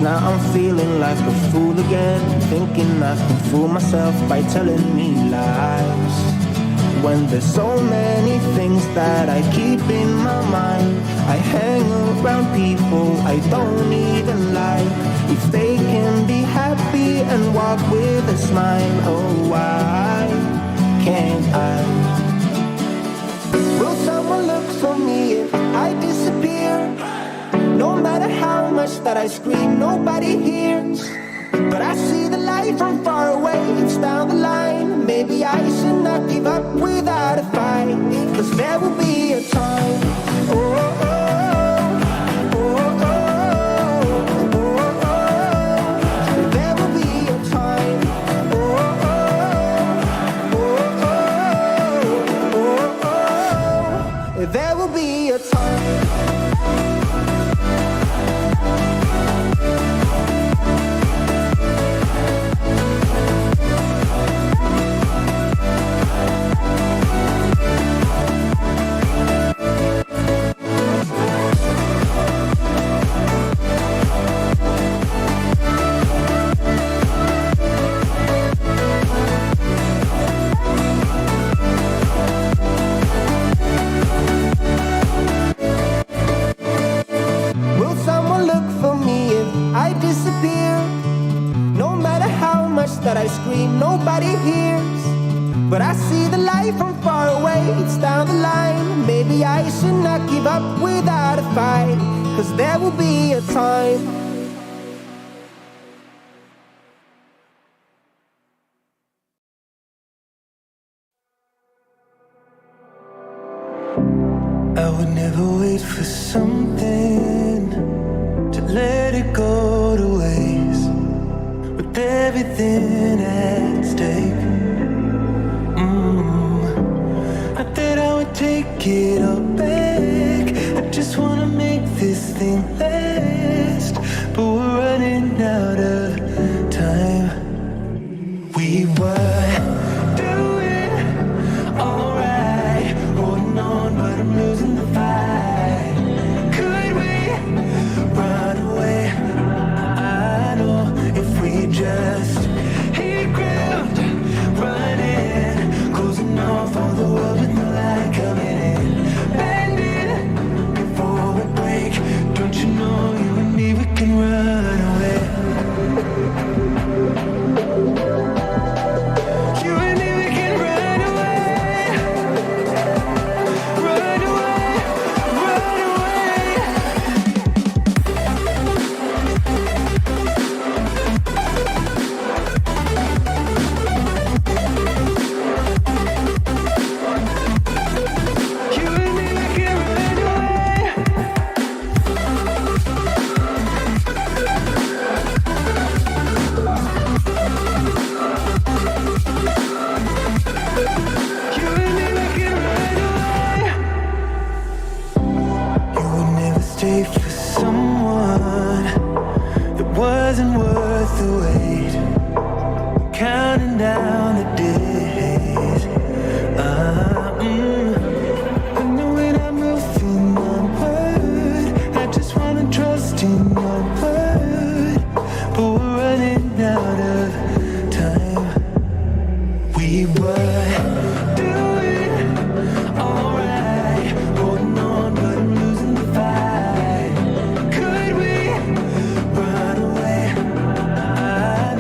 now I'm feeling like a fool again, thinking I can fool myself by telling me lies. When there's so many things that I keep in my mind, I hang around people I don't even like. If they can be happy and walk with a smile, oh why can't I? Will someone look for me if I disappear? No matter how much that I scream, nobody hears. But I see the light from far away, it's down the line. Maybe I should not give up without a fight, 'cause there will be a time. Oh, oh, oh, oh, oh, oh, oh. There will be a time. Oh, oh, oh, oh, oh, oh. There will be a time. That I scream, nobody hears. But I see the light from far away, it's down the line. Maybe I should not give up without a fight, 'cause there will be a time. I would never wait for something to let it go to waste, with everything at stake. I thought I would take it all back. I just wanna make this thing last, but we're running out of time. We were doing alright, holding on, but I'm losing the fight. Could we run away? I know if we just hit ground, running, closing off all the world with no light coming in, bending before we break. Don't you know you and me, we can run away. You and me, we can run away. Run away, run away. You and me, we can run away. You and me, we can run away. You would never stay for someone that wasn't worth the wait. Counting down the days. I know when I'm moving onward, I just wanna trust in your word, but we're running out of time. We were doing alright, holding on, but I'm losing the fight. Could we run away? I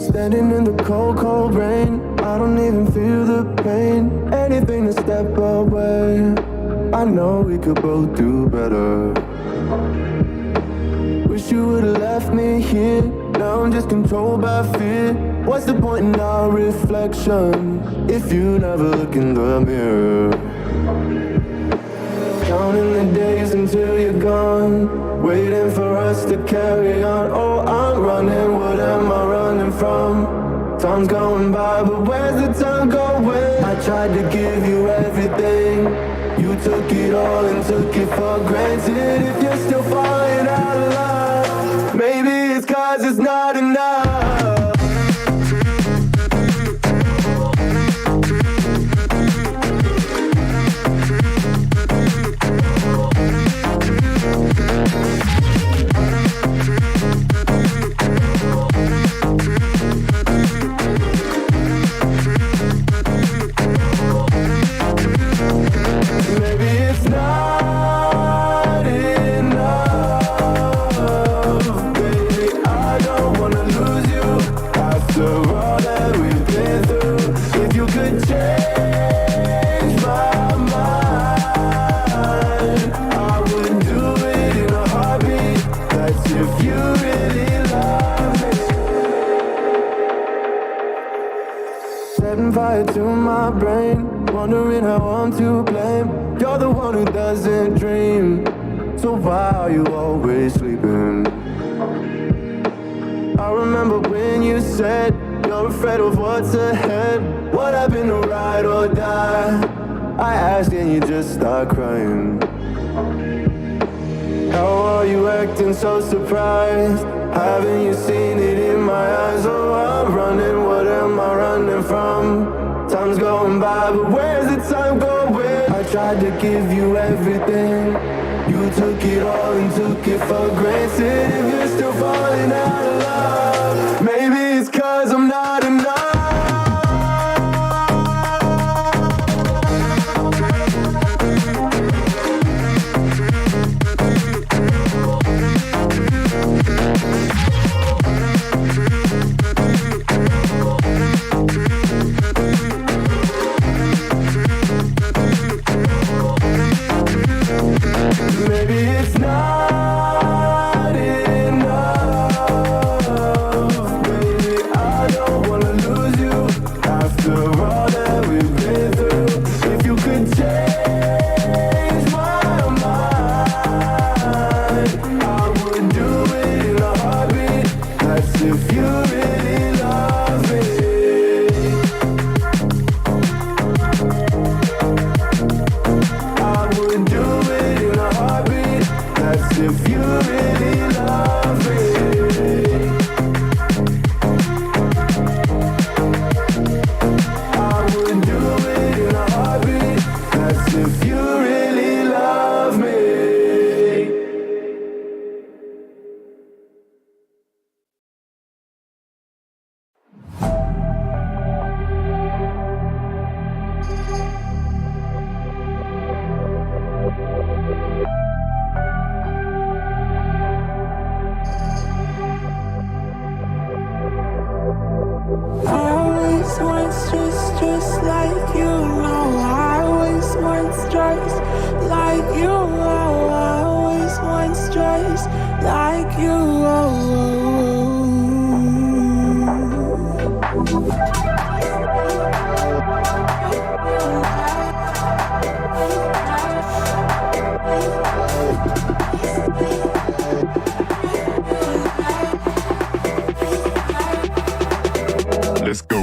Standing in the cold, cold rain, I don't even feel the pain. Anything to step away, I know we could both do better. Wish you would've left me here, now I'm just controlled by fear. What's the point in our reflection, if you never look in the mirror? Counting the days until you're gone, waiting for us to carry on. Oh, I'm running, what am I running from? Time's going by, but where's the time going? I tried to give you everything, you took it all and took it for granted. If you're still falling out of love, maybe it's 'cause it's not enough. To my brain, wondering how I'm to blame. You're the one who doesn't dream, so why are you always sleeping? I remember when you said you're afraid of what's ahead. What happened to ride or die? I asked and you just start crying. How are you acting so surprised? Haven't you seen it in my eyes? Oh, I'm running, what am I running from? Time's going by, but where's the time going? I tried to give you everything, you took it all and took it for granted. If you're still falling out of love, maybe it's 'cause I'm not enough. Maybe it's not enough. Baby, I don't wanna lose you after all that we've been through. If you could change my mind, I would do it in a heartbeat. That's if you really love me. I would do it in a heartbeat. That's if you really love me. I would do it in a heartbeat. That's if you really love me. Always wants just like you know. I always wants just like you. I always wants just like you. Let's go.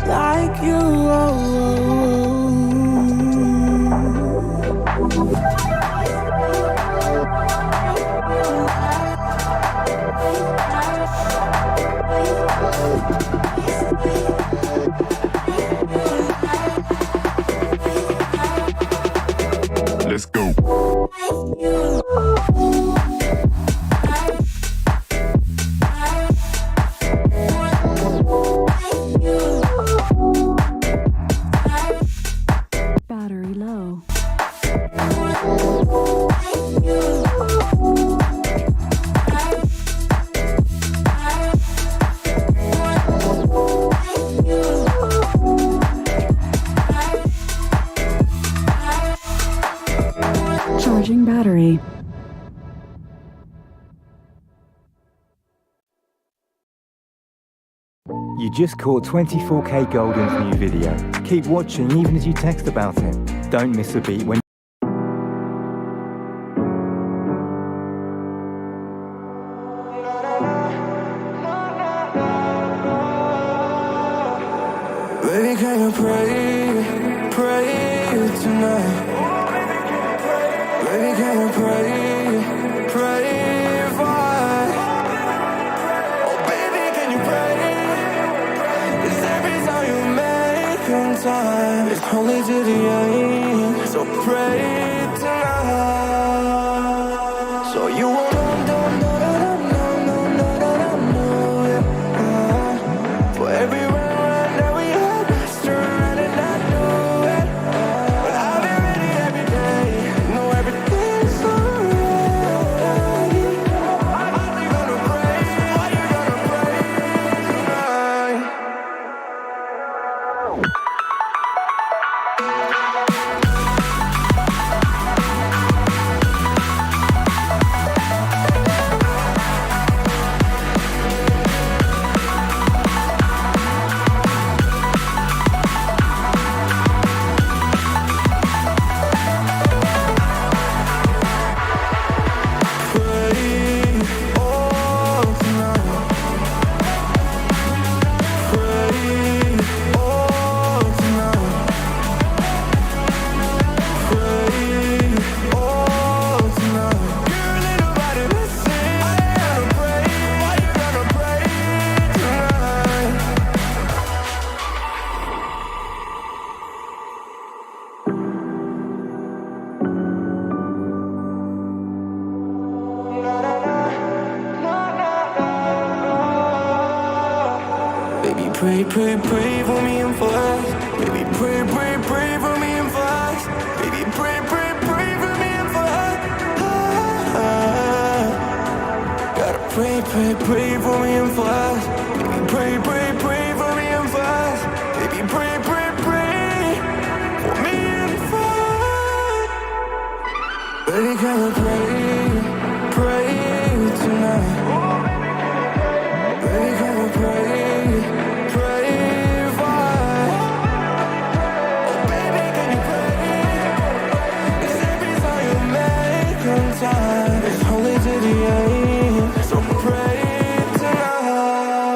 like you. Let's go. Battery low. Charging battery. You just caught 24K Golden's new video. Keep watching even as you text about it. Don't miss a beat when Baby, can you pray tonight? Baby, can you pray for? Oh, baby, can you pray? 'Cause every time you make time, it's only to the end. So pray tonight. So you won't for every run that we had, turn and I knew it. But I've been ready every day, know everything's alright. Are you gonna pray? Are you gonna pray tonight? Baby, pray for me and for us. Baby, pray for me and for us. Baby, pray for me and for us. Gotta pray for me and for us. Baby, pray for me and for us. Baby, pray for me and for us. Baby, can you pray tonight? Baby, can you pray for? Oh, baby, can you pray? 'Cause every time you make time, it's only to the end. So pray tonight.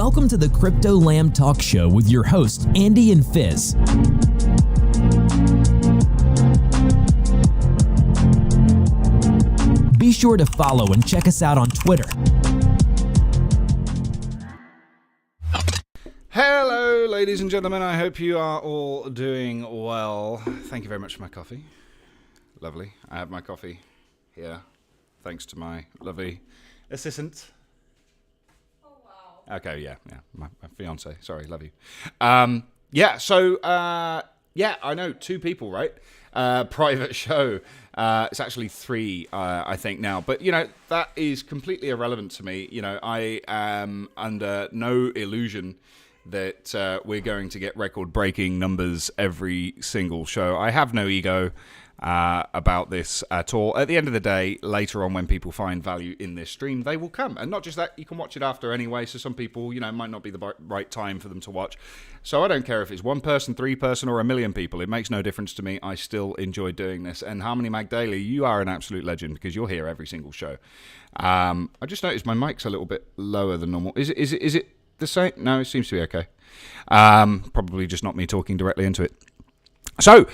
Welcome to the Crypto Lamb Talk Show with your hosts, Andy and Fizz. Be sure to follow and check us out on Twitter. Hello, ladies and gentlemen. I hope you are all doing well. Thank you very much for my coffee. Lovely. I have my coffee here, thanks to my lovely assistant. Oh, wow. Okay, yeah, my fiance. Sorry, love you. I know, 2 people, right? Private show. It's actually 3, I think now. But, that is completely irrelevant to me. I am under no illusion that we're going to get record-breaking numbers every single show. I have no ego about this at all. At the end of the day, later on when people find value in this stream, they will come. And not just that, you can watch it after anyway, so some people, it might not be the right time for them to watch. So I don't care if it's 1 person, 3 person, or 1 million people. It makes no difference to me. I still enjoy doing this. And Harmony Magdaly, you are an absolute legend because you're here every single show. I just noticed my mic's a little bit lower than normal. Is it the same? No, it seems to be okay. Probably just not me talking directly into it. So,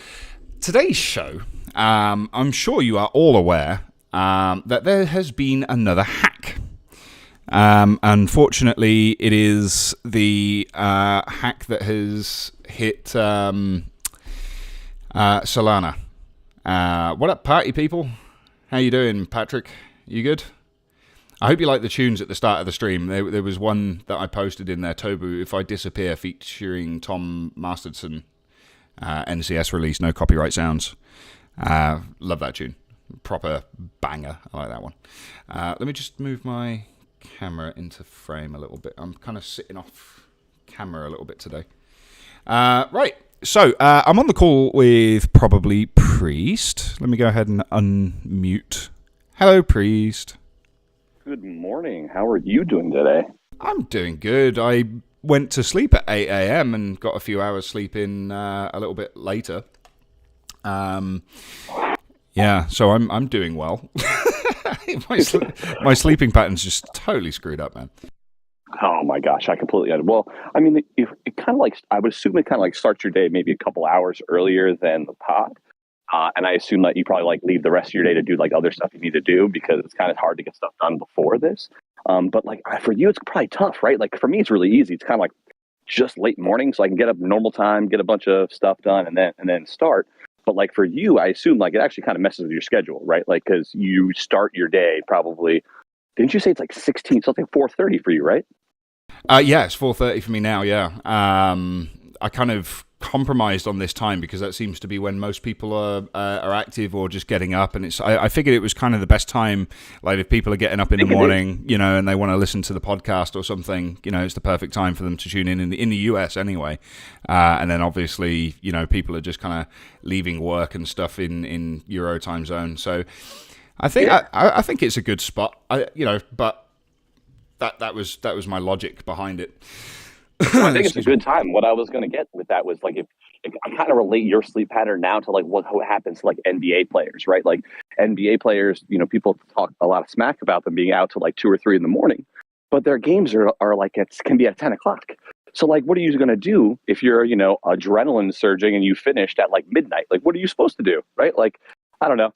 today's show, I'm sure you are all aware that there has been another hack. Unfortunately, it is the hack that has hit Solana. What up, party people? How you doing, Patrick? You good? I hope you like the tunes at the start of the stream. There was one that I posted in there, Tobu, If I Disappear, featuring Tom Masterson. NCS release, no copyright sounds. Love that tune. Proper banger. I like that one. Let me just move my camera into frame a little bit. I'm kind of sitting off camera a little bit today. Right. So, I'm on the call with probably Priest. Let me go ahead and unmute. Hello, Priest. Good morning. How are you doing today? I'm doing good. I went to sleep at 8 a.m. and got a few hours sleep in a little bit later. So I'm doing well. my sleeping pattern's just totally screwed up, man. Oh my gosh, I completely well. I mean, it kind of like I would assume it kind of like starts your day maybe a couple hours earlier than the pod. And I assume that you probably like leave the rest of your day to do like other stuff you need to do because it's kind of hard to get stuff done before this. But like for you, it's probably tough, right? Like for me, it's really easy. It's kind of like just late morning, so I can get up normal time, get a bunch of stuff done, and then start. But like for you, I assume like it actually kind of messes with your schedule, right? Like because you start your day probably. Didn't you say it's like 16? So it's like 4:30 for you, right? Yeah, it's 4:30 for me now. Yeah, I kind of compromised on this time because that seems to be when most people are active or just getting up, and I figured it was kind of the best time. Like if people are getting up in the morning, and they want to listen to the podcast or something, it's the perfect time for them to tune in the US anyway. And then obviously, people are just kind of leaving work and stuff in Euro time zone. So I think I think it's a good spot. But that was my logic behind it. I think it's a good time. What I was going to get with that was like if I kind of relate your sleep pattern now to like what happens to like NBA players, right? Like NBA players, people talk a lot of smack about them being out till like 2 or 3 in the morning, but their games are like can be at 10 o'clock. So like, what are you going to do if you're adrenaline surging and you finished at like midnight? Like, what are you supposed to do, right? Like, I don't know.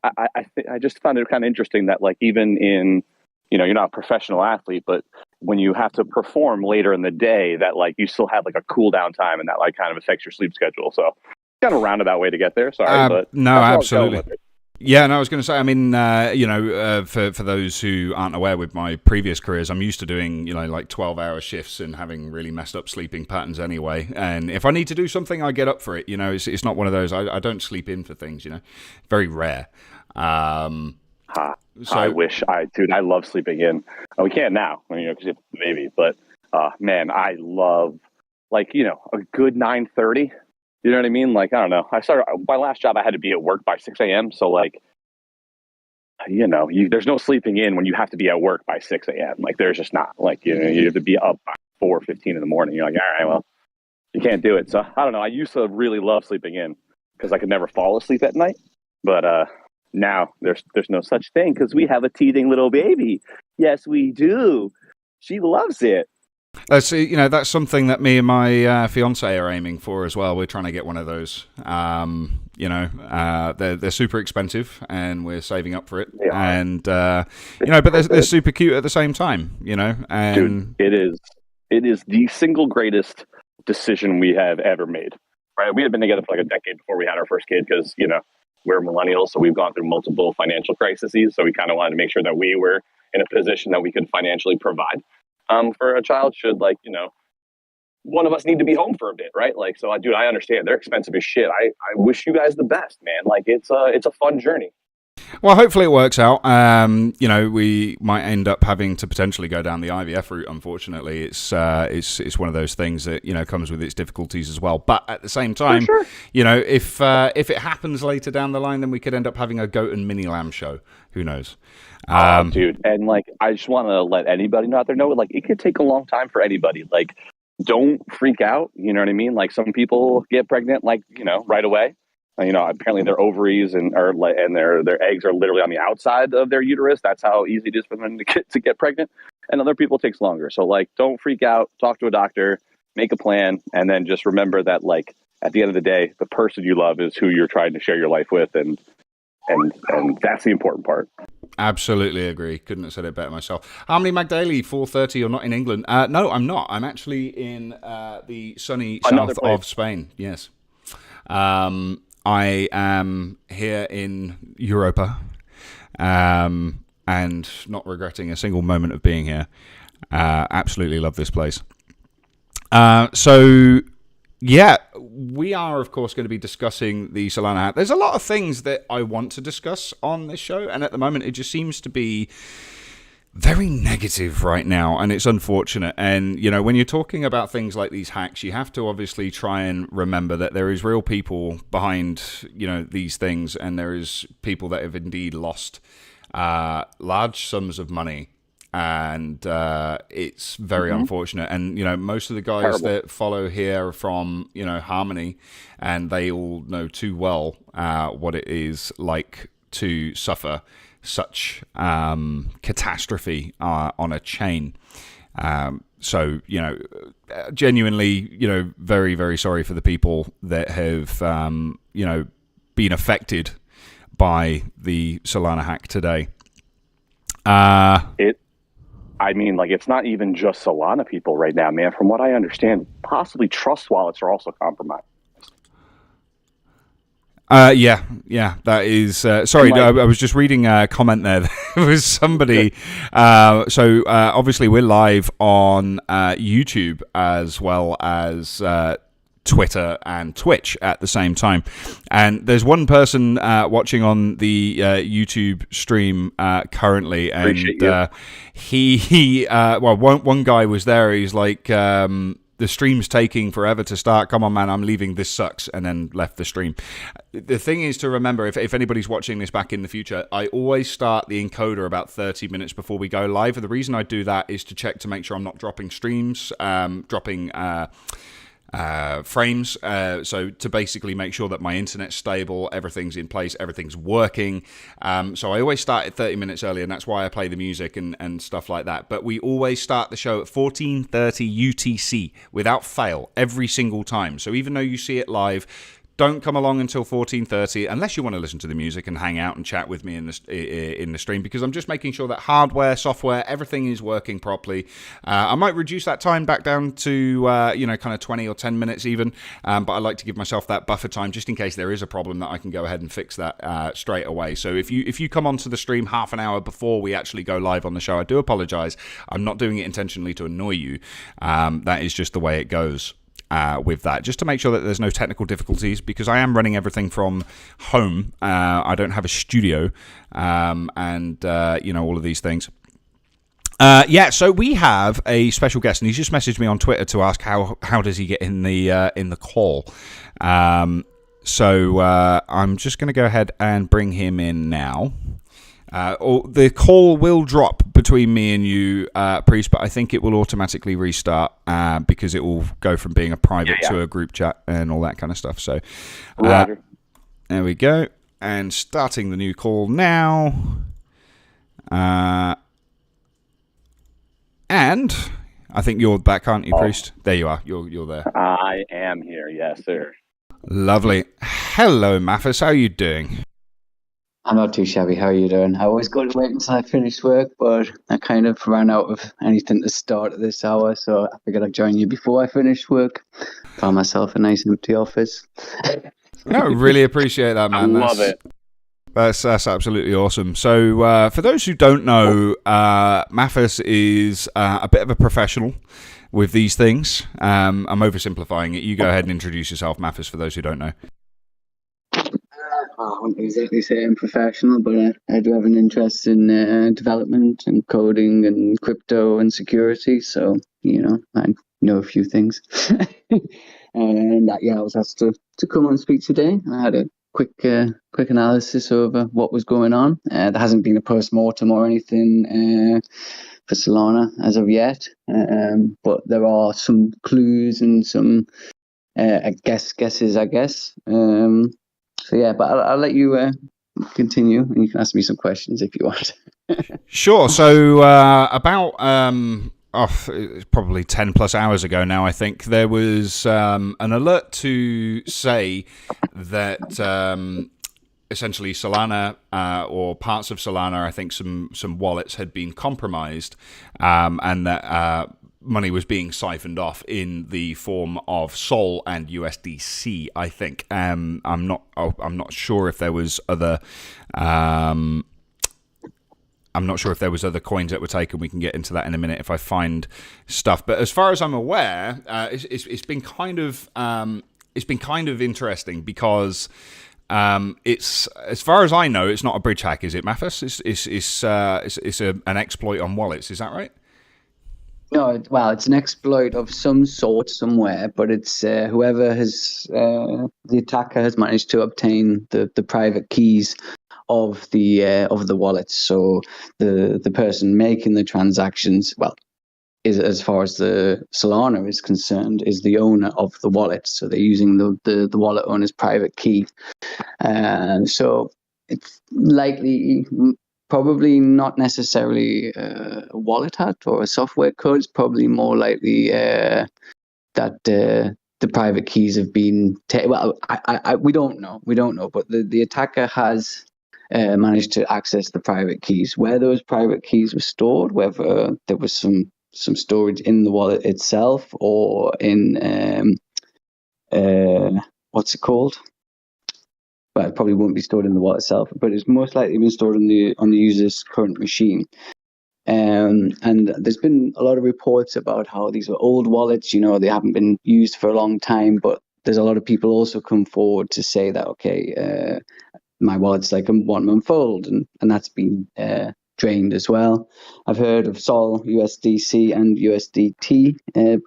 I just found it kind of interesting that like even in you're not a professional athlete, but when you have to perform later in the day, that like you still have like a cool down time, and that like kind of affects your sleep schedule. So kind of a roundabout way to get there. Sorry, but no, absolutely. Yeah, no, I was going to say. I mean, for those who aren't aware, with my previous careers, I'm used to doing like 12-hour shifts and having really messed up sleeping patterns anyway. And if I need to do something, I get up for it. It's not one of those. I don't sleep in for things. Very rare. So, I wish I love sleeping in. We can't now, because you have the baby. But man, I love a good 9:30. You know what I mean? Like I don't know. I started my last job. I had to be at work by 6 a.m. So like, there's no sleeping in when you have to be at work by 6 a.m. Like there's just not. Like you have to be up by 4:15 in the morning. You're like, all right, well, you can't do it. So I don't know. I used to really love sleeping in because I could never fall asleep at night. But now there's no such thing because we have a teething little baby. Yes, we do. She loves it. That's something that me and my fiance are aiming for as well. We're trying to get one of those. They're super expensive, and we're saving up for it. And but they're super cute at the same time. And dude, it is the single greatest decision we have ever made. Right? We had been together for like a decade before we had our first kid because we're millennials, so we've gone through multiple financial crises. So we kind of wanted to make sure that we were in a position that we could financially provide for a child. Should one of us need to be home for a bit, right? So dude, I understand they're expensive as shit. I wish you guys the best, man. It's a fun journey. Well, hopefully it works out. We might end up having to potentially go down the IVF route. Unfortunately, it's one of those things that comes with its difficulties as well. But at the same time, sure. If it happens later down the line, then we could end up having a goat and mini lamb show. Who knows? Dude, and I just want to let anybody out there know, it could take a long time for anybody. Don't freak out. You know what I mean? Some people get pregnant, right away. Apparently their ovaries and their eggs are literally on the outside of their uterus. That's how easy it is for them to get pregnant. And other people it takes longer. So don't freak out. Talk to a doctor. Make a plan, and then just remember that at the end of the day, the person you love is who you're trying to share your life with, and that's the important part. Absolutely agree. Couldn't have said it better myself. Harmony McDaily, 4:30. You're not in England? No, I'm not. I'm actually in the sunny south of Spain. Yes. I am here in Europa, and not regretting a single moment of being here. Absolutely love this place. Yeah, we are, of course, going to be discussing the Solana hack. There's a lot of things that I want to discuss on this show, and at the moment it just seems to be very negative right now, and it's unfortunate. And, when you're talking about things like these hacks, you have to obviously try and remember that there is real people behind, these things, and there is people that have indeed lost large sums of money. And it's very unfortunate. And, most of the guys that follow here are from, Harmony, and they all know too well what it is like to suffer such catastrophe on a chain. Genuinely, very, very sorry for the people that have, been affected by the Solana hack today. It's not even just Solana people right now, man. From what I understand, possibly Trust wallets are also compromised. Yeah, that is... sorry, I was just reading a comment there. There was somebody... obviously, we're live on YouTube as well as Twitter and Twitch at the same time. And there's one person watching on the YouTube stream currently. And one guy was there. He's like... the stream's taking forever to start. Come on, man, I'm leaving. This sucks. And then left the stream. The thing is to remember, if anybody's watching this back in the future, I always start the encoder about 30 minutes before we go live. And the reason I do that is to check to make sure I'm not dropping streams, frames, so to basically make sure that my internet's stable, everything's in place, everything's working. So I always start at 30 minutes early, and that's why I play the music and stuff like that. But we always start the show at 14:30 UTC without fail every single time. So even though you see it live, don't come along until 14:30 unless you want to listen to the music and hang out and chat with me in the stream, because I'm just making sure that hardware, software, everything is working properly. I might reduce that time back down to kind of 20 or 10 minutes even, but I like to give myself that buffer time just in case there is a problem that I can go ahead and fix that straight away. So if you come onto the stream half an hour before we actually go live on the show, I do apologize. I'm not doing it intentionally to annoy you. That is just the way it goes. With that, just to make sure that there's no technical difficulties, because I am running everything from home. I don't have a studio, and all of these things. So we have a special guest, and he's just messaged me on Twitter to ask how does he get in the call. So I'm just going to go ahead and bring him in now. The call will drop between me and you, Priest, but I think it will automatically restart because it will go from being a private to a group chat and all that kind of stuff. So there we go. And starting the new call now. And I think you're back, aren't you, Priest? There you are. You're there. I am here. Yes, sir. Lovely. Hello, Mathis. How are you doing? I'm not too shabby. How are you doing? I always go to wait until I finish work, but I kind of ran out of anything to start at this hour, so I figured I'd join you before I finish work. Found myself a nice empty office. I really appreciate that, man. I love it. That's absolutely awesome. So, for those who don't know, Mathis is a bit of a professional with these things. I'm oversimplifying it. You go ahead and introduce yourself, Mathis, for those who don't know. I wouldn't exactly say I'm professional, but I do have an interest in development and coding and crypto and security. So, I know a few things. And I was asked to come and speak today. I had a quick analysis over what was going on. There hasn't been a post-mortem or anything for Solana as of yet, but there are some clues and some guesses, I guess. So yeah, but I'll let you continue, and you can ask me some questions if you want. Sure. So about it's probably 10 plus hours ago now, I think there was an alert to say that essentially Solana or parts of Solana, I think some wallets had been compromised, and that money was being siphoned off in the form of Sol and USDC. I think I'm not sure if there was other. I'm not sure if there was other coins that were taken. We can get into that in a minute if I find stuff. But as far as I'm aware, it's been kind of interesting because it's, as far as I know, it's not a bridge hack, is it, Mathis? It's an exploit on wallets. Is that right? No, it's an exploit of some sort somewhere, but it's whoever has the attacker has managed to obtain the private keys of the wallets. So the person making the transactions, is, as far as the Solana is concerned, is the owner of the wallet. So they're using the wallet owner's private key, and so it's likely. Probably not necessarily a wallet hack or a software code. It's probably more likely that the private keys have been we don't know, but the attacker has managed to access the private keys. Where those private keys were stored, whether there was some storage in the wallet itself or in what's it called? But it probably won't be stored in the wallet itself, but it's most likely been stored on the user's current machine. And there's been a lot of reports about how these are old wallets, they haven't been used for a long time, but there's a lot of people also come forward to say that, okay, my wallet's like a 1 month old, and that's been drained as well. I've heard of Sol, USDC, and USDT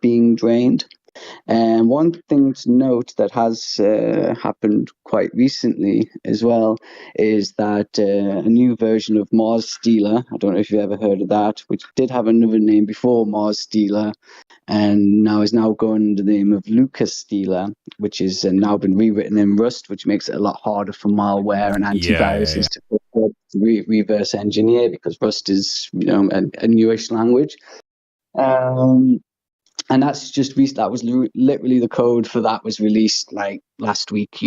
being drained. And one thing to note that has happened quite recently as well is that a new version of Mars Stealer, I don't know if you've ever heard of that, which did have another name before Mars Stealer, and now is now going under the name of Lucas Stealer, which is now been rewritten in Rust, which makes it a lot harder for malware and antiviruses to reverse engineer, because Rust is a newish language. And that's just that was literally the code for that was released like last week,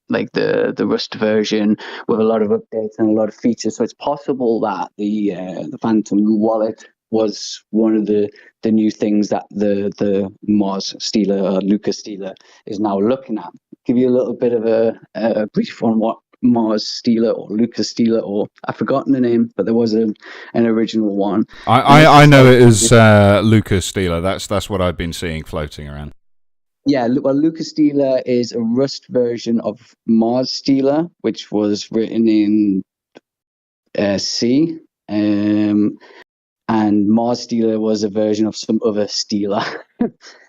like the Rust version with a lot of updates and a lot of features. So it's possible that the Phantom wallet was one of the new things that the Mars Stealer or Lucas Stealer is now looking at. Give you a little bit of a brief on what Mars Stealer or Lucas Stealer, or I've forgotten the name, but there was an original one. I know it as Lucas Stealer. That's what I've been seeing floating around. Yeah, well, Lucas Stealer is a Rust version of Mars Stealer, which was written in C, and Mars Stealer was a version of some other Stealer.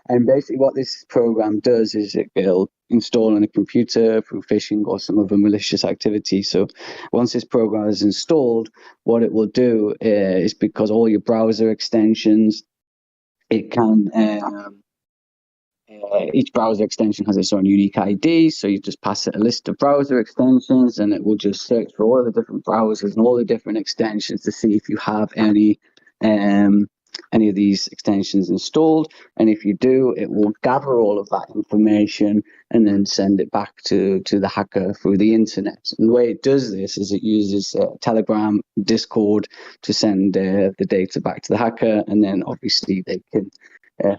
And basically what this program does is it'll install on a computer through phishing or some other malicious activity. So once this program is installed, what it will do is, because all your browser extensions, it can each browser extension has its own unique ID. So you just pass it a list of browser extensions, and it will just search for all the different browsers and all the different extensions to see if you have any any of these extensions installed. And if you do, it will gather all of that information and then send it back to the hacker through the internet. And the way it does this is it uses Telegram, Discord to send the data back to the hacker, and then obviously they can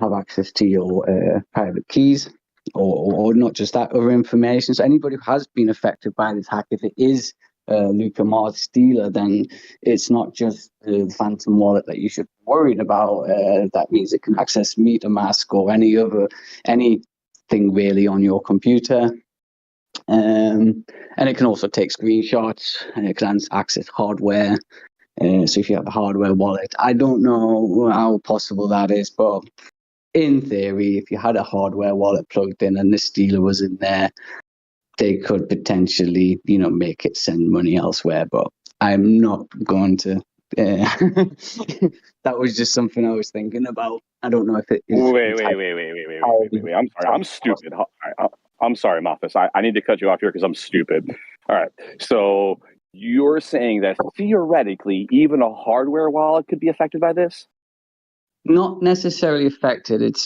have access to your private keys, or not just that, other information. So anybody who has been affected by this hack, if it is Luca Mars dealer, then it's not just the Phantom wallet that you should be worried about. That means it can access MetaMask or anything really on your computer. And it can also take screenshots, and it can access hardware. So if you have a hardware wallet, I don't know how possible that is, but in theory, if you had a hardware wallet plugged in and the stealer was in there, they could potentially, make it send money elsewhere. But I'm not going to. That was just something I was thinking about. I don't know if it is. Wait. I'm sorry. I'm stupid. I'm sorry, Mathis. I need to cut you off here because I'm stupid. All right. So you're saying that theoretically, even a hardware wallet could be affected by this? Not necessarily affected.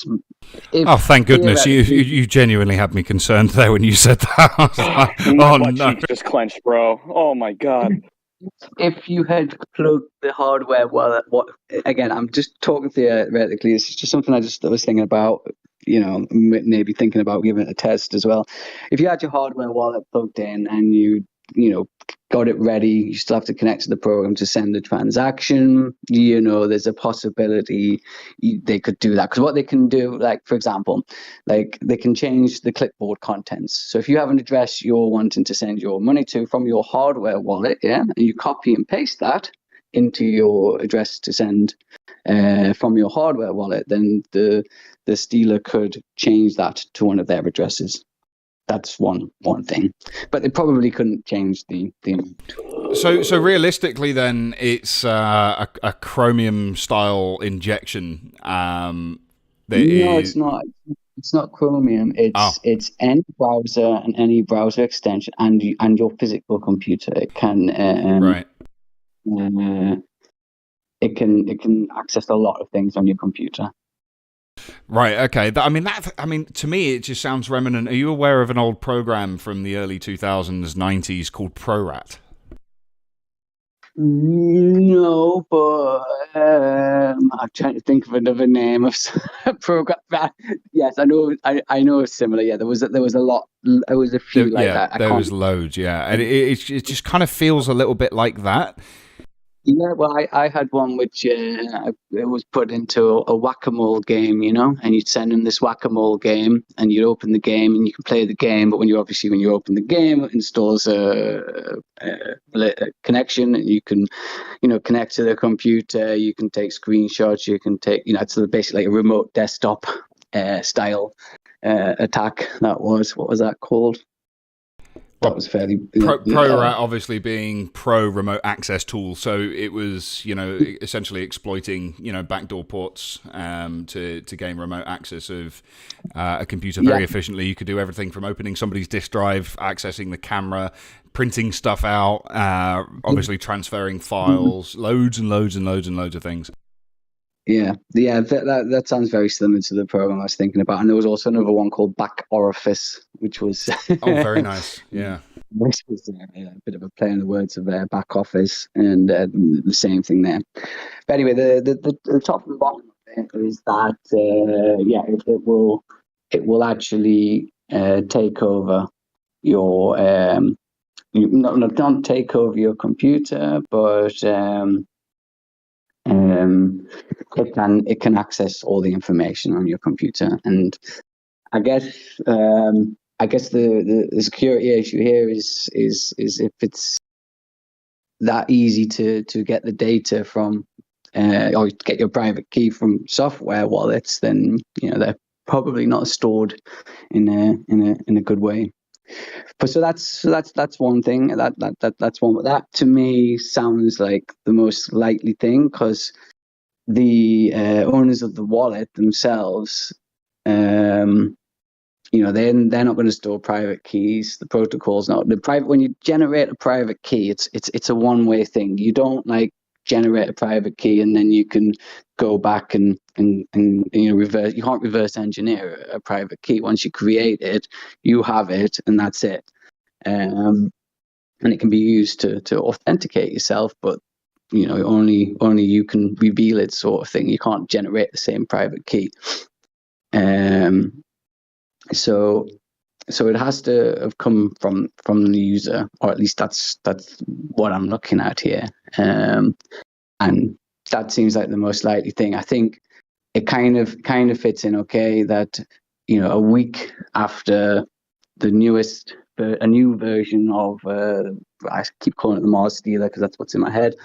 Oh, thank goodness! You genuinely had me concerned there when you said that. I was like, oh no! Just clenched, bro. Oh my god! If you had plugged the hardware wallet, again? I'm just talking theoretically. It's just something I was thinking about. Maybe thinking about giving it a test as well. If you had your hardware wallet plugged in and you got it ready, you still have to connect to the program to send the transaction. There's a possibility they could do that, because what they can do, like for example, like they can change the clipboard contents. So if you have an address you're wanting to send your money to from your hardware wallet, and you copy and paste that into your address to send from your hardware wallet, then the stealer could change that to one of their addresses. That's one thing, but they probably couldn't change the So realistically, then it's a Chromium style injection. It's not. It's not Chromium. It's any browser and any browser extension and your physical computer. It can right. It can access a lot of things on your computer. Right. Okay. To me, it just sounds remnant. Are you aware of an old program from the early 2000s, 90s called ProRat? No, but I'm trying to think of another name of program. Yes, I know. I know it's similar. Yeah, there was a lot. There was a few like that. There was loads. Yeah, and it just kind of feels a little bit like that. Yeah, well, I had one which it was put into a whack-a-mole game, and you'd send them this whack-a-mole game, and you'd open the game, and you can play the game. But when you open the game, it installs a connection, and you can, connect to the computer. You can take screenshots. You can take, it's basically like a remote desktop style attack. What was that called? That was fairly ProRat obviously being pro remote access tool, so it was essentially exploiting backdoor ports to gain remote access of a computer very efficiently. You could do everything from opening somebody's disk drive, accessing the camera, printing stuff out, obviously transferring files, loads and loads and loads and loads of things. Yeah, that sounds very similar to the program I was thinking about. And there was also another one called Back Orifice, which was very nice. Yeah, which was a bit of a play on the words of back office, and the same thing there. But anyway, the top and bottom of it is that it will actually take over your not take over your computer, but it can access all the information on your computer. And I guess the security issue here is if it's that easy to get the data from or get your private key from software wallets, then they're probably not stored in a good way. But so that's one thing. That's one. But that to me sounds like the most likely thing, because the owners of the wallet themselves, they're not going to store private keys. The protocol's not the private. When you generate a private key, it's a one-way thing. You don't generate a private key, and then you can go back and reverse. You can't reverse engineer a private key. Once you create it, you have it, and that's it. And it can be used to authenticate yourself, but only you can reveal it, sort of thing. You can't generate the same private key. So it has to have come from the user, or at least that's what I'm looking at here. And that seems like the most likely thing. I think it kind of fits in okay that a week after a new version of I keep calling it the Mars Stealer because that's what's in my head.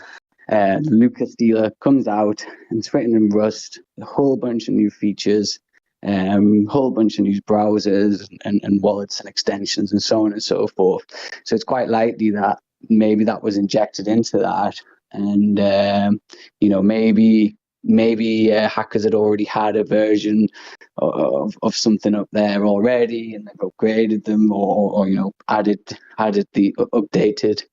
The Luca Stealer comes out and it's written in Rust, a whole bunch of new features. Whole bunch of new browsers and wallets and extensions and so on and so forth. So it's quite likely that maybe that was injected into that, and maybe hackers had already had a version of something up there already, and they've upgraded them or added the updated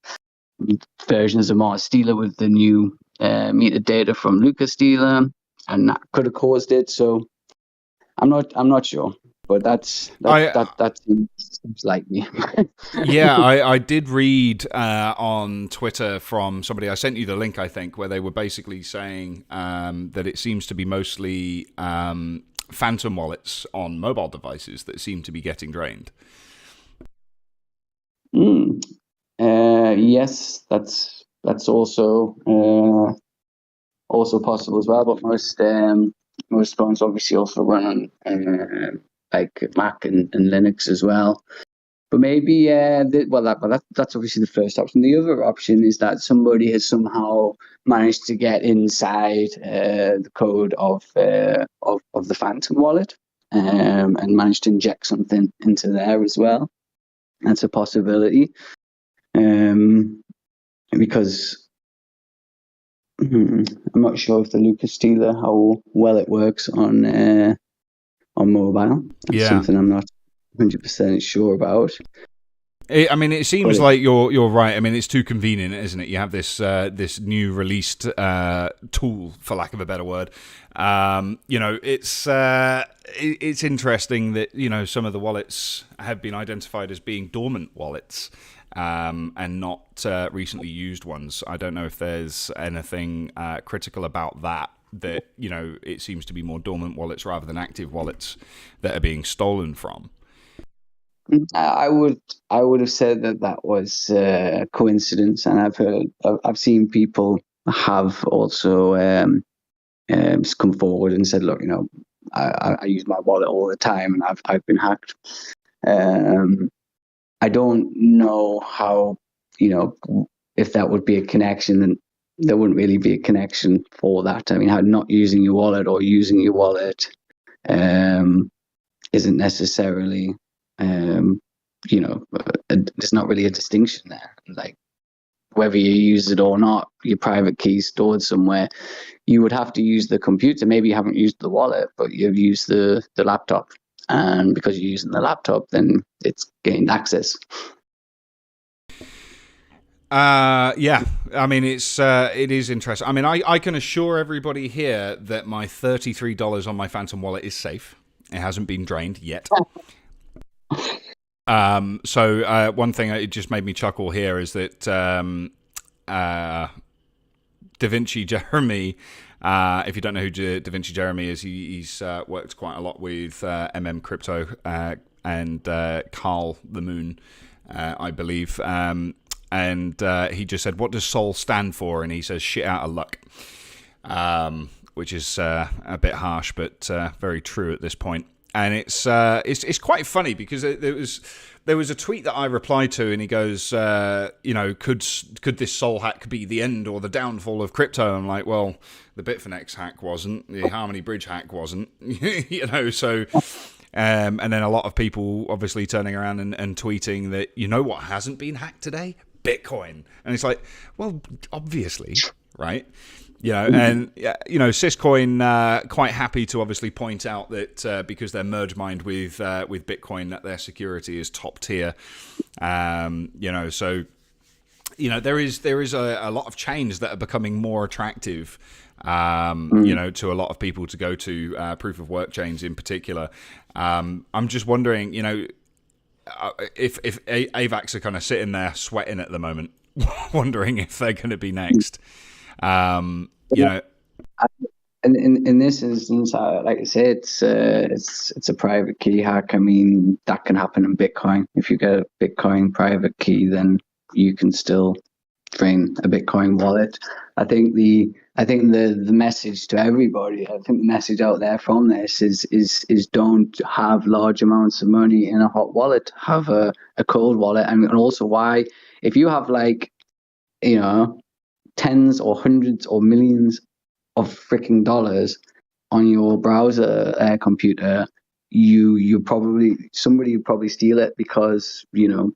versions of Mars Stealer with the new metadata from Luca Stealer, and that could have caused it. So I'm not sure, but that seems like me. Yeah, I did read on Twitter from somebody. I sent you the link, I think, where they were basically saying that it seems to be mostly phantom wallets on mobile devices that seem to be getting drained. Yes, that's also possible as well. But most phones obviously also run on like Mac and Linux as well. But maybe that's obviously the first option. The other option is that somebody has somehow managed to get inside the code of the Phantom wallet and managed to inject something into there as well. That's a possibility. Because I'm not sure if the Luca Stealer how well it works on mobile. That's something I'm not 100% sure about. It seems like you're right. I mean, it's too convenient, isn't it? You have this this new released tool, for lack of a better word. It's interesting that some of the wallets have been identified as being dormant wallets. And not recently used ones. I don't know if there's anything critical about that it seems to be more dormant wallets rather than active wallets that are being stolen from. I would have said that was coincidence, and I've seen people have also come forward and said, look, I use my wallet all the time and I've been hacked. I don't know how, if that would be a connection, then there wouldn't really be a connection for that. I mean, how not using your wallet or using your wallet isn't necessarily, there's not really a distinction there. Like, whether you use it or not, your private key is stored somewhere. You would have to use the computer. Maybe you haven't used the wallet, but you've used the laptop. And because you're using the laptop, then it's gained access. Yeah. I mean, it is interesting. I mean, I can assure everybody here that my $33 on my Phantom wallet is safe. It hasn't been drained yet. So one thing it just made me chuckle here is that DaVinci Jeremy. If you don't know who DaVinci Jeremy is, he's worked quite a lot with Crypto and Carl the Moon, I believe. And he just said, "What does Sol stand for?" And he says, "Shit out of luck," which is a bit harsh, but very true at this point. And it's quite funny because there was a tweet that I replied to, and he goes, could this Sol hack be the end or the downfall of crypto? I'm like, well, the Bitfinex hack wasn't, the Harmony Bridge hack wasn't, so. And then a lot of people obviously turning around and tweeting that, what hasn't been hacked today? Bitcoin. And it's like, well, obviously, right? And Syscoin quite happy to obviously point out that because they're merge mined with Bitcoin, that their security is top tier. So you know, there is a lot of chains that are becoming more attractive, you know, to a lot of people to go to, proof of work chains in particular. I'm just wondering, you know, if AVAX are kind of sitting there sweating at the moment, wondering if they're going to be next. You know, in this instance, like I say, it's a private key hack. I mean, that can happen in Bitcoin. If you get a Bitcoin private key, then you can still drain a Bitcoin wallet. I think the message to everybody, I think the message out there from this is don't have large amounts of money in a hot wallet. Have a cold wallet, and also why, if you have, like, you know, tens or hundreds or millions of freaking dollars on your browser computer, somebody would probably steal it, because, you know.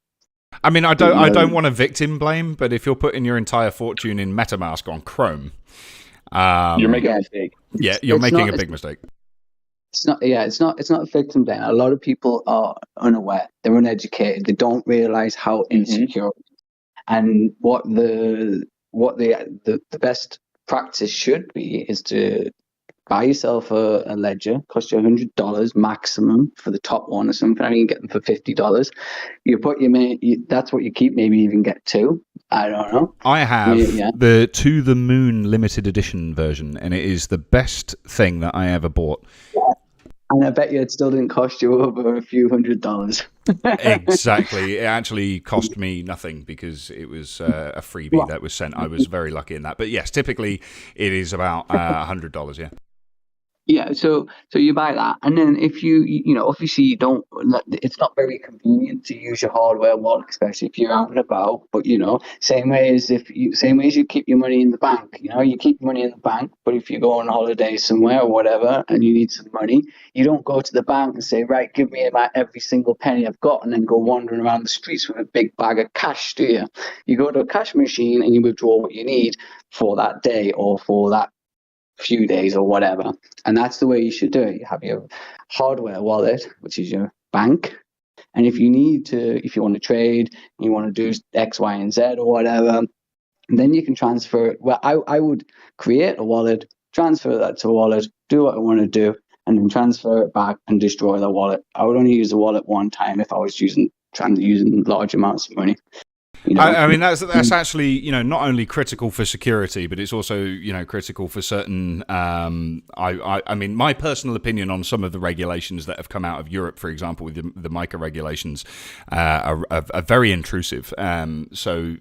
I mean, I don't want to victim blame, but if you're putting your entire fortune in MetaMask on Chrome, you're making a mistake. Yeah, you're making a big mistake. It's not a victim blame. A lot of people are unaware. They're uneducated. They don't realize how insecure. And what the best practice should be is to buy yourself a ledger. Cost you $100 maximum for the top one or something. I mean, you get them for $50. You put that's what you keep. Maybe even get two. I don't know. I have the To the Moon limited edition version, and it is the best thing that I ever bought. Yeah. And I bet you it still didn't cost you over a few $100s. Exactly. It actually cost me nothing, because it was a freebie that was sent. I was very lucky in that. But yes, typically it is about $100. Yeah. Yeah, so you buy that, and then if you obviously you don't, it's not very convenient to use your hardware wallet, especially if you're out and about. But same way as you keep your money in the bank. You keep your money in the bank, but if you go on holiday somewhere or whatever and you need some money, you don't go to the bank and say, right, give me about every single penny I've got, and then go wandering around the streets with a big bag of cash, do you? You go to a cash machine and you withdraw what you need for that day or for that few days or whatever. And that's the way you should do it. You have your hardware wallet, which is your bank, and if you want to trade, you want to do X, Y, and Z or whatever, then you can transfer it. Well, I would create a wallet, transfer that to a wallet, do what I want to do, and then transfer it back and destroy the wallet. I would only use the wallet one time if I was using large amounts of money. I mean, that's actually, not only critical for security, but it's also, critical for certain, I mean, my personal opinion on some of the regulations that have come out of Europe, for example, with the MiCA regulations, are very intrusive. So,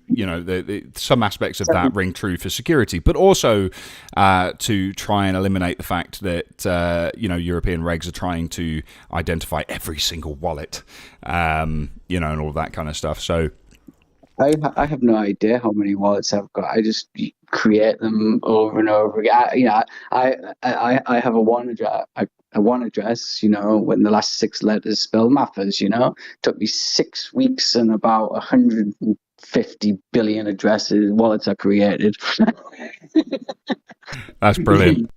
some aspects of that ring true for security, but also to try and eliminate the fact that, European regs are trying to identify every single wallet, and all that kind of stuff. So, I have no idea how many wallets I've got. I just create them over and over again. I have a one address. When the last 6 letters spell Mathers. Took me 6 weeks and about 150 billion wallets I created. That's brilliant.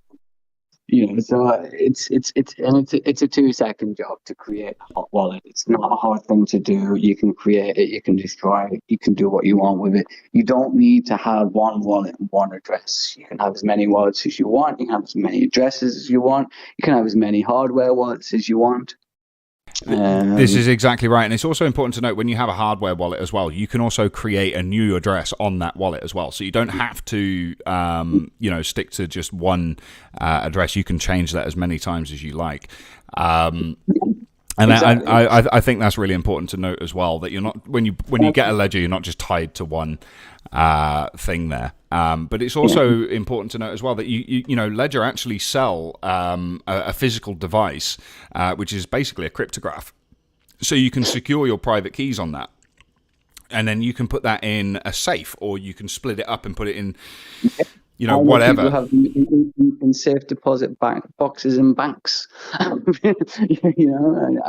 So it's a 2-second job to create a hot wallet. It's not a hard thing to do. You can create it, you can destroy it, you can do what you want with it. You don't need to have one wallet and one address. You can have as many wallets as you want. You can have as many addresses as you want. You can have as many hardware wallets as you want. This is exactly right, and it's also important to note, when you have a hardware wallet as well, you can also create a new address on that wallet as well, so you don't have to stick to just one address. You can change that as many times as you like, and exactly. I think that's really important to note as well, that you're not, when you get a ledger, you're not just tied to one thing there. But it's also important to note as well that Ledger actually sell a physical device, which is basically a cryptograph. So you can secure your private keys on that, and then you can put that in a safe, or you can split it up and put it in, whatever. People have in safe deposit boxes in banks. I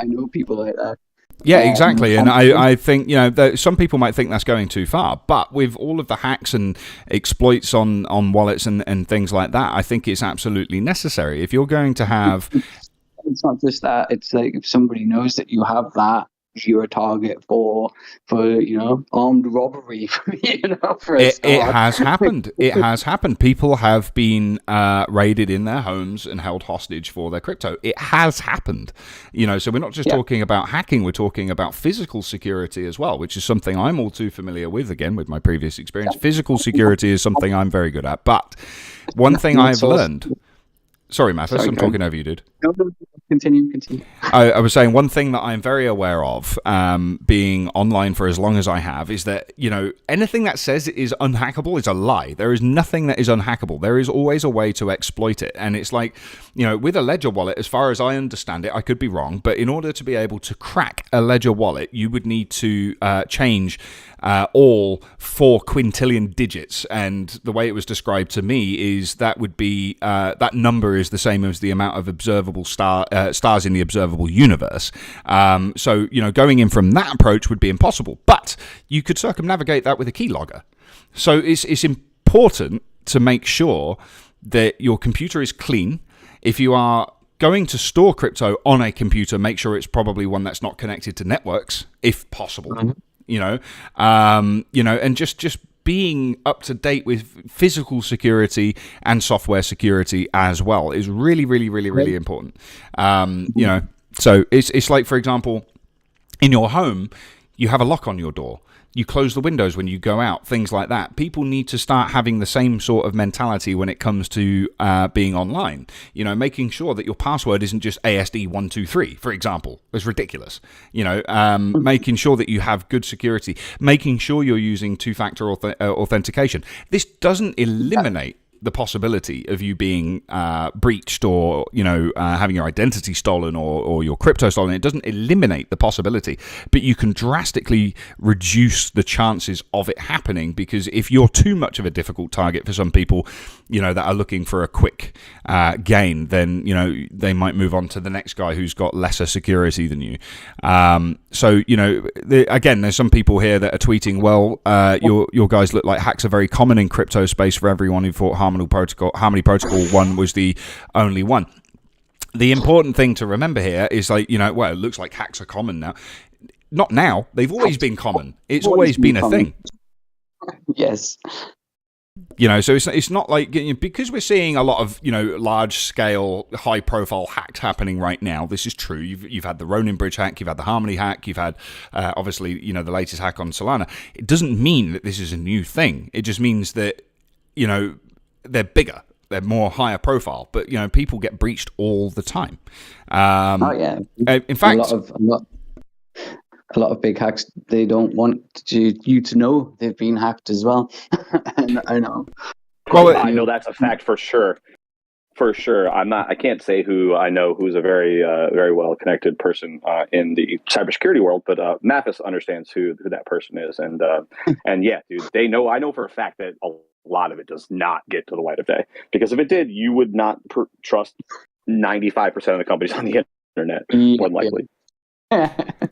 know people like that. Yeah, exactly. And I think, that some people might think that's going too far, but with all of the hacks and exploits on wallets and things like that, I think it's absolutely necessary. If you're going to have... It's not just that. It's like, if somebody knows that you have that, you're a target for armed robbery. For a It start. has happened. It has happened. People have been raided in their homes and held hostage for their crypto. It has happened. So we're not just talking about hacking. We're talking about physical security as well, which is something I'm all too familiar with. Again, with my previous experience, physical security is something I'm very good at. But one thing I've learned. Sorry, Mathis, I'm talking over you, dude. No, continue. I was saying one thing that I'm very aware of, being online for as long as I have, is that, anything that says it is unhackable is a lie. There is nothing that is unhackable. There is always a way to exploit it. And it's like, with a Ledger wallet, as far as I understand it, I could be wrong, but in order to be able to crack a Ledger wallet, you would need to change all 4 quintillion digits. And the way it was described to me is that would be, that number is the same as the amount of observable stars in the observable universe. So, going in from that approach would be impossible, but you could circumnavigate that with a keylogger. So it's important to make sure that your computer is clean. If you are going to store crypto on a computer, make sure it's probably one that's not connected to networks, if possible. And just being up to date with physical security and software security as well is really, really, really, really important. So it's like, for example, in your home, you have a lock on your door. You close the windows when you go out, things like that. People need to start having the same sort of mentality when it comes to being online. Making sure that your password isn't just ASD123, for example. It's ridiculous. Making sure that you have good security, making sure you're using two-factor authentication. This doesn't eliminate the possibility of you being breached or having your identity stolen or your crypto stolen. It doesn't eliminate the possibility, but you can drastically reduce the chances of it happening, because if you're too much of a difficult target for some people that are looking for a quick gain, then they might move on to the next guy who's got lesser security than you. So again, there's some people here that are tweeting, well, your guys look like hacks are very common in crypto space. For everyone who thought Harmony Protocol 1 was the only one. The important thing to remember here is it looks like hacks are common now. Not now. They've always been common. It's always been a thing. Yes. So it's not like, because we're seeing a lot of, large scale, high profile hacks happening right now. This is true. You've had the Ronin Bridge hack, you've had the Harmony hack, you've had, obviously, the latest hack on Solana. It doesn't mean that this is a new thing. It just means that, they're bigger, they're more higher profile, but people get breached all the time. In fact, a lot of big hacks, they don't want you to know they've been hacked as well. I know. Well, I know that's a fact for sure. For sure, I can't say who I know who's a very, very well connected person in the cybersecurity world, but Mathis understands who that person is, and yeah, dude, they know. I know for a fact that a lot of it does not get to the light of day, because if it did, you would not trust 95% of the companies on the internet, more than likely. Can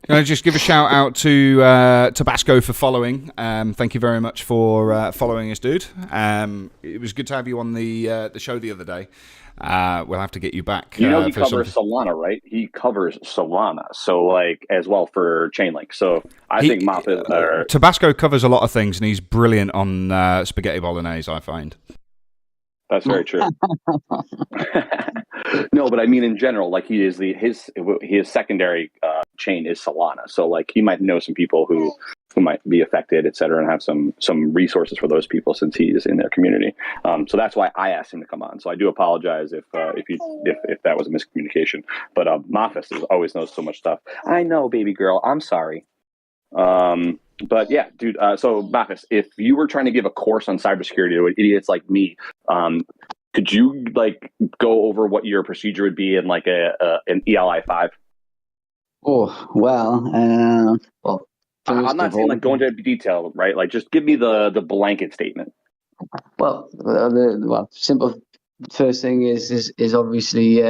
I just give a shout out to Tabasco for following? Thank you very much for following us, dude. It was good to have you on the show the other day. We'll have to get you back. He covers Solana, right? He covers Solana, so as well for Chainlink. So I think Tabasco covers a lot of things, and he's brilliant on spaghetti bolognese, I find. That's very true. No, but I mean in general, he is his secondary chain is Solana. So he might know some people who might be affected, et cetera, and have some resources for those people since he is in their community. So that's why I asked him to come on. So I do apologize if that was a miscommunication. But Mathis always knows so much stuff. I know, baby girl. I'm sorry. But yeah, dude. So Mathis, if you were trying to give a course on cybersecurity to idiots like me, could you go over what your procedure would be in an ELI 5? Oh well, I'm not saying go into detail, right? Just give me the blanket statement. Well, simple. First thing is obviously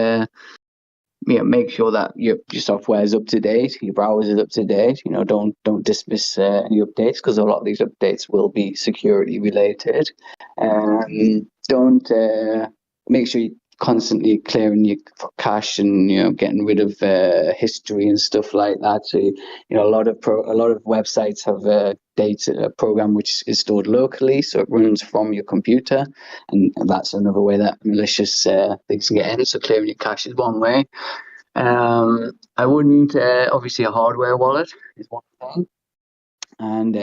make sure that your software is up to date, your browser is up to date. Don't dismiss any updates, because a lot of these updates will be security related. Don't make sure constantly clearing your cache and getting rid of history and stuff like that. So a lot of websites have a program which is stored locally, so it runs from your computer, and that's another way that malicious things can get in. So clearing your cache is one way. I wouldn't obviously a hardware wallet is one thing, and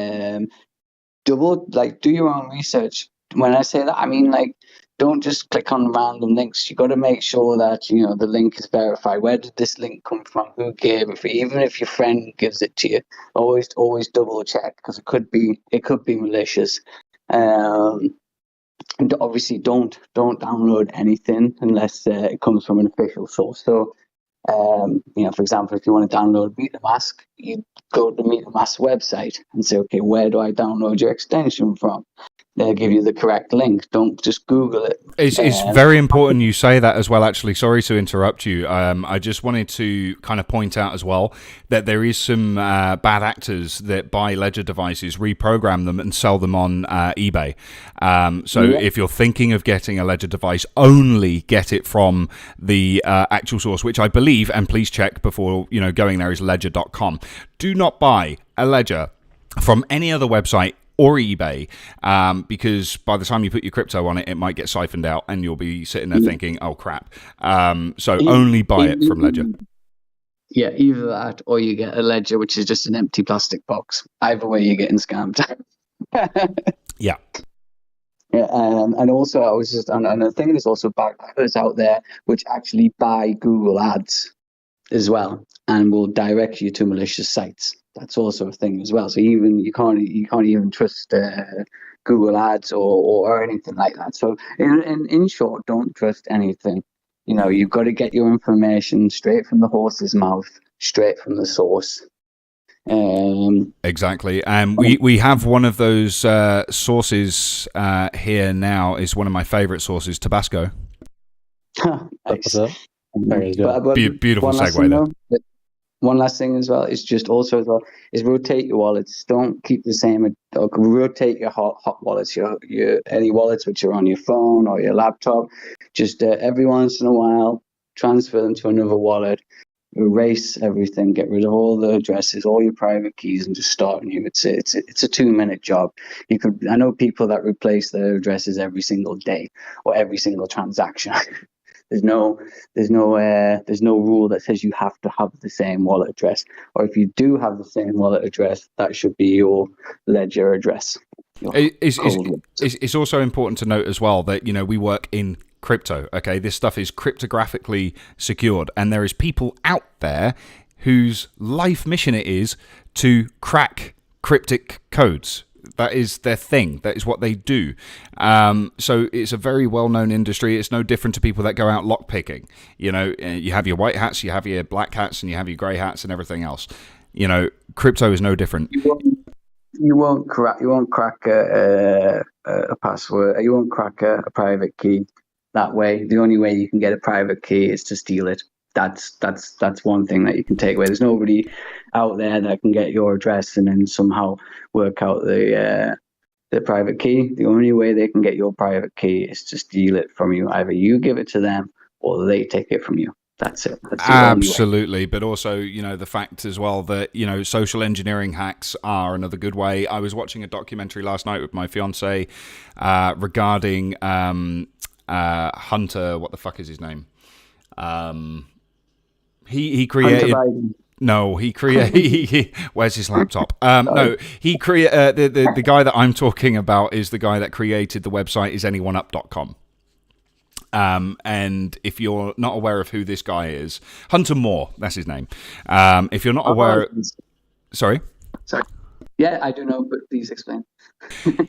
do your own research. When I say that, I mean don't just click on random links. You got to make sure that the link is verified. Where did this link come from? Who gave it? Even if your friend gives it to you, always double check, because it could be malicious. And obviously, don't download anything unless it comes from an official source. So, for example, if you want to download MetaMask, you go to the MetaMask website and say, okay, where do I download your extension from? They'll give you the correct link. Don't just Google it. It's very important you say that as well, actually. Sorry to interrupt you. I just wanted to kind of point out as well that there is some bad actors that buy Ledger devices, reprogram them, and sell them on eBay. If you're thinking of getting a Ledger device, only get it from the actual source, which I believe, and please check before going there, is ledger.com. Do not buy a Ledger from any other website or eBay, because by the time you put your crypto on it, it might get siphoned out, and you'll be sitting there thinking, "Oh crap!" So only buy it from Ledger. Yeah, either that, or you get a Ledger, which is just an empty plastic box. Either way, you're getting scammed. Yeah. Yeah, and also I was just, and I think there's also backers out there which actually buy Google Ads as well, and will direct you to malicious sites. That's also a thing as well. So even you can't even trust Google Ads or anything like that. So in short, don't trust anything. You've got to get your information straight from the horse's mouth, straight from the source. Exactly. We have one of those sources here now. Is one of my favorite sources, Tabasco. Nice. Beautiful segue there. One last thing as well is just also as well is rotate your wallets. Don't keep the same. Rotate your hot wallets, your any wallets which are on your phone or your laptop. Just every once in a while, transfer them to another wallet. Erase everything. Get rid of all the addresses, all your private keys, and just start new. It's a 2-minute job. I know people that replace their addresses every single day or every single transaction. There's no rule that says you have to have the same wallet address. Or if you do have the same wallet address, that should be your Ledger address. It's also important to note as well that we work in crypto. Okay, this stuff is cryptographically secured, and there is people out there whose life mission it is to crack cryptic codes. That is their thing. That is what they do. So it's a very well-known industry. It's no different to people that go out lockpicking. You have your white hats, you have your black hats, and you have your grey hats and everything else. Crypto is no different. You won't crack a password. You won't crack a private key that way. The only way you can get a private key is to steal it. That's one thing that you can take away. There's nobody out there that can get your address and then somehow work out the private key. The only way they can get your private key is to steal it from you. Either you give it to them or they take it from you. That's it. Absolutely. But also, the fact as well that, social engineering hacks are another good way. I was watching a documentary last night with my fiance regarding Hunter. What the fuck is his name? He created. No, he created. Where's his laptop? No, he created. The guy that I'm talking about is the guy that created the website isanyoneUp.com. And if you're not aware of who this guy is, Hunter Moore, that's his name. If you're not aware, sorry. Yeah, I do know, but please explain.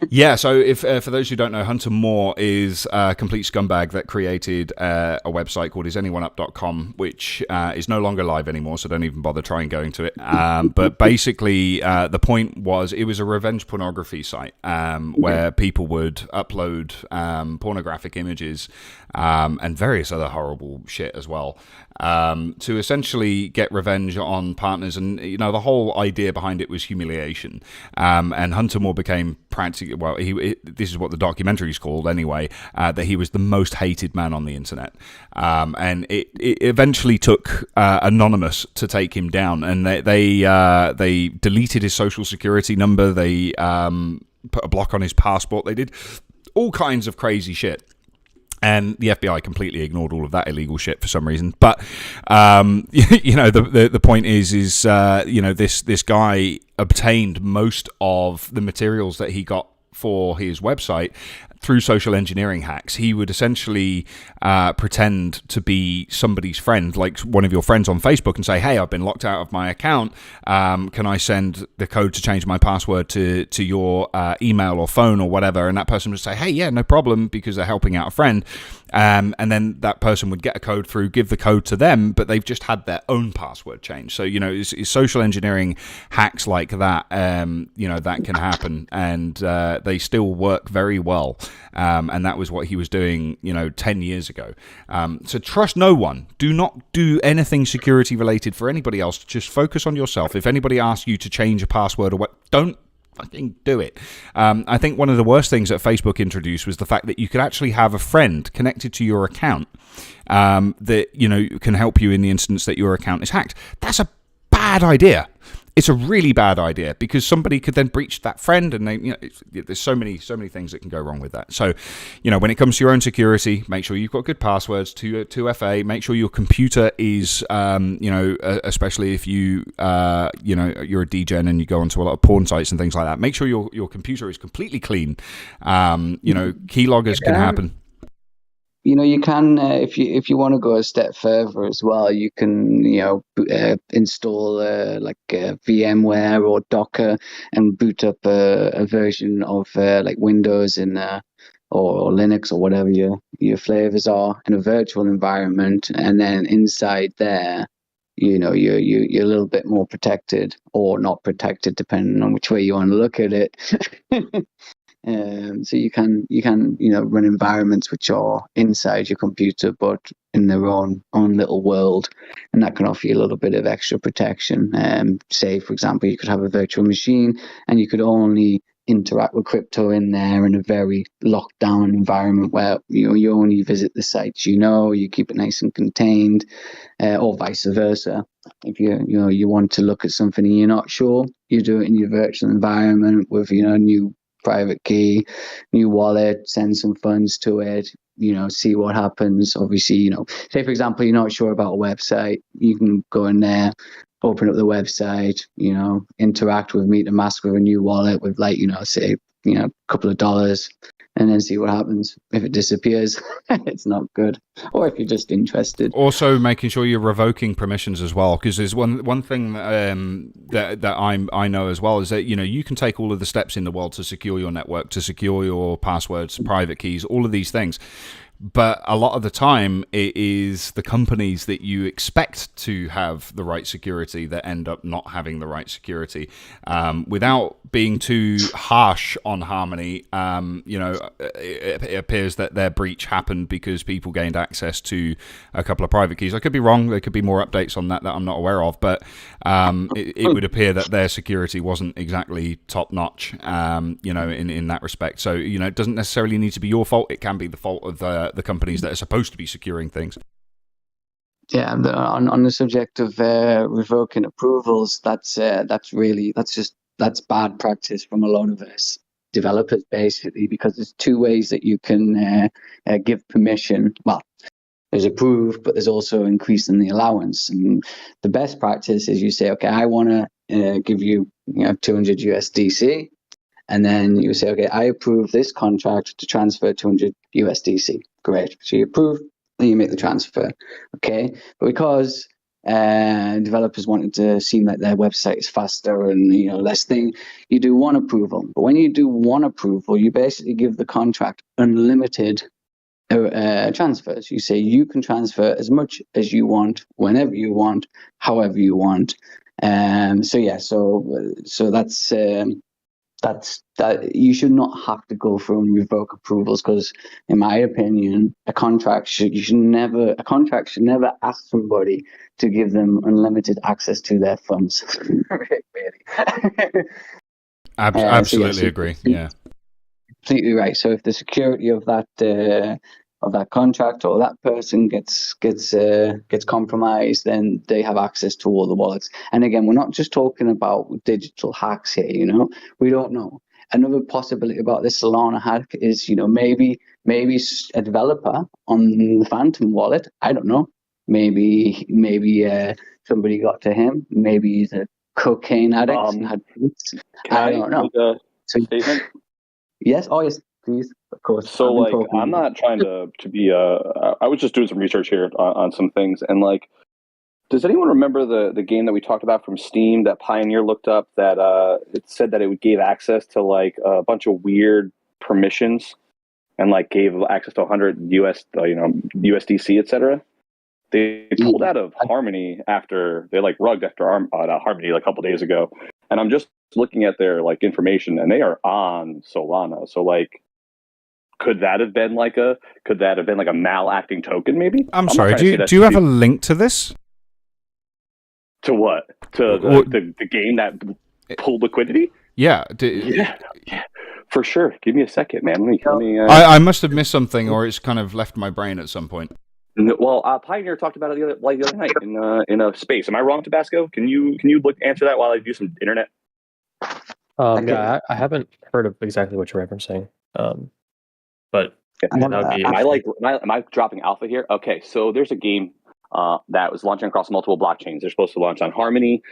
Yeah, so if for those who don't know, Hunter Moore is a complete scumbag that created a website called isanyoneUp.com, which is no longer live anymore, so don't even bother trying going to it. But basically, the point was it was a revenge pornography site where people would upload pornographic images and various other horrible shit as well, to essentially get revenge on partners. And the whole idea behind it was humiliation. And Hunter Moore became practically, well, this is what the documentary is called anyway, that he was the most hated man on the internet. And it eventually took Anonymous to take him down, and they deleted his social security number. They put a block on his passport. They did all kinds of crazy shit. And the FBI completely ignored all of that illegal shit for some reason. But the point is this guy obtained most of the materials that he got for his website through social engineering hacks. He would essentially pretend to be somebody's friend, like one of your friends on Facebook, and say, "Hey, I've been locked out of my account. Can I send the code to change my password to your email or phone or whatever?" And that person would say, "Hey, yeah, no problem," because they're helping out a friend. And then that person would get a code through, give the code to them, but they've just had their own password changed. So, it's social engineering hacks like that, that can happen, and they still work very well. And that was what he was doing, 10 years ago. So trust no one. Do not do anything security related for anybody else. Just focus on yourself. If anybody asks you to change a password or what, don't fucking do it. I think one of the worst things that Facebook introduced was the fact that you could actually have a friend connected to your account that can help you in the instance that your account is hacked. That's a bad idea. It's a really bad idea, because somebody could then breach that friend, and there's so many things that can go wrong with that. So, when it comes to your own security, make sure you've got good passwords, 2FA. Make sure your computer is, especially if you're a degen and you go onto a lot of porn sites and things like that. Make sure your computer is completely clean. Keyloggers can happen. You can, if you want to go a step further as well, you can, install VMware or Docker and boot up a version of Windows or Linux or whatever your flavors are in a virtual environment, and then inside there, you're a little bit more protected or not protected, depending on which way you want to look at it. So you can run environments which are inside your computer but in their own little world, and that can offer you a little bit of extra protection. Say, for example, you could have a virtual machine and you could only interact with crypto in there in a very locked down environment where you only visit the sites you keep it nice and contained, or vice versa. If you want to look at something and you're not sure, you do it in your virtual environment with new private key, new wallet, send some funds to it, see what happens. Obviously, say for example, you're not sure about a website, you can go in there, open up the website, interact with MetaMask with a new wallet with say, a couple of dollars, and then see what happens. If it disappears, it's not good. Or if you're just interested. Also, making sure you're revoking permissions as well, because there's one thing that I know as well is that you can take all of the steps in the world to secure your network, to secure your passwords, private keys, all of these things. But a lot of the time, it is the companies that you expect to have the right security that end up not having the right security. Without being too harsh on Harmony, it appears that their breach happened because people gained access to a couple of private keys. I could be wrong. There could be more updates on that I'm not aware of. But it would appear that their security wasn't exactly top notch, in that respect. So, it doesn't necessarily need to be your fault. It can be the fault of the companies that are supposed to be securing things. Yeah, on the subject of revoking approvals, that's bad practice from a lot of us developers, basically, because there's two ways that you can give permission. Well, there's approve, but there's also increasing the allowance. And the best practice is you say, okay, I want to give you 200 USDC. And then you say, okay, I approve this contract to transfer 200 USDC. Great. So you approve, then you make the transfer. Okay. But because developers wanted to seem like their website is faster and less thing, you do one approval. But when you do one approval, you basically give the contract unlimited transfers. You say you can transfer as much as you want, whenever you want, however you want. So that's that you should not have to go through and revoke approvals, because in my opinion a contract should never ask somebody to give them unlimited access to their funds. Really. Absolutely agree. Yeah, completely right. So if the security of that contract or that person gets compromised, then they have access to all the wallets. And again, we're not just talking about digital hacks here. We don't know. Another possibility about this Solana hack is, maybe a developer on the Phantom wallet, I don't know, maybe somebody got to him. Maybe he's a cocaine addict and had. I don't know. Statement? Yes. Oh, yes. Please, of course. So, like, I'm not trying to be. I was just doing some research here on some things, and like, does anyone remember the game that we talked about from Steam that Pioneer looked up? That it said that it gave access to like a bunch of weird permissions, and like gave access to 100 USDC, etc. They pulled out of Harmony after they rugged after Harmony like a couple days ago, and I'm just looking at their like information, and they are on Solana. So like. Could that have been like a malacting token? Maybe. I'm sorry. Do you have a link to this? To what? To the game that pulled liquidity? Yeah. Yeah. For sure. Give me a second, man. Let me. I must have missed something, or it's kind of left my brain at some point. Well, Pioneer talked about it the other night in a space. Am I wrong, Tabasco? Can you answer that while I do some internet? Yeah, I haven't heard of exactly what you're referencing. But am I dropping alpha here? Okay, so there's a game that was launching across multiple blockchains. They're supposed to launch on Harmony,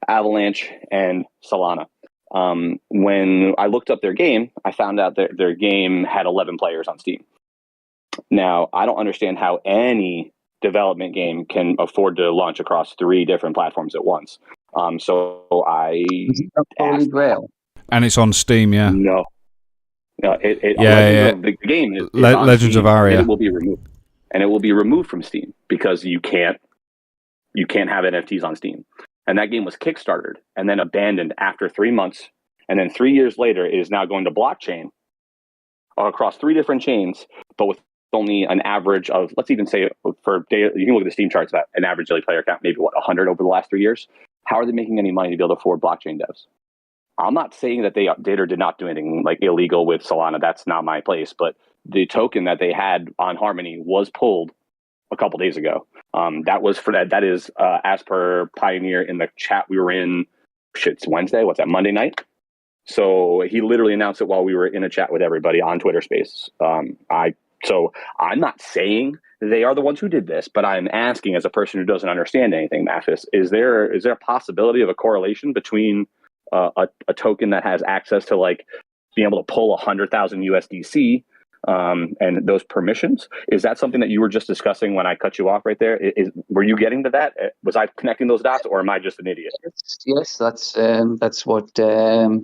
Avalanche, and Solana. When I looked up their game, I found out that their game had 11 players on Steam. Now, I don't understand how any development game can afford to launch across 3 different platforms at once. So I asked, and it's on Steam, yeah. No. The game is Legends of Aria. It will be removed, and it will be removed from Steam because you can't have NFTs on Steam. And that game was kickstarted and then abandoned after 3 months, and then 3 years later, it is now going to blockchain across 3 different chains, but with only an average of, let's even say for data, you can look at the Steam charts, that an average daily player count, maybe 100 over the last 3 years. How are they making any money to be able to afford blockchain devs? I'm not saying that they did or did not do anything like illegal with Solana. That's not my place. But the token that they had on Harmony was pulled a couple days ago. That was for that. That is as per Pioneer in the chat we were in. It's Wednesday. What's that? Monday night. So he literally announced it while we were in a chat with everybody on Twitter Spaces. So I'm not saying they are the ones who did this, but I'm asking as a person who doesn't understand anything, Mathis, is there a possibility of a correlation between a token that has access to like being able to pull 100,000 USDC and those permissions? Is that something that you were just discussing when I cut you off right there? Were you getting to that? Was I connecting those dots, or am I just an idiot? Yes, that's what a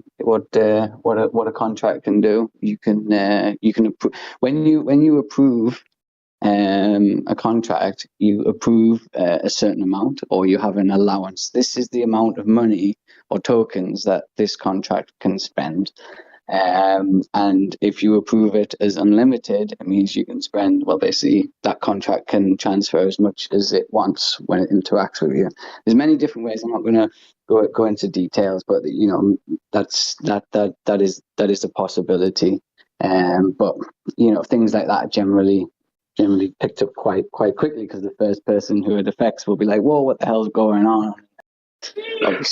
contract can do. You can approve when you approve a contract. You approve a certain amount, or you have an allowance. This is the amount of money or tokens that this contract can spend. And if you approve it as unlimited, it means you can spend, well, basically that contract can transfer as much as it wants when it interacts with you. There's many different ways. I'm not going to go into details, but that is a possibility. But things like that generally picked up quite quickly, because the first person who it affects will be like, whoa, what the hell's going on?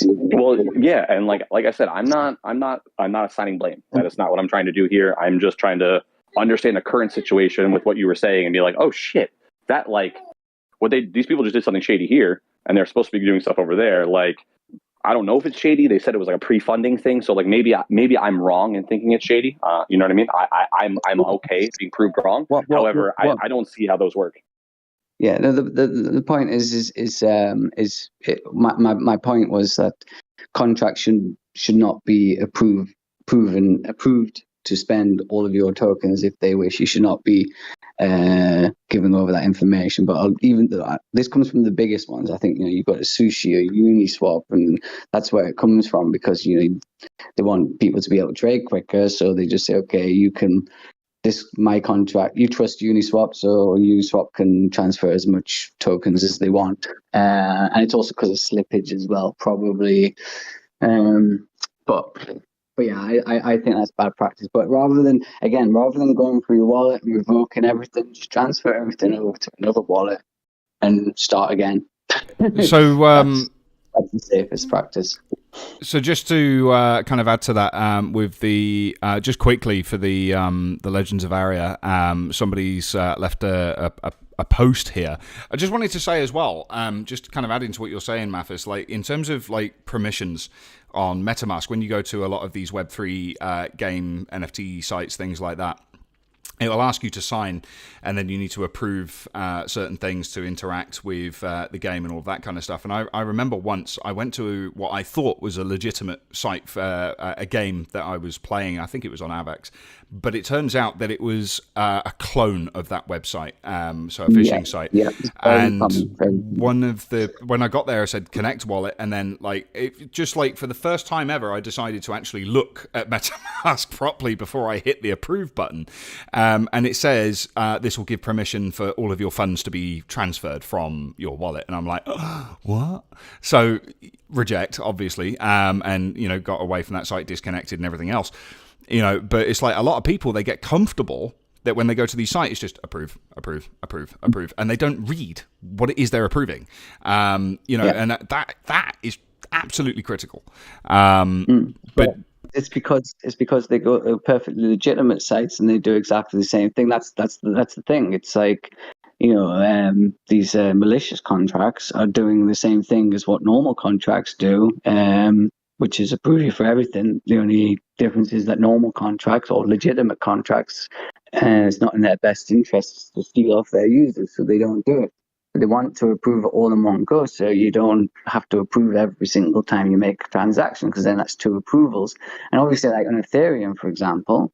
Well, yeah, and like I said, I'm not assigning blame. That is not what I'm trying to do here. I'm just trying to understand the current situation with what you were saying and be like, oh shit, that these people just did something shady here, and they're supposed to be doing stuff over there. Like, I don't know if it's shady. They said it was like a pre-funding thing, so like maybe I'm wrong in thinking it's shady. You know what I mean? I'm okay being proved wrong. However, I don't see how those work. Yeah, no, the point is my point was that contracts should not be approved to spend all of your tokens if they wish. You should not be giving over that information. But this comes from the biggest ones. I think you've got a Sushi or Uniswap, and that's where it comes from, because they want people to be able to trade quicker, so they just say, okay, you can. My contract, you trust Uniswap, so Uniswap can transfer as much tokens as they want. And it's also because of slippage as well, probably. But yeah, I think that's bad practice. But rather than going through your wallet and revoking everything, just transfer everything over to another wallet and start again. So that's the safest practice. So just to kind of add to that, with the just quickly for the Legends of Aria, somebody's left a post here. I just wanted to say as well, just kind of adding to what you're saying, Mathis, like in terms of like permissions on MetaMask, when you go to a lot of these Web3 game NFT sites, things like that, it will ask you to sign, and then you need to approve certain things to interact with the game and all of that kind of stuff. And I remember once I went to what I thought was a legitimate site for a game that I was playing. I think it was on Avex, but it turns out that it was a clone of that website, so a phishing site. Yeah, and when I got there, I said connect wallet, and then just for the first time ever, I decided to actually look at MetaMask properly before I hit the approve button. And it says this will give permission for all of your funds to be transferred from your wallet. And I'm like, oh, what? So reject, obviously, and got away from that site, disconnected and everything else. But it's like a lot of people, they get comfortable that when they go to these sites, it's just approve, and they don't read what it is they're approving. And that is absolutely critical. But it's because they go to perfectly legitimate sites and they do exactly the same thing. That's the thing. It's like, these malicious contracts are doing the same thing as what normal contracts do, which is approve you for everything. The only difference is that normal contracts or legitimate contracts, it's not in their best interests to steal off their users, so they don't do it. They want to approve it all in one go, so you don't have to approve every single time you make a transaction, because then that's 2 approvals. And obviously, like on Ethereum, for example,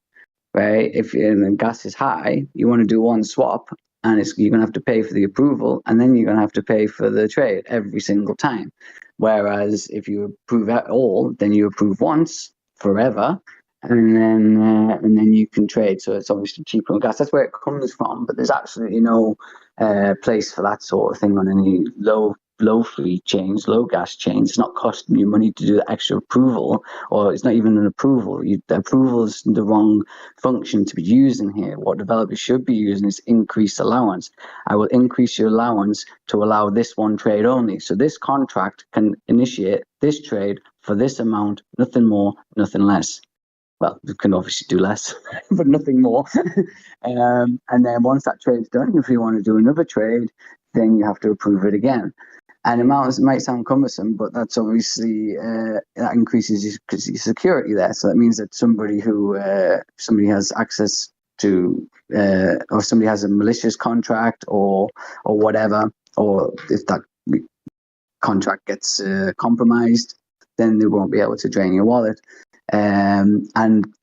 right? If the gas is high, you want to do one swap, and you're going to have to pay for the approval, and then you're going to have to pay for the trade every single time. Whereas if you approve it all, then you approve once forever, and then you can trade. So it's obviously cheaper on gas. That's where it comes from. But there's absolutely no place for that sort of thing on any low fee chains, low gas chains. It's not costing you money to do the extra approval, or it's not even an approval. The approval is the wrong function to be using here. What developers should be using is increased allowance. I will increase your allowance to allow this one trade only. So this contract can initiate this trade for this amount, nothing more, nothing less. Well, you can obviously do less, but nothing more. And then once that trade's done, if you want to do another trade, then you have to approve it again. And it might sound cumbersome, but that's obviously that increases your security there. So that means that somebody has access to, or somebody has a malicious contract or whatever, or if that contract gets compromised, then they won't be able to drain your wallet. And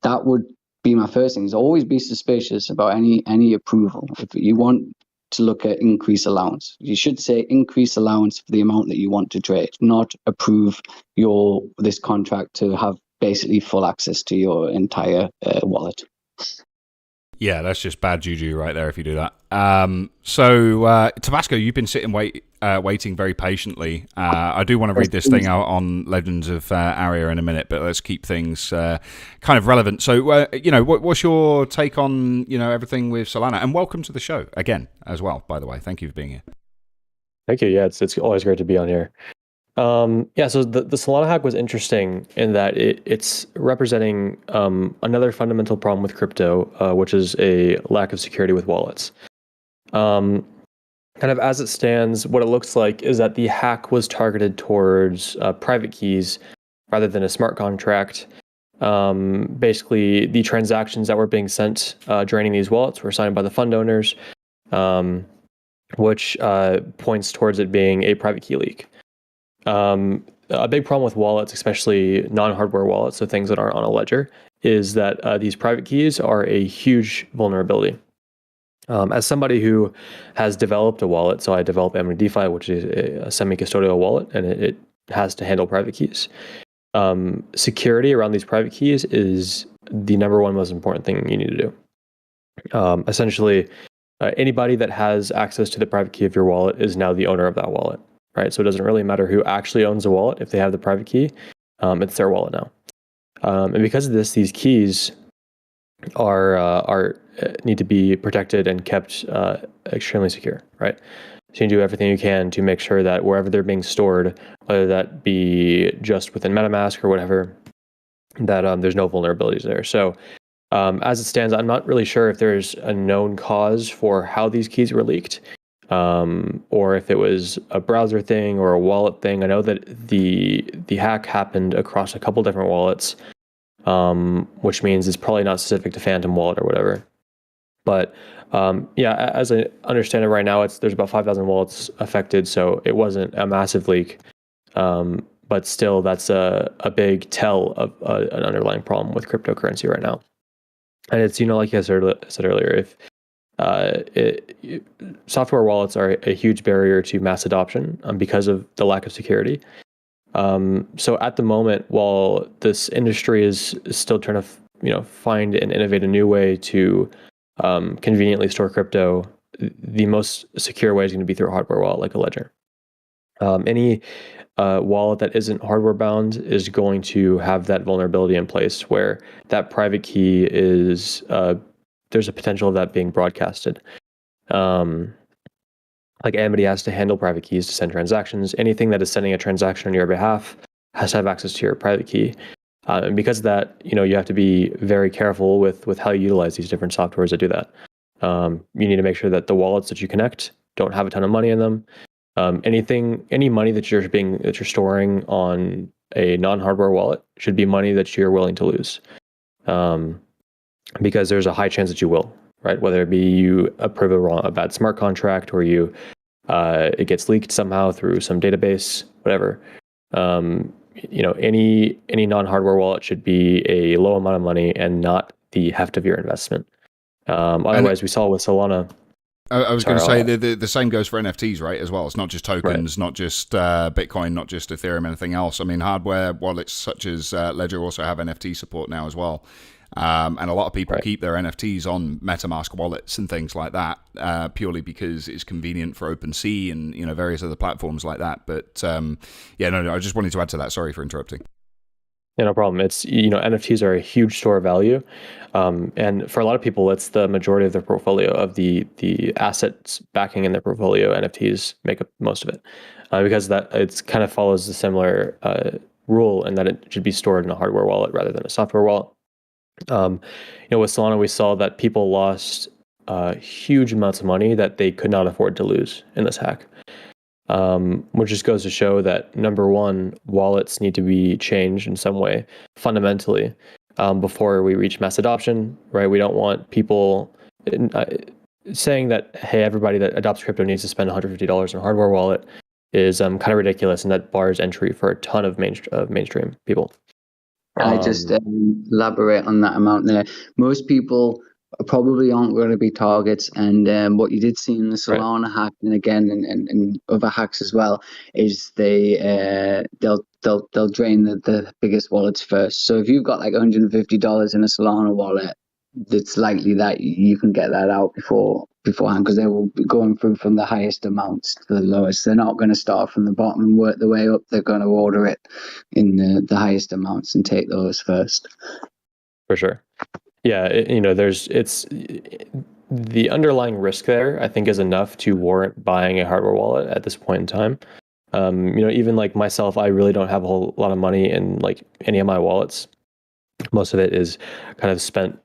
that would be my first thing, is always be suspicious about any approval. If you want to look at increase allowance, you should say increase allowance for the amount that you want to trade, not approve this contract to have basically full access to your entire wallet. Yeah, that's just bad juju right there if you do that. So Tabasco, you've been sitting waiting very patiently. I do want to read this thing out on Legends of Aria in a minute, but let's keep things kind of relevant. So, what's your take on everything with Solana? And welcome to the show again as well. By the way, thank you for being here. Thank you. Yeah, it's always great to be on here. So the Solana hack was interesting in that it's representing another fundamental problem with crypto, which is a lack of security with wallets. Kind of as it stands, what it looks like is that the hack was targeted towards private keys rather than a smart contract. Basically, the transactions that were being sent draining these wallets were signed by the fund owners, which points towards it being a private key leak. A big problem with wallets, especially non-hardware wallets, so things that aren't on a ledger, is that these private keys are a huge vulnerability. As somebody who has developed a wallet, so I developed Amity DeFi, which is a semi-custodial wallet, and it has to handle private keys. Security around these private keys is the number one most important thing you need to do. Essentially, anybody that has access to the private key of your wallet is now the owner of that wallet, right? So it doesn't really matter who actually owns the wallet. If they have the private key, it's their wallet now. And because of this, these keys are need to be protected and kept extremely secure, right? So you do everything you can to make sure that wherever they're being stored, whether that be just within MetaMask or whatever, that there's no vulnerabilities there. So as it stands, I'm not really sure if there's a known cause for how these keys were leaked, or if it was a browser thing or a wallet thing. I know that the hack happened across a couple different wallets, which means it's probably not specific to Phantom Wallet or whatever. But yeah, as I understand it right now, there's about 5,000 wallets affected, so it wasn't a massive leak. But still, that's a big tell of an underlying problem with cryptocurrency right now. And it's, like I said earlier, if software wallets are a huge barrier to mass adoption because of the lack of security. So at the moment, while this industry is still trying to find and innovate a new way to conveniently store crypto, the most secure way is going to be through a hardware wallet like a Ledger. Any wallet that isn't hardware bound is going to have that vulnerability in place where that private key is there's a potential of that being broadcasted. Like Amity has to handle private keys to send transactions. Anything that is sending a transaction on your behalf has to have access to your private key. And because of that, you have to be very careful with how you utilize these different softwares that do that. You need to make sure that the wallets that you connect don't have a ton of money in them. Any money that you're storing on a non-hardware wallet should be money that you're willing to lose, because there's a high chance that you will, right? Whether it be you approve a bad smart contract, or it gets leaked somehow through some database, whatever. Any non-hardware wallet should be a low amount of money and not the heft of your investment. Otherwise, we saw with Solana. I was going to say the same goes for NFTs, right? As well, it's not just tokens, right. Not just Bitcoin, not just Ethereum, anything else. I mean, hardware wallets such as Ledger also have NFT support now as well, and a lot of people keep their NFTs on MetaMask wallets and things like that, purely because it's convenient for OpenSea and various other platforms like that. But I just wanted to add to that. Sorry for interrupting. Yeah, no problem. It's NFTs are a huge store of value, and for a lot of people, it's the majority of their portfolio of the assets backing in their portfolio. NFTs make up most of it, because that it kind of follows the similar rule in that it should be stored in a hardware wallet rather than a software wallet. With Solana, we saw that people lost huge amounts of money that they could not afford to lose in this hack. Which just goes to show that, number one, wallets need to be changed in some way fundamentally before we reach mass adoption, right? We don't want people saying that, hey, everybody that adopts crypto needs to spend $150 on a hardware wallet is kind of ridiculous, and that bars entry for a ton of mainstream people. I just elaborate on that amount there. Most people probably aren't going to be targets, and what you did see in the Solana hack, and again and other hacks as well, is they'll drain the biggest wallets first. So if you've got like $150 in a Solana wallet, it's likely that you can get that out beforehand, because they will be going through from the highest amounts to the lowest. They're not going to start from the bottom and work their way up. They're going to order it in the highest amounts and take those first. For sure. Yeah, it's the underlying risk there, I think, is enough to warrant buying a hardware wallet at this point in time. Even like myself, I really don't have a whole lot of money in like any of my wallets. Most of it is kind of spent,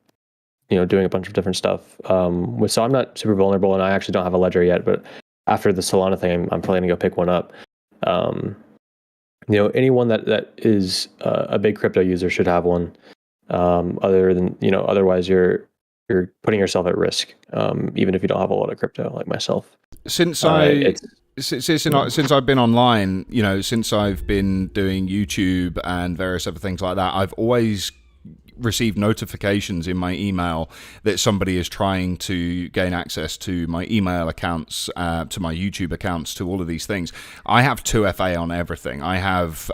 doing a bunch of different stuff. So I'm not super vulnerable, and I actually don't have a Ledger yet. But after the Solana thing, I'm probably gonna go pick one up. Anyone that is a big crypto user should have one. Other than otherwise you're putting yourself at risk, even if you don't have a lot of crypto like myself. Since I've been online, since I've been doing YouTube and various other things like that, I've always received notifications in my email that somebody is trying to gain access to my email accounts, to my YouTube accounts, to all of these things. I have 2FA on everything. I have,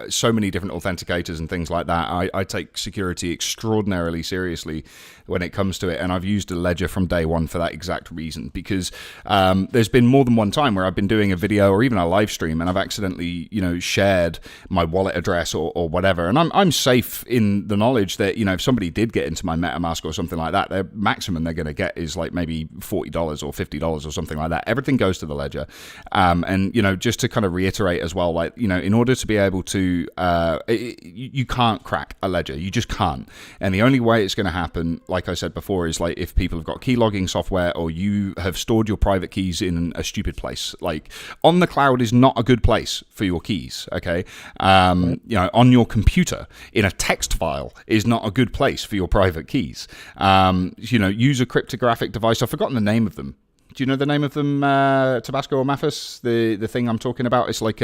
so many different authenticators and things like that. I take security extraordinarily seriously when it comes to it, and I've used a Ledger from day one for that exact reason, because there's been more than one time where I've been doing a video or even a live stream and I've accidentally, shared my wallet address or whatever, and I'm safe in the knowledge that, if somebody did get into my MetaMask or something like that, their maximum they're going to get is like maybe $40 or $50 or something like that. Everything goes to the Ledger. And just to kind of reiterate as well, like, in order to be able to you can't crack a Ledger. You just can't. And the only way it's going to happen, like I said before, is like if people have got key logging software or you have stored your private keys in a stupid place. Like on the cloud is not a good place for your keys, okay? On your computer in a text file is not a good place for your private keys. Use a cryptographic device. I've forgotten the name of them. Do you know the name of them, Tabasco or Mathis? The thing I'm talking about? It's like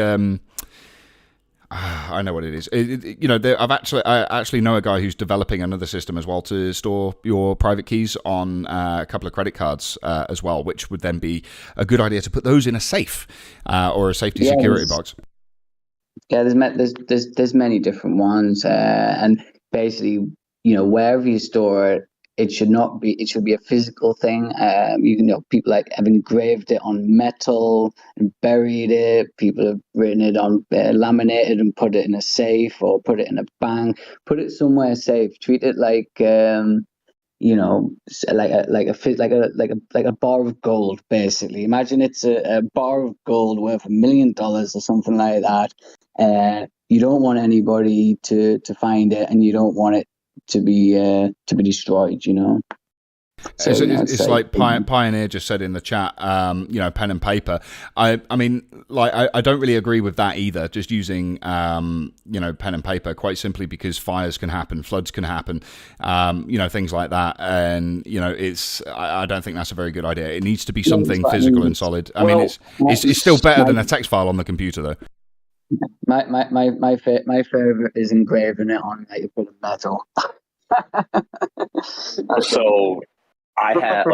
I know what it is. I actually know a guy who's developing another system as well to store your private keys on a couple of credit cards as well, which would then be a good idea to put those in a safe or a safety security box. Yeah, there's many different ones, and basically, wherever you store it, it should not be. It should be a physical thing. People have engraved it on metal and buried it. People have written it on laminated and put it in a safe or put it in a bank. Put it somewhere safe. Treat it like like a bar of gold. Basically, imagine it's a bar of gold worth $1 million or something like that. You don't want anybody to find it, and you don't want it to be destroyed, So, it's like Pioneer just said in the chat, pen and paper. I don't really agree with that either. Just using, pen and paper, quite simply because fires can happen, floods can happen, things like that. And, I don't think that's a very good idea. It needs to be something physical and solid. It's still better than a text file on the computer, though. My favorite is engraving it on like a bit of metal. So I had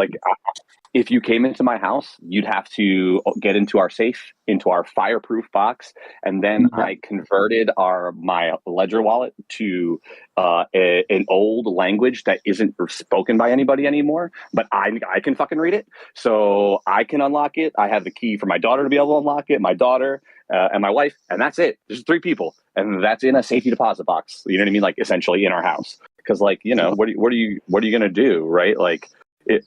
if you came into my house, you'd have to get into our safe, into our fireproof box, and then I converted my Ledger wallet to an old language that isn't spoken by anybody anymore, but I can fucking read it, so I can unlock it. I have the key for my daughter to be able to unlock it, my daughter and my wife, and that's it. There's 3 people, and that's in a safety deposit box. You know what I mean? Like essentially in our house, because what are you gonna do, right? Like.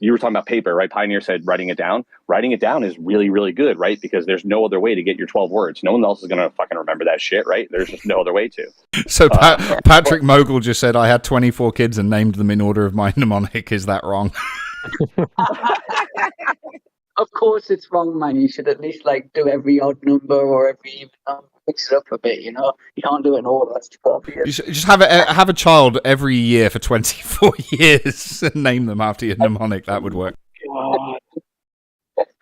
You were talking about paper, right? Pioneer said writing it down. Writing it down is really, really good, right? Because there's no other way to get your 12 words. No one else is going to fucking remember that shit, right? There's just no other way to. So Patrick Mogul just said, I had 24 kids and named them in order of my mnemonic. Is that wrong? Of course it's wrong, man. You should at least do every odd number or every even number. Mix it up a bit, You can't do it in order. That's too obvious. Just have a child every year for 24 years and name them after your mnemonic. That would work.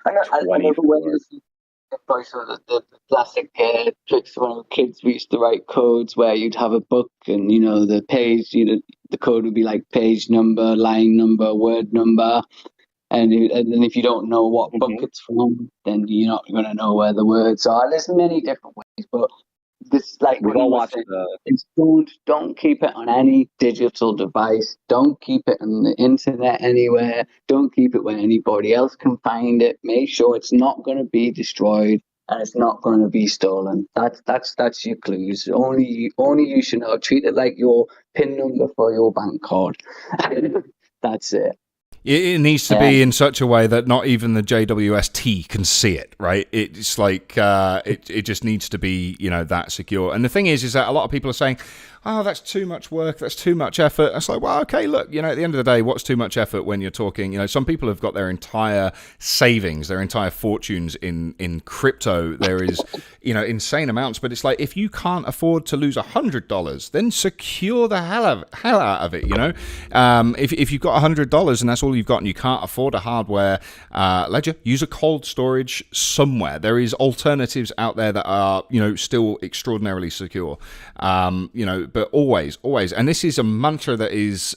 I remember when the classic tricks when kids we used to write codes where you'd have a book and the page, the code would be like page number, line number, word number. And then if you don't know what book it's from, then you're not going to know where the words are. There's many different ways, but this we've all watched don't keep it on any digital device. Don't keep it on the internet anywhere. Don't keep it where anybody else can find it. Make sure it's not going to be destroyed and it's not going to be stolen. That's your clues. Only you should know. Treat it like your PIN number for your bank card. That's it. It needs to be in such a way that not even the JWST can see it, right? It's like it just needs to be, that secure. And the thing is that a lot of people are saying, oh, that's too much work, that's too much effort. It's like, well, okay, look, at the end of the day, what's too much effort when you're talking, some people have got their entire savings, their entire fortunes in crypto. There is, insane amounts, but it's like, if you can't afford to lose $100, then secure the hell out of it, If you've got $100 and that's all you've got and you can't afford a hardware ledger, use a cold storage somewhere. There is alternatives out there that are, still extraordinarily secure, but always, and this is a mantra that is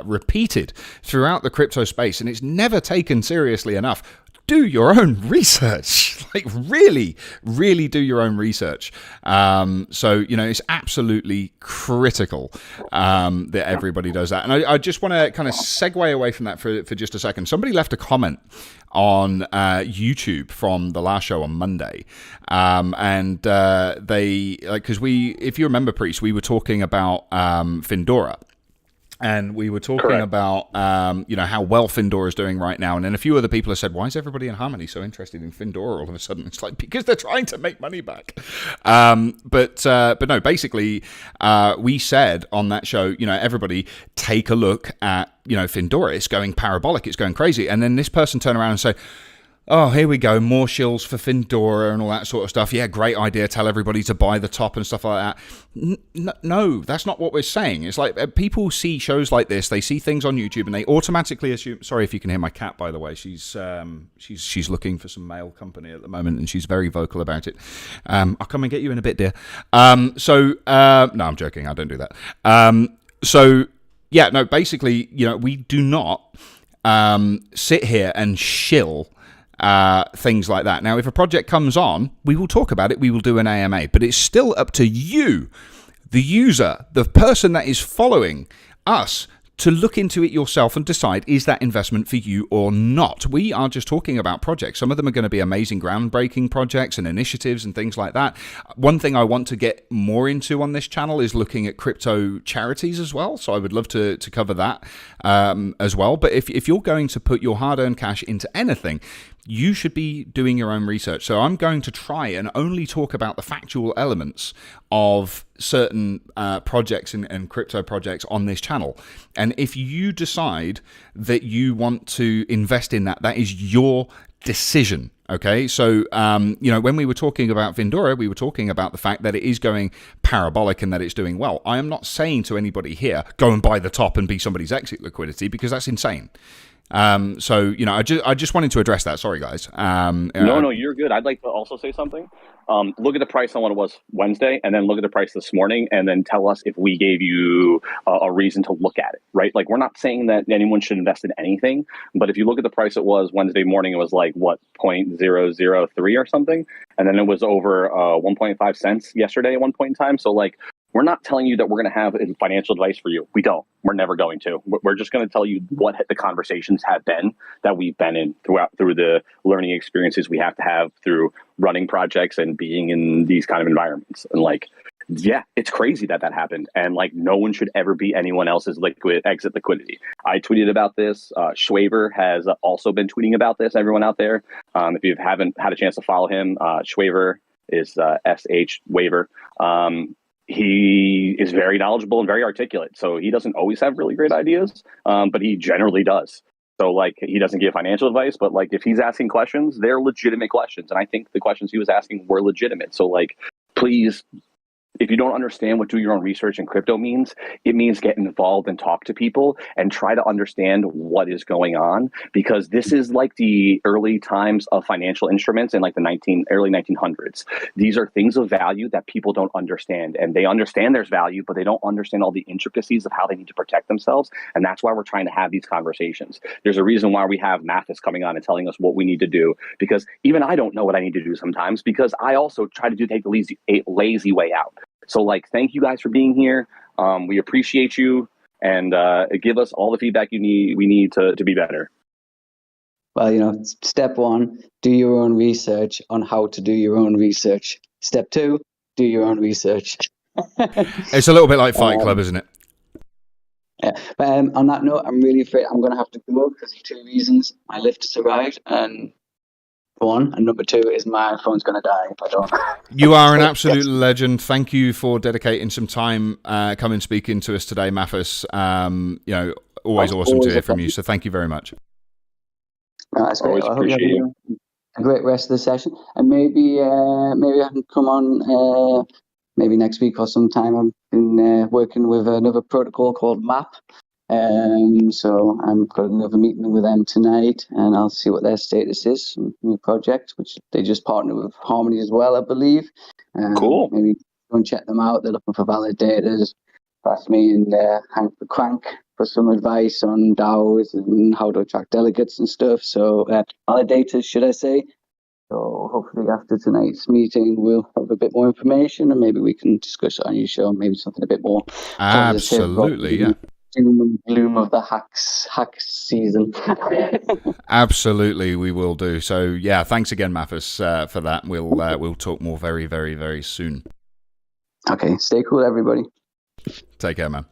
repeated throughout the crypto space, and it's never taken seriously enough. Do your own research, like really do your own research. So, it's absolutely critical that everybody does that. And I just want to kind of segue away from that for just a second. Somebody left a comment on YouTube from the last show on Monday. And they, because if you remember, Priest, we were talking about Findora. And we were talking about, how well Findora is doing right now. And then a few other people have said, why is everybody in Harmony so interested in Findora all of a sudden? It's like, because they're trying to make money back. But no, basically, we said on that show, everybody take a look at, Findora. It's going parabolic. It's going crazy. And then this person turned around and said, oh, here we go, more shills for Findora and all that sort of stuff. Yeah, great idea. Tell everybody to buy the top and stuff like that. No, that's not what we're saying. It's like people see shows like this, they see things on YouTube, and they automatically assume. Sorry if you can hear my cat, by the way. She's looking for some mail company at the moment, and she's very vocal about it. I'll come and get you in a bit, dear. No, I'm joking. I don't do that. Basically, we do not sit here and shill things like that. Now, if a project comes on, we will talk about it. We will do an AMA, but it's still up to you, the user, the person that is following us, to look into it yourself and decide, is that investment for you or not? We are just talking about projects. Some of them are going to be amazing, groundbreaking projects and initiatives and things like that. One thing I want to get more into on this channel is looking at crypto charities as well. So I would love to cover that as well. But if you're going to put your hard-earned cash into anything, you should be doing your own research. So I'm going to try and only talk about the factual elements of certain projects and crypto projects on this channel. And if you decide that you want to invest in that, that is your decision. Okay, so, when we were talking about Findora, we were talking about the fact that it is going parabolic and that it's doing well. I am not saying to anybody here, go and buy the top and be somebody's exit liquidity, because that's insane. I just wanted to address that. Sorry, guys. No, you're good. I'd like to also say something. Look at the price on what it was Wednesday, and then look at the price this morning, and then tell us if we gave you a reason to look at it, right? Like, we're not saying that anyone should invest in anything, but if you look at the price it was Wednesday morning, it was like, 0.003 or something, and then it was over 1.5 cents yesterday at one point in time. So, like, we're not telling you that we're going to have financial advice for you. We don't. We're never going to. We're just going to tell you what the conversations have been that we've been in through the learning experiences we have to have through running projects and being in these kind of environments. And it's crazy that happened. And no one should ever be anyone else's exit liquidity. I tweeted about this. Schwaber has also been tweeting about this. Everyone out there, if you haven't had a chance to follow him, Schwaber is SH Waver. He is very knowledgeable and very articulate. So he doesn't always have really great ideas, but he generally does. So he doesn't give financial advice, but if he's asking questions, they're legitimate questions. And I think the questions he was asking were legitimate. So please, if you don't understand what do your own research in crypto means, it means get involved and talk to people and try to understand what is going on, because this is the early times of financial instruments in the early 1900s. These are things of value that people don't understand, and they understand there's value, but they don't understand all the intricacies of how they need to protect themselves. And that's why we're trying to have these conversations. There's a reason why we have Mathis coming on and telling us what we need to do, because even I don't know what I need to do sometimes, because I also try to take the lazy way out. So thank you guys for being here. We appreciate you, and give us all the feedback we need to be better. Well, step 1, do your own research on how to do your own research. Step 2, do your own research. It's a little bit like Fight Club, isn't it? Yeah. But on that note, I'm really afraid I'm going to have to go because of 2 reasons. My lift has arrived, and 1, and number 2 is my phone's going to die if I don't. You are an absolute legend. Thank you for dedicating some time coming speaking to us today, Mathis. Always awesome to hear from you. So thank you very much. No, that's great. I hope you have a great rest of the session, and maybe I can come on maybe next week or sometime. I've been working with another protocol called MAP. So I'm got another meeting with them tonight, and I'll see what their status is. New project, which they just partner with Harmony as well, I believe. Cool. Maybe go and check them out. They're looking for validators. asked me and Hank the Crank for some advice on DAOs and how to attract delegates and stuff. So validators, should I say? So hopefully after tonight's meeting, we'll have a bit more information and maybe we can discuss it on your show. Maybe something a bit more Absolutely, yeah. Doom and gloom of the hack season. Absolutely, we will do. So yeah, thanks again, Mathis, for that. We'll talk more very, very, very soon. Okay, stay cool, everybody. Take care, man.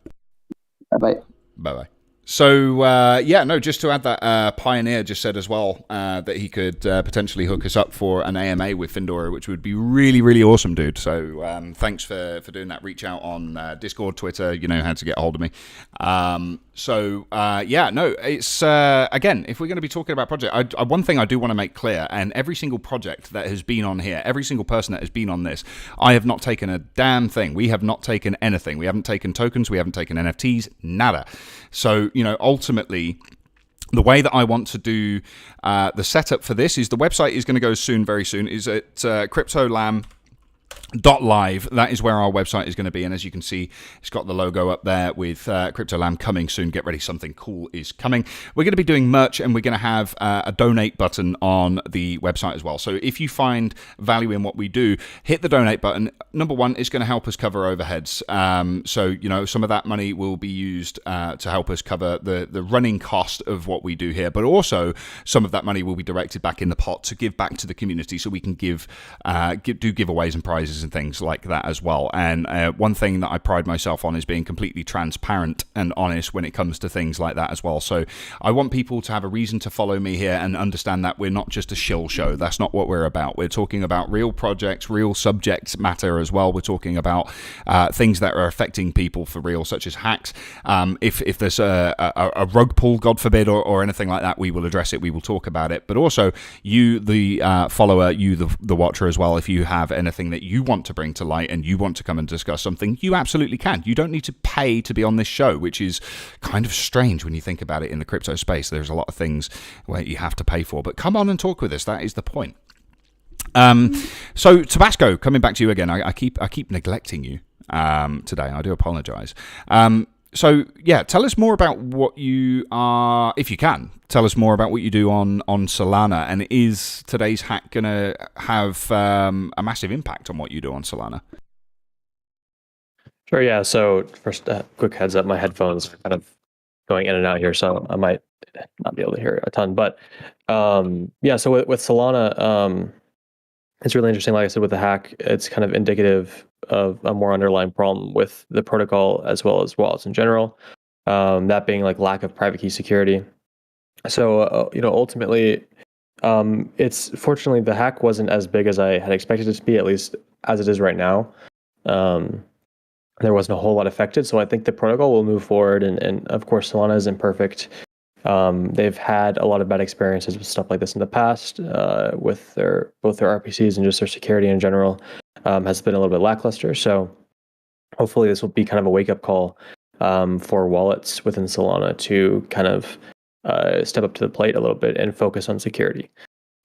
Bye-bye. Bye-bye. So, just to add that, Pioneer just said as well that he could potentially hook us up for an AMA with Findora, which would be really, really awesome, dude. So, thanks for doing that. Reach out on Discord, Twitter, you know how to get a hold of me. It's, again, if we're going to be talking about project, one thing I do want to make clear, and every single project that has been on here, every single person that has been on this, I have not taken a damn thing. We have not taken anything. We haven't taken tokens. We haven't taken NFTs. Nada. So, ultimately, the way that I want to do the setup for this is the website is going to go soon, very soon, is at CryptoLam.live. That is where our website is going to be, and as you can see, it's got the logo up there with CryptoLam coming soon. Get ready, something cool is coming. We're going to be doing merch, and we're going to have a donate button on the website as well. So if you find value in what we do, hit the donate button. Number one, it's going to help us cover overheads. So some of that money will be used to help us cover the running cost of what we do here, but also some of that money will be directed back in the pot to give back to the community, so we can do giveaways and prizes and things like that as well. And one thing that I pride myself on is being completely transparent and honest when it comes to things like that as well. So I want people to have a reason to follow me here and understand that we're not just a shill show. That's not what we're about. We're talking about real projects, real subject matter as well. We're talking about things that are affecting people for real, such as hacks. If there's a rug pull, God forbid, or anything like that, we will address it. We will talk about it. But also, you, the follower, you, the watcher as well, if you have anything that you want to bring to light and you want to come and discuss something, you absolutely can. You don't need to pay to be on this show, which is kind of strange when you think about it in the crypto space. There's a lot of things where you have to pay for, but come on and talk with us. That is the point. So Tabasco, coming back to you again. I keep neglecting you today. I do apologize. So yeah, tell us more about what you are, if you can. Tell us more about what you do on Solana, and is today's hack going to have a massive impact on what you do on Solana? Sure, yeah. So first, quick heads up, my headphones are kind of going in and out here, so I might not be able to hear a ton. But so with Solana, it's really interesting. Like I said, with the hack, it's kind of indicative of a more underlying problem with the protocol as well as wallets in general. That being like lack of private key security. So ultimately, it's fortunately the hack wasn't as big as I had expected it to be, at least as it is right now. There wasn't a whole lot affected, so I think the protocol will move forward. And of course, Solana isn't perfect. They've had a lot of bad experiences with stuff like this in the past, with both their RPCs and just their security in general has been a little bit lackluster. So hopefully this will be kind of a wake-up call for wallets within Solana to kind of step up to the plate a little bit and focus on security.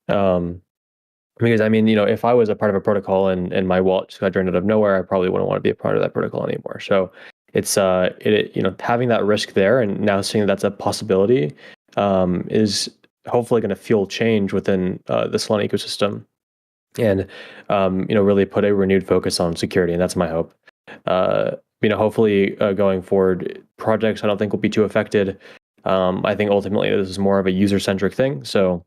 Because I mean, if I was a part of a protocol and my wallet just got drained out of nowhere, I probably wouldn't want to be a part of that protocol anymore. So it's having that risk there, and now seeing that's a possibility is hopefully going to fuel change within the Solana ecosystem, and really put a renewed focus on security, and that's my hope. Hopefully going forward, projects I don't think will be too affected. I think ultimately this is more of a user-centric thing. So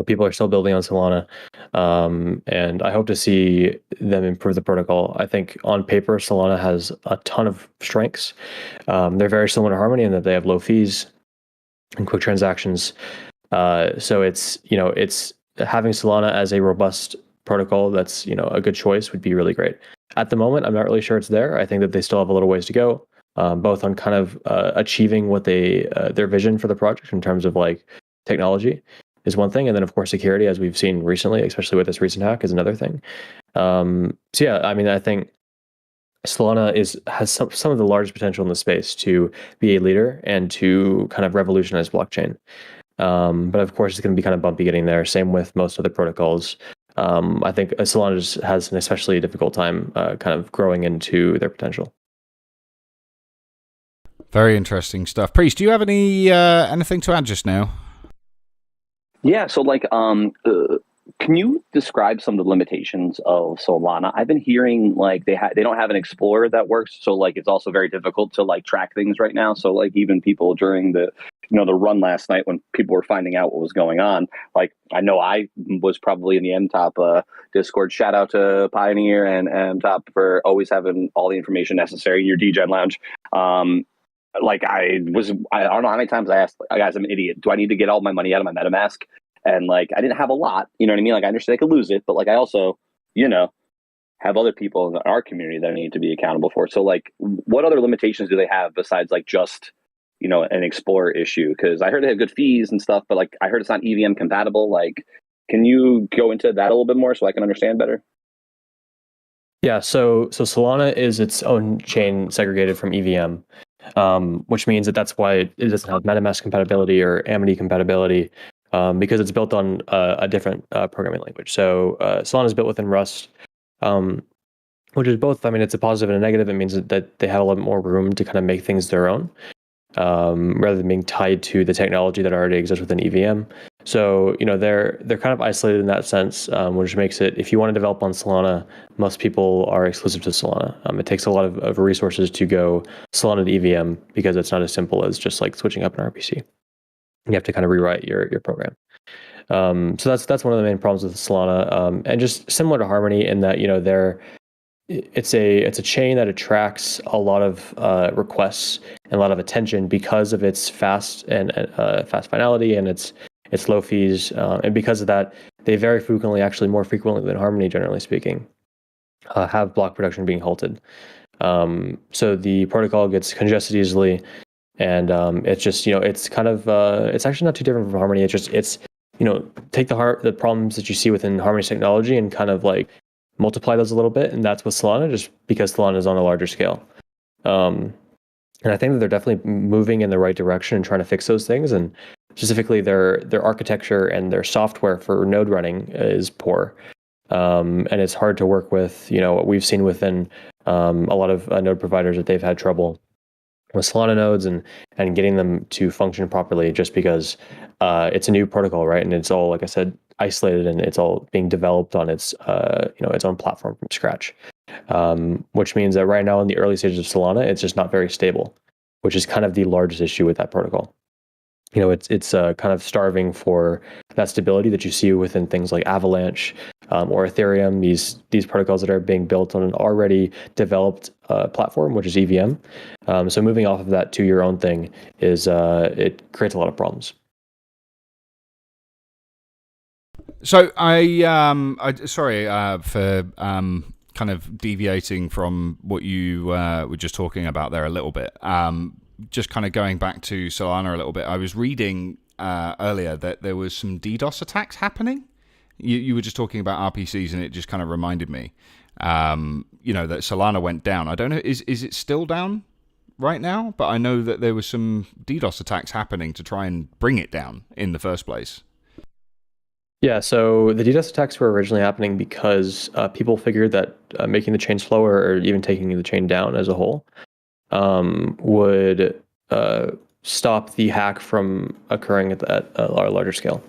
people are still building on Solana, and I hope to see them improve the protocol. I think on paper, Solana has a ton of strengths. They're very similar to Harmony in that they have low fees and quick transactions. So it's having Solana as a robust protocol that's a good choice would be really great. At the moment, I'm not really sure it's there. I think that they still have a little ways to go, both on kind of achieving what their vision for the project in terms of like technology is one thing, and then of course security, as we've seen recently, especially with this recent hack, is another thing. I think Solana has some of the largest potential in the space to be a leader and to kind of revolutionize blockchain. But of course, it's going to be kind of bumpy getting there. Same with most other protocols. I think Solana just has an especially difficult time kind of growing into their potential. Very interesting stuff. Priest, do you have anything to add just now? Yeah, so like, can you describe some of the limitations of Solana? I've been hearing like they don't have an explorer that works, so like it's also very difficult to like track things right now. So like even people during the the run last night when people were finding out what was going on, like I know I was probably in the MTOP Discord. Shout out to Pioneer and MTOP for always having all the information necessary in your DGen lounge. Like I don't know how many times I asked, guys, I'm an idiot. Do I need to get all my money out of my MetaMask? And like, I didn't have a lot, you know what I mean? Like, I understand I could lose it, but like, I also, have other people in our community that I need to be accountable for. So like, what other limitations do they have besides like just, an Explorer issue? Because I heard they have good fees and stuff, but like, I heard it's not EVM compatible. Like, can you go into that a little bit more so I can understand better? Yeah, so Solana is its own chain segregated from EVM, which means that's why it doesn't have MetaMask compatibility or Amity compatibility, because it's built on a different programming language. So Solana is built within Rust, which is both, it's a positive and a negative. It means that they have a lot more room to kind of make things their own, rather than being tied to the technology that already exists within EVM. So, they're kind of isolated in that sense, which makes it, if you want to develop on Solana, most people are exclusive to Solana. It takes a lot of resources to go Solana to EVM because it's not as simple as just like switching up an RPC. You have to kind of rewrite your program. So that's one of the main problems with Solana, and just similar to Harmony in that it's a chain that attracts a lot of requests and a lot of attention because of its fast finality and its low fees, and because of that, they very frequently, actually more frequently than Harmony, generally speaking, have block production being halted. So the protocol gets congested easily, and it's just it's kind of it's actually not too different from Harmony. It's take the problems that you see within Harmony's technology and kind of like multiply those a little bit, and that's with Solana, just because Solana is on a larger scale. And I think that they're definitely moving in the right direction and trying to fix those things. And specifically, their architecture and their software for node running is poor, and it's hard to work with. What we've seen within a lot of node providers that they've had trouble with Solana nodes and getting them to function properly, just because it's a new protocol, right? And it's all, like I said, isolated, and it's all being developed on its its own platform from scratch, which means that right now in the early stages of Solana, it's just not very stable, which is kind of the largest issue with that protocol. It's kind of starving for that stability that you see within things like Avalanche or Ethereum, these protocols that are being built on an already developed platform, which is EVM. So moving off of that to your own thing it creates a lot of problems. So I sorry for kind of deviating from what you were just talking about there a little bit. Just kind of going back to Solana a little bit. I was reading earlier that there was some DDoS attacks happening. You were just talking about RPCs, and it just kind of reminded me, that Solana went down. I don't know, is it still down right now? But I know that there was some DDoS attacks happening to try and bring it down in the first place. Yeah, so the DDoS attacks were originally happening because people figured that making the chain slower, or even taking the chain down as a whole, would stop the hack from occurring at a larger scale,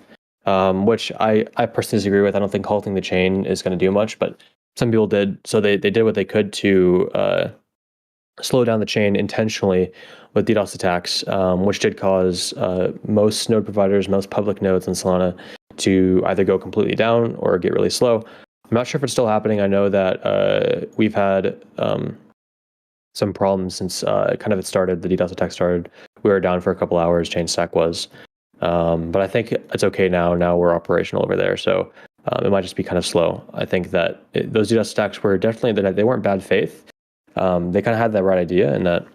which I personally disagree with. I don't think halting the chain is going to do much, but some people did. So they did what they could to slow down the chain intentionally with DDoS attacks, which did cause most node providers, most public nodes in Solana to either go completely down or get really slow. I'm not sure if it's still happening. I know that we've had some problems since it started, the DDoS attack started. We were down for a couple hours, ChainStack was. But I think it's okay now. Now we're operational over there. So it might just be kind of slow. I think that those DDoS attacks were definitely, they weren't bad faith. They kind of had that right idea, and that,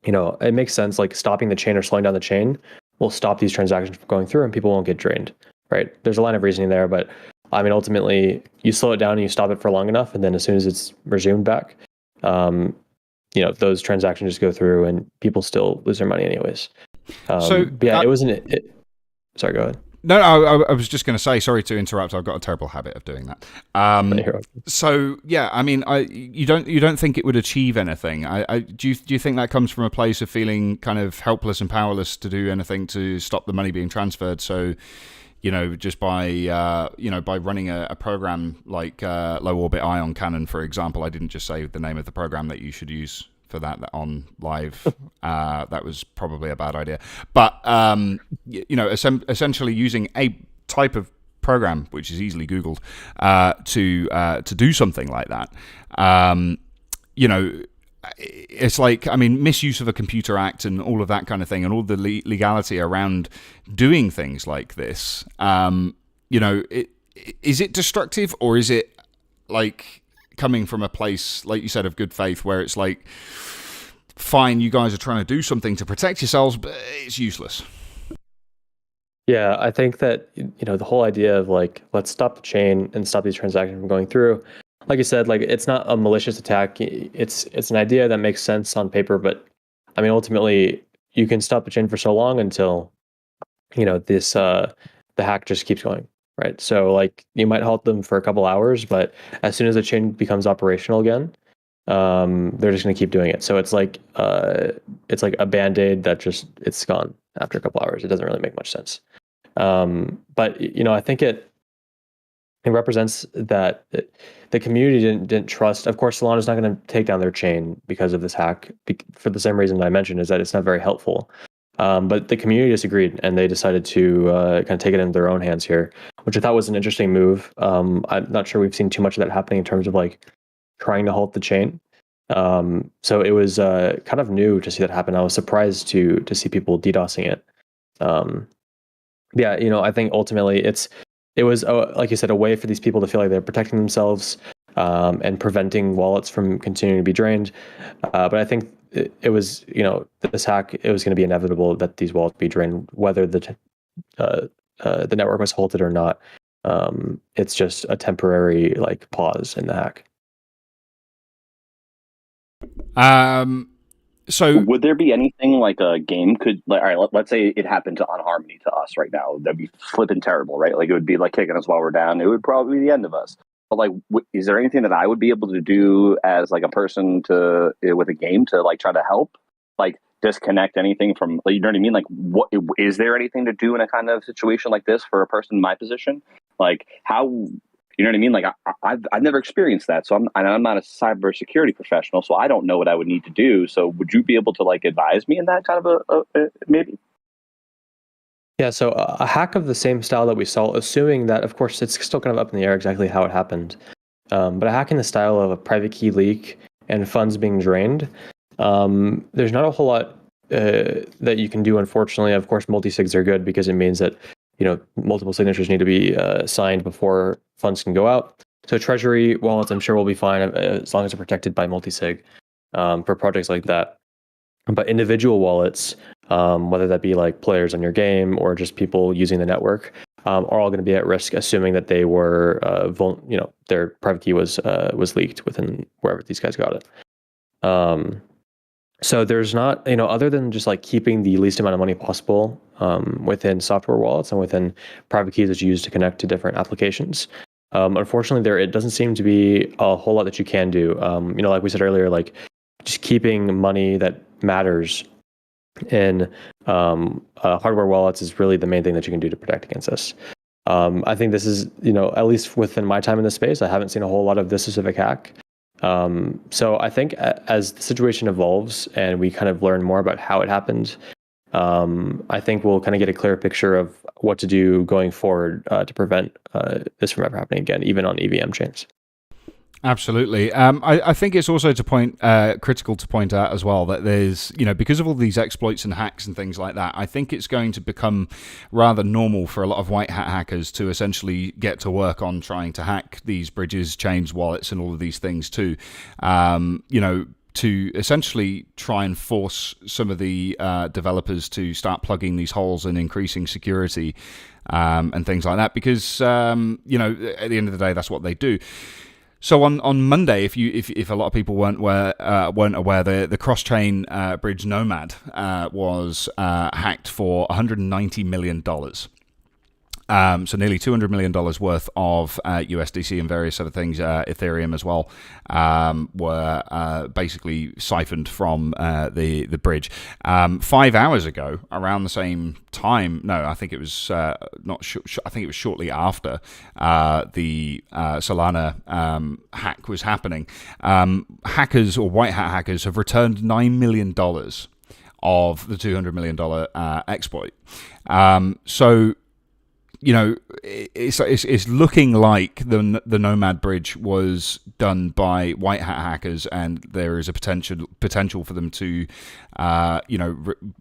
it makes sense, like stopping the chain or slowing down the chain will stop these transactions from going through and people won't get drained, right? There's a line of reasoning there, but ultimately you slow it down and you stop it for long enough, and then as soon as it's resumed back, those transactions just go through and people still lose their money anyways. It wasn't. Sorry, go ahead. No, I was just going to say, sorry to interrupt. I've got a terrible habit of doing that. So yeah, I mean, you don't think it would achieve anything? Do you think that comes from a place of feeling kind of helpless and powerless to do anything to stop the money being transferred? So, just by by running a program like Low Orbit Ion Cannon, for example. I didn't just say the name of the program that you should use for that on live. That was probably a bad idea. But essentially using a type of program which is easily Googled to do something like that. It's like, I mean, misuse of a Computer Act and all of that kind of thing, and all the legality around doing things like this. Is it destructive, or is it like coming from a place, like you said, of good faith, where it's like, fine, you guys are trying to do something to protect yourselves, but it's useless? Yeah, I think that, the whole idea of like, let's stop the chain and stop these transactions from going through. Like you said, like, it's not a malicious attack. It's an idea that makes sense on paper, but I mean, ultimately, you can stop the chain for so long until, this the hack just keeps going, right? So like, you might halt them for a couple hours, but as soon as the chain becomes operational again, they're just going to keep doing it. So it's like a Band-Aid that it's gone after a couple hours. It doesn't really make much sense. But I think it represents that the community didn't trust. Of course, Solana's not going to take down their chain because of this hack, for the same reason I mentioned, is that it's not very helpful. But the community disagreed, and they decided to kind of take it into their own hands here, which I thought was an interesting move. I'm not sure we've seen too much of that happening in terms of like trying to halt the chain. So it was kind of new to see that happen. I was surprised to see people DDoSing it. I think ultimately it was, like you said, a way for these people to feel like they're protecting themselves and preventing wallets from continuing to be drained. But I think it was, this hack, it was going to be inevitable that these wallets be drained, whether the network was halted or not. It's just a temporary like pause in the hack. So would there be anything like a game could, like, all right, let's say it happened to OnHarmony to us right now. That'd be flipping terrible, right? Like, it would be like kicking us while we're down. It would probably be the end of us. But like, is there anything that I would be able to do as like a person with a game to like try to help, like disconnect anything from, like, you know what I mean? Like, what is there anything to do in a kind of situation like this for a person in my position? Like, how, you know what I mean? Like, I've never experienced that, so I'm not a cybersecurity professional, so I don't know what I would need to do. So would you be able to like advise me in that kind of a maybe? Yeah, so a hack of the same style that we saw, assuming that, of course, it's still kind of up in the air exactly how it happened, but a hack in the style of a private key leak and funds being drained, there's not a whole lot that you can do, unfortunately. Of course, multi-sigs are good because it means that, multiple signatures need to be signed before funds can go out. So Treasury wallets, I'm sure, will be fine as long as they're protected by multi-sig for projects like that. But individual wallets, whether that be like players on your game or just people using the network, are all going to be at risk, assuming that they were, their private key was leaked within wherever these guys got it. So there's not, other than just like keeping the least amount of money possible within software wallets and within private keys that's used to connect to different applications. Unfortunately, it doesn't seem to be a whole lot that you can do. Like we said earlier, like just keeping money that matters in hardware wallets is really the main thing that you can do to protect against this. I think this is, at least within my time in this space, I haven't seen a whole lot of this specific hack. So I think as the situation evolves and we kind of learn more about how it happened, I think we'll kind of get a clearer picture of what to do going forward to prevent this from ever happening again, even on EVM chains. Absolutely. I think it's also critical to point out as well that there's, because of all these exploits and hacks and things like that, I think it's going to become rather normal for a lot of white hat hackers to essentially get to work on trying to hack these bridges, chains, wallets, and all of these things too. To essentially try and force some of the developers to start plugging these holes and increasing security and things like that, because, at the end of the day, that's what they do. So on Monday, if a lot of people weren't aware, the cross-chain bridge Nomad was hacked for $190 million. So nearly $200 million worth of USDC and various other things, Ethereum as well, were basically siphoned from the bridge. 5 hours ago, around the same time, no, I think it was I think it was shortly after the Solana hack was happening. Hackers or white hat hackers have returned $9 million of the $200 million exploit. So, you know, it's looking like the Nomad bridge was done by white hat hackers, and there is a potential for them to,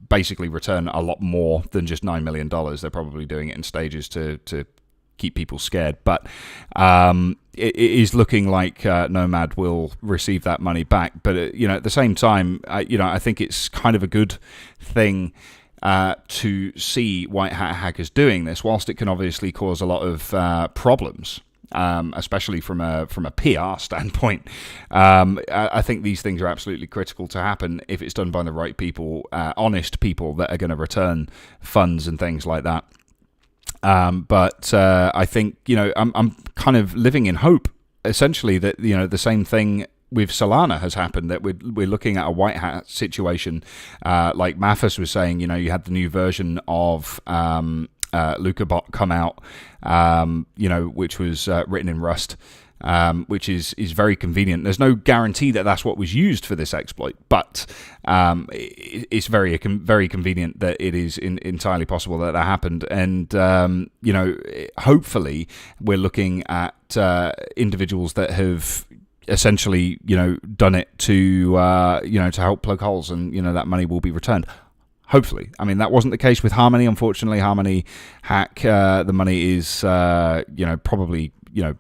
basically return a lot more than just $9 million. They're probably doing it in stages to keep people scared, but it is looking like Nomad will receive that money back. But at the same time, I think it's kind of a good thing to see white hat hackers doing this, whilst it can obviously cause a lot of problems, especially from a PR standpoint. I think these things are absolutely critical to happen if it's done by the right people, honest people that are going to return funds and things like that. But I think I'm kind of living in hope, essentially, that the same thing with Solana has happened, that we're looking at a white hat situation, like Mathis was saying. You had the new version of LucaBot come out, which was written in Rust, which is very convenient. There's no guarantee that that's what was used for this exploit, but it's very convenient that it is entirely possible that happened. And hopefully we're looking at individuals that have essentially done it to help plug holes, and that money will be returned. Hopefully. I mean, that wasn't the case with Harmony. Unfortunately, Harmony hack, the money is probably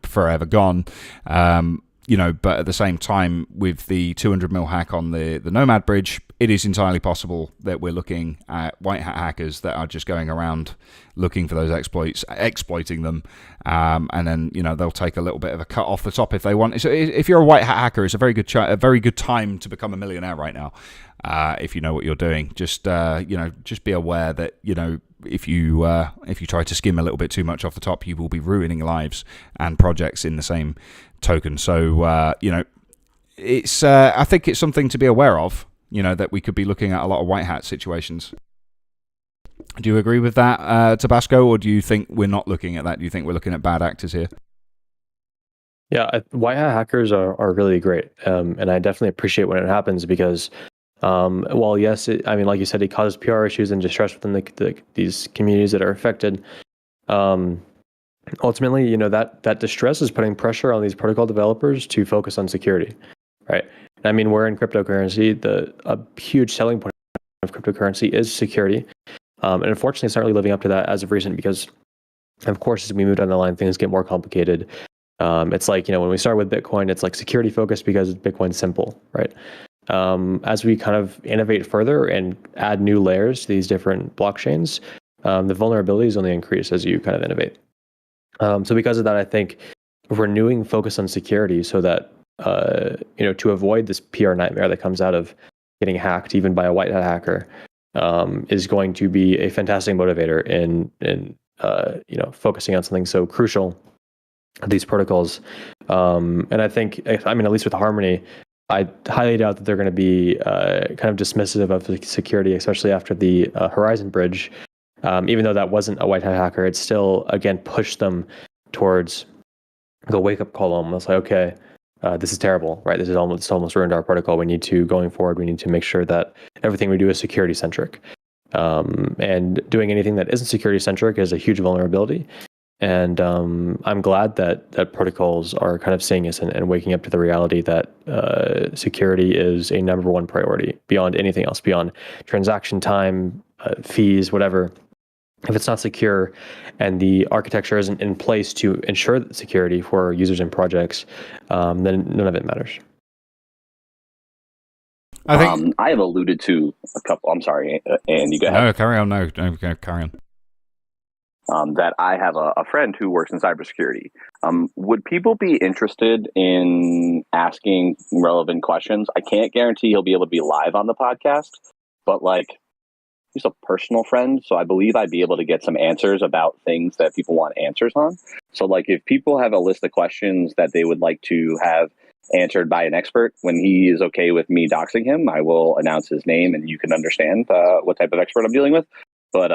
forever gone. But at the same time, with the 200 mil hack on the Nomad bridge, it is entirely possible that we're looking at white hat hackers that are just going around looking for those exploits, exploiting them, and then they'll take a little bit of a cut off the top if they want. So if you're a white hat hacker, it's a very good time to become a millionaire right now, if you know what you're doing. Just be aware that if you try to skim a little bit too much off the top, you will be ruining lives and projects in the same token. So it's I think it's something to be aware of. That we could be looking at a lot of white hat situations. Do you agree with that, Tabasco, or do you think we're not looking at that? Do you think we're looking at bad actors here? Yeah, white hat hackers are really great, and I definitely appreciate when it happens, because while yes, like you said, it causes PR issues and distress within these communities that are affected. Ultimately, that distress is putting pressure on these protocol developers to focus on security, right? I mean, we're in cryptocurrency. A huge selling point of cryptocurrency is security. And unfortunately, it's not really living up to that as of recent, because, of course, as we move down the line, things get more complicated. It's like, when we start with Bitcoin, it's like security focused because Bitcoin's simple, right? As we kind of innovate further and add new layers to these different blockchains, the vulnerabilities only increase as you kind of innovate. So because of that, I think renewing focus on security so that to avoid this PR nightmare that comes out of getting hacked, even by a white hat hacker, is going to be a fantastic motivator in focusing on something so crucial, these protocols. And I think, at least with Harmony, I highly doubt that they're going to be kind of dismissive of the security, especially after the Horizon bridge. Even though that wasn't a white hat hacker, it still, again, pushed them towards the wake-up call almost. Like, okay, this is terrible, right? This almost ruined our protocol. Going forward, we need to make sure that everything we do is security-centric. And doing anything that isn't security-centric is a huge vulnerability. And I'm glad that protocols are kind of seeing this and waking up to the reality that security is a number one priority beyond anything else, beyond transaction time, fees, whatever. If it's not secure and the architecture isn't in place to ensure that security for users and projects, then none of it matters. I think I have alluded to a couple. I'm sorry, and you go ahead. No, carry on. No, carry on. That I have a friend who works in cybersecurity. Would people be interested in asking relevant questions? I can't guarantee he'll be able to be live on the podcast, but he's a personal friend, so I believe I'd be able to get some answers about things that people want answers on. So like if people have a list of questions that they would like to have answered by an expert, when he is okay with me doxing him, I will announce his name and you can understand what type of expert I'm dealing with. But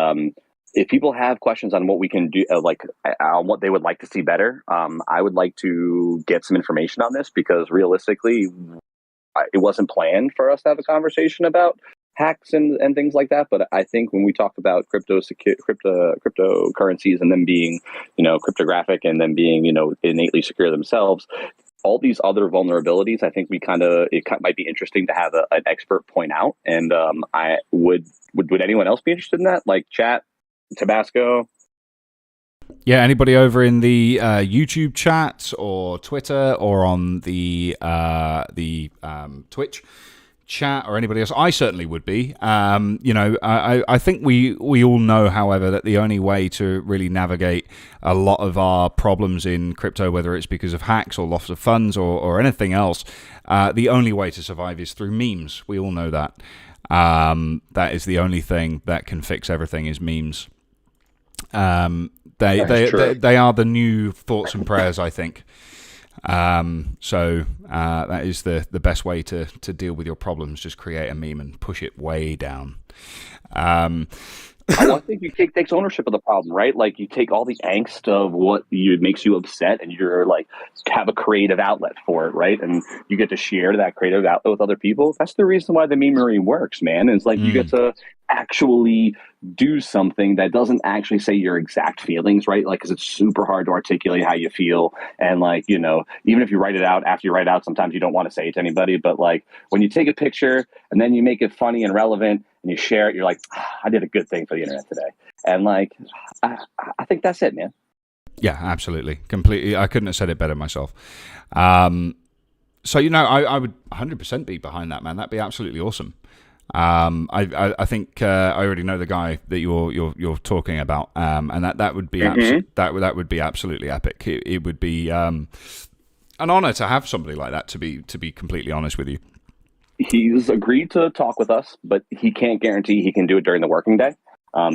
if people have questions on what we can do, on what they would like to see better, I would like to get some information on this, because realistically, it wasn't planned for us to have a conversation about hacks and things like that. But I think when we talk about cryptocurrencies and them being, cryptographic and them being, innately secure themselves, all these other vulnerabilities, I think it might be interesting to have an expert point out. And I would anyone else be interested in that? Like chat, Tabasco? Yeah, anybody over in the YouTube chat or Twitter or on the Twitch chat or anybody else? I certainly would be. I think we all know, however, that the only way to really navigate a lot of our problems in crypto, whether it's because of hacks or loss of funds or anything else, the only way to survive is through memes. We all know that. That is the only thing that can fix everything, is memes. They are the new thoughts and prayers, I think. So that is the best way to deal with your problems. Just create a meme and push it way down. I think you takes ownership of the problem, right? Like you take all the angst of what makes you upset, and you're like have a creative outlet for it, right? And you get to share that creative outlet with other people. That's the reason why the memery works, man. It's like you get to actually do something that doesn't actually say your exact feelings, right? Like, because it's super hard to articulate how you feel, and like, even if you write it out, after you write it out, sometimes you don't want to say it to anybody. But like when you take a picture and then you make it funny and relevant and you share it, you're like, I did a good thing for the internet today. And like, I think that's it, man. Yeah, absolutely. Completely. I couldn't have said it better myself. So, I would 100% be behind that, man. That'd be absolutely awesome. I think I already know the guy that you're talking about, and that would be that would be absolutely epic. It would be an honor to have somebody like that. To be completely honest with you, he's agreed to talk with us, but he can't guarantee he can do it during the working day.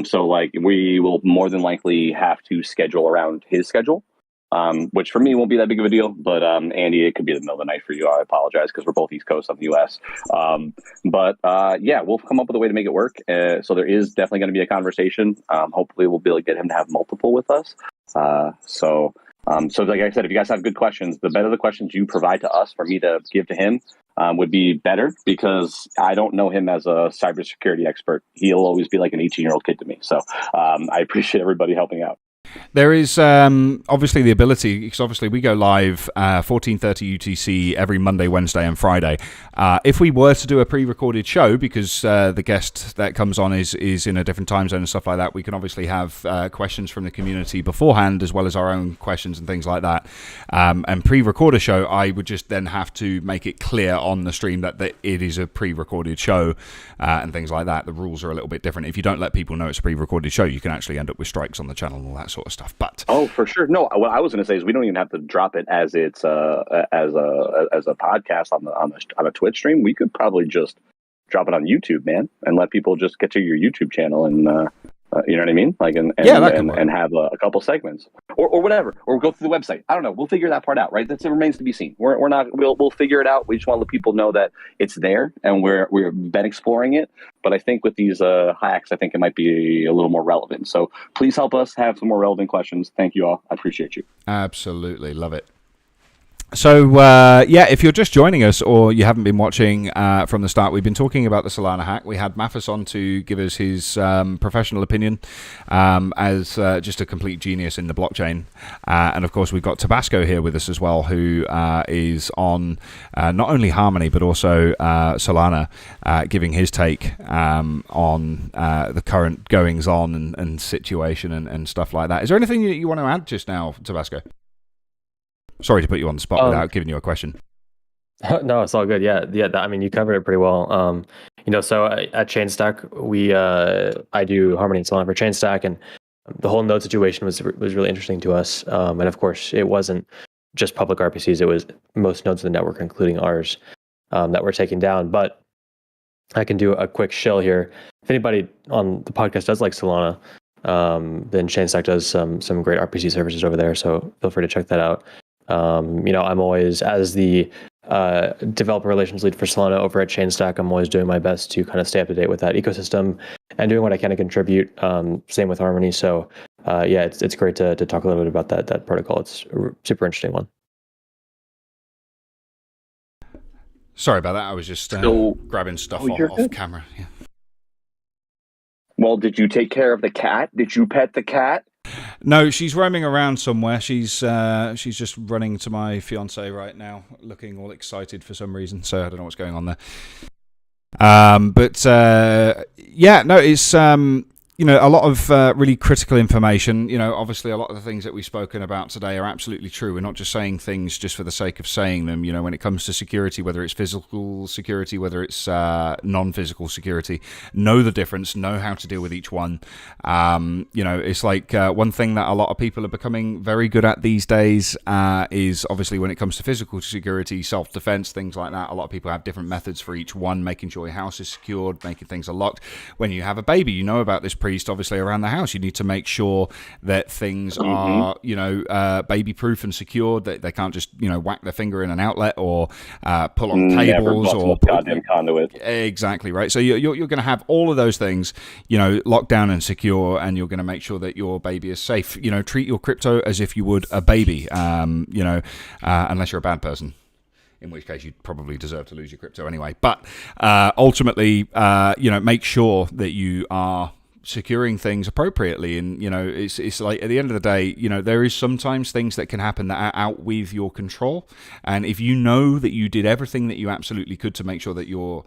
So like we will more than likely have to schedule around his schedule. Which for me won't be that big of a deal, but Andy, it could be the middle of the night for you. I apologize, because we're both East Coast of the U.S. But we'll come up with a way to make it work. So there is definitely going to be a conversation. Hopefully, we'll be able to get him to have multiple with us. So like I said, if you guys have good questions, the better the questions you provide to us for me to give to him would be better, because I don't know him as a cybersecurity expert. He'll always be like an 18-year-old kid to me. So I appreciate everybody helping out. There is obviously the ability, because obviously we go live 14:30 UTC every Monday, Wednesday, and Friday. If we were to do a pre-recorded show, because the guest that comes on is in a different time zone and stuff like that, we can obviously have questions from the community beforehand, as well as our own questions and things like that. And pre-record a show, I would just then have to make it clear on the stream that it is a pre-recorded show and things like that. The rules are a little bit different. If you don't let people know it's a pre-recorded show, you can actually end up with strikes on the channel and all that sort of stuff. But for sure, no. What I was going to say is we don't even have to drop it as it's as a podcast on a Twitch stream. We could probably just drop it on YouTube, man, and let people just get to your YouTube channel and you know what I mean, like and have a couple segments or whatever, or go through the website. I don't know. We'll figure that part out, right? That remains to be seen. We're not. We'll figure it out. We just want to let people know that it's there and we've been exploring it. But I think with these hacks, I think it might be a little more relevant. So please help us have some more relevant questions. Thank you all. I appreciate you. Absolutely. Love it. So, if you're just joining us or you haven't been watching from the start, we've been talking about the Solana hack. We had Mathis on to give us his professional opinion as just a complete genius in the blockchain. And, of course, we've got Tabasco here with us as well, who is on not only Harmony but also Solana, giving his take on the current goings-on and situation and stuff like that. Is there anything you want to add just now, Tabasco? Sorry to put you on the spot without giving you a question. No, it's all good. Yeah. I mean, you covered it pretty well. So at Chainstack, I do Harmony and Solana for Chainstack, and the whole node situation was really interesting to us. And of course, it wasn't just public RPCs; it was most nodes of the network, including ours, that were taken down. But I can do a quick shill here. If anybody on the podcast does like Solana, then Chainstack does some great RPC services over there. So feel free to check that out. I'm always, as the developer relations lead for Solana over at Chainstack, I'm always doing my best to kind of stay up to date with that ecosystem and doing what I can to contribute. Same with Harmony. So it's great to talk a little bit about that protocol. It's a super interesting one. Sorry about that. I was just grabbing stuff off camera. Yeah. Well, did you take care of the cat? Did you pet the cat? No, she's roaming around somewhere. She's just running to my fiance right now, looking all excited for some reason. So I don't know what's going on there. It's a lot of really critical information. Obviously a lot of the things that we've spoken about today are absolutely true. We're not just saying things just for the sake of saying them. When it comes to security, whether it's physical security, whether it's non-physical security, know the difference, know how to deal with each one. It's like one thing that a lot of people are becoming very good at these days is obviously when it comes to physical security, self-defense, things like that. A lot of people have different methods for each one, making sure your house is secured, making things are locked. When you have a baby, you know about this obviously around the house. You need to make sure that things are baby proof and secured, that they can't just whack their finger in an outlet or pull on cables or goddamn conduit. Exactly right. So you're going to have all of those things locked down and secure, and you're going to make sure that your baby is safe. Treat your crypto as if you would a baby, unless you're a bad person, in which case you'd probably deserve to lose your crypto anyway. But ultimately, make sure that you are securing things appropriately. And it's like at the end of the day, there is sometimes things that can happen that are out with your control, and if you know that you did everything that you absolutely could to make sure that your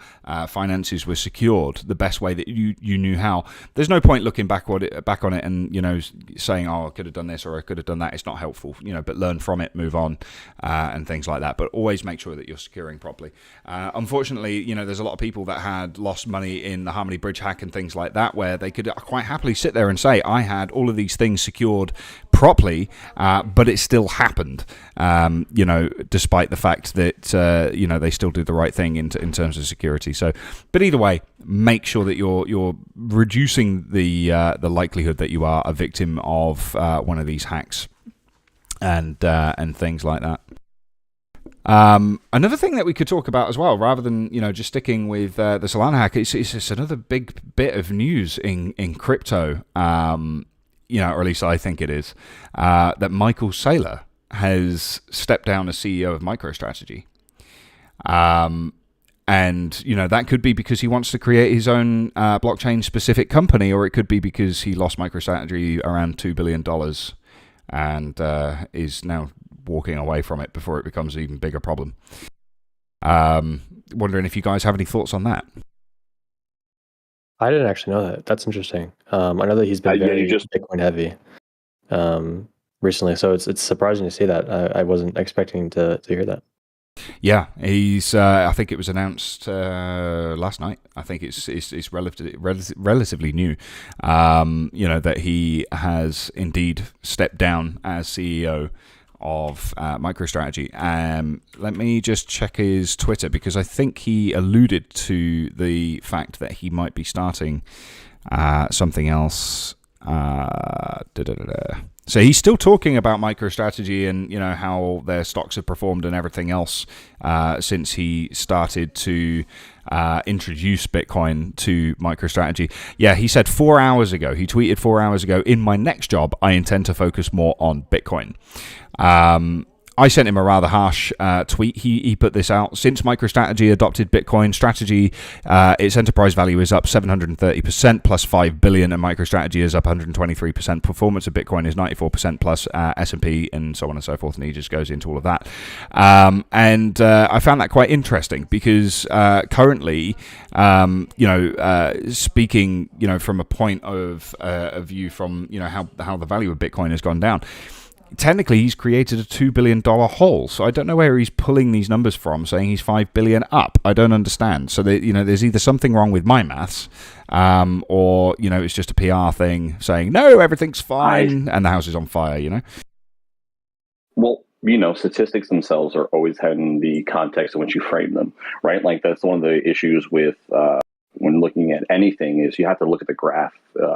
finances were secured the best way that you knew how, there's no point looking back on it and saying, oh, I could have done this or I could have done that. It's not helpful, but learn from it, move on, and things like that. But always make sure that you're securing properly. Unfortunately, there's a lot of people that had lost money in the Harmony Bridge hack and things like that, where they could quite happily sit there and say, I had all of these things secured properly, but it still happened, despite the fact that they still did the right thing in terms of security. So, but either way, make sure that you're reducing the likelihood that you are a victim of one of these hacks and things like that. Another thing that we could talk about as well, rather than just sticking with the Solana hack, it's just another big bit of news in crypto, or at least I think it is, that Michael Saylor has stepped down as CEO of MicroStrategy. And that could be because he wants to create his own blockchain specific company, or it could be because he lost MicroStrategy around $2 billion and is now walking away from it before it becomes an even bigger problem. Wondering if you guys have any thoughts on that. I didn't actually know that. That's interesting. I know that he's been very Bitcoin heavy recently, so it's surprising to see that. I wasn't expecting to hear that. Yeah, he's. I think it was announced last night. I think it's relatively new. That he has indeed stepped down as CEO of MicroStrategy. Let me just check his Twitter, because I think he alluded to the fact that he might be starting something else. So he's still talking about MicroStrategy and how their stocks have performed and everything else since he started to introduce Bitcoin to MicroStrategy. Yeah, he said 4 hours ago, he tweeted 4 hours ago, in my next job, I intend to focus more on Bitcoin. I sent him a rather harsh tweet. He put this out. Since MicroStrategy adopted Bitcoin strategy, its enterprise value is up 730% plus 5 billion, and MicroStrategy is up 123%. Performance of Bitcoin is 94% plus S&P, and so on and so forth. And he just goes into all of that. And I found that quite interesting because currently, speaking, from a point of view from how the value of Bitcoin has gone down. Technically, he's created a $2 billion hole. So I don't know where he's pulling these numbers from, saying he's 5 billion up. I don't understand. So there's either something wrong with my maths, or it's just a PR thing saying no, everything's fine, and the house is on fire. Well, statistics themselves are always having the context in which you frame them, right? Like that's one of the issues with when looking at anything is you have to look at the graph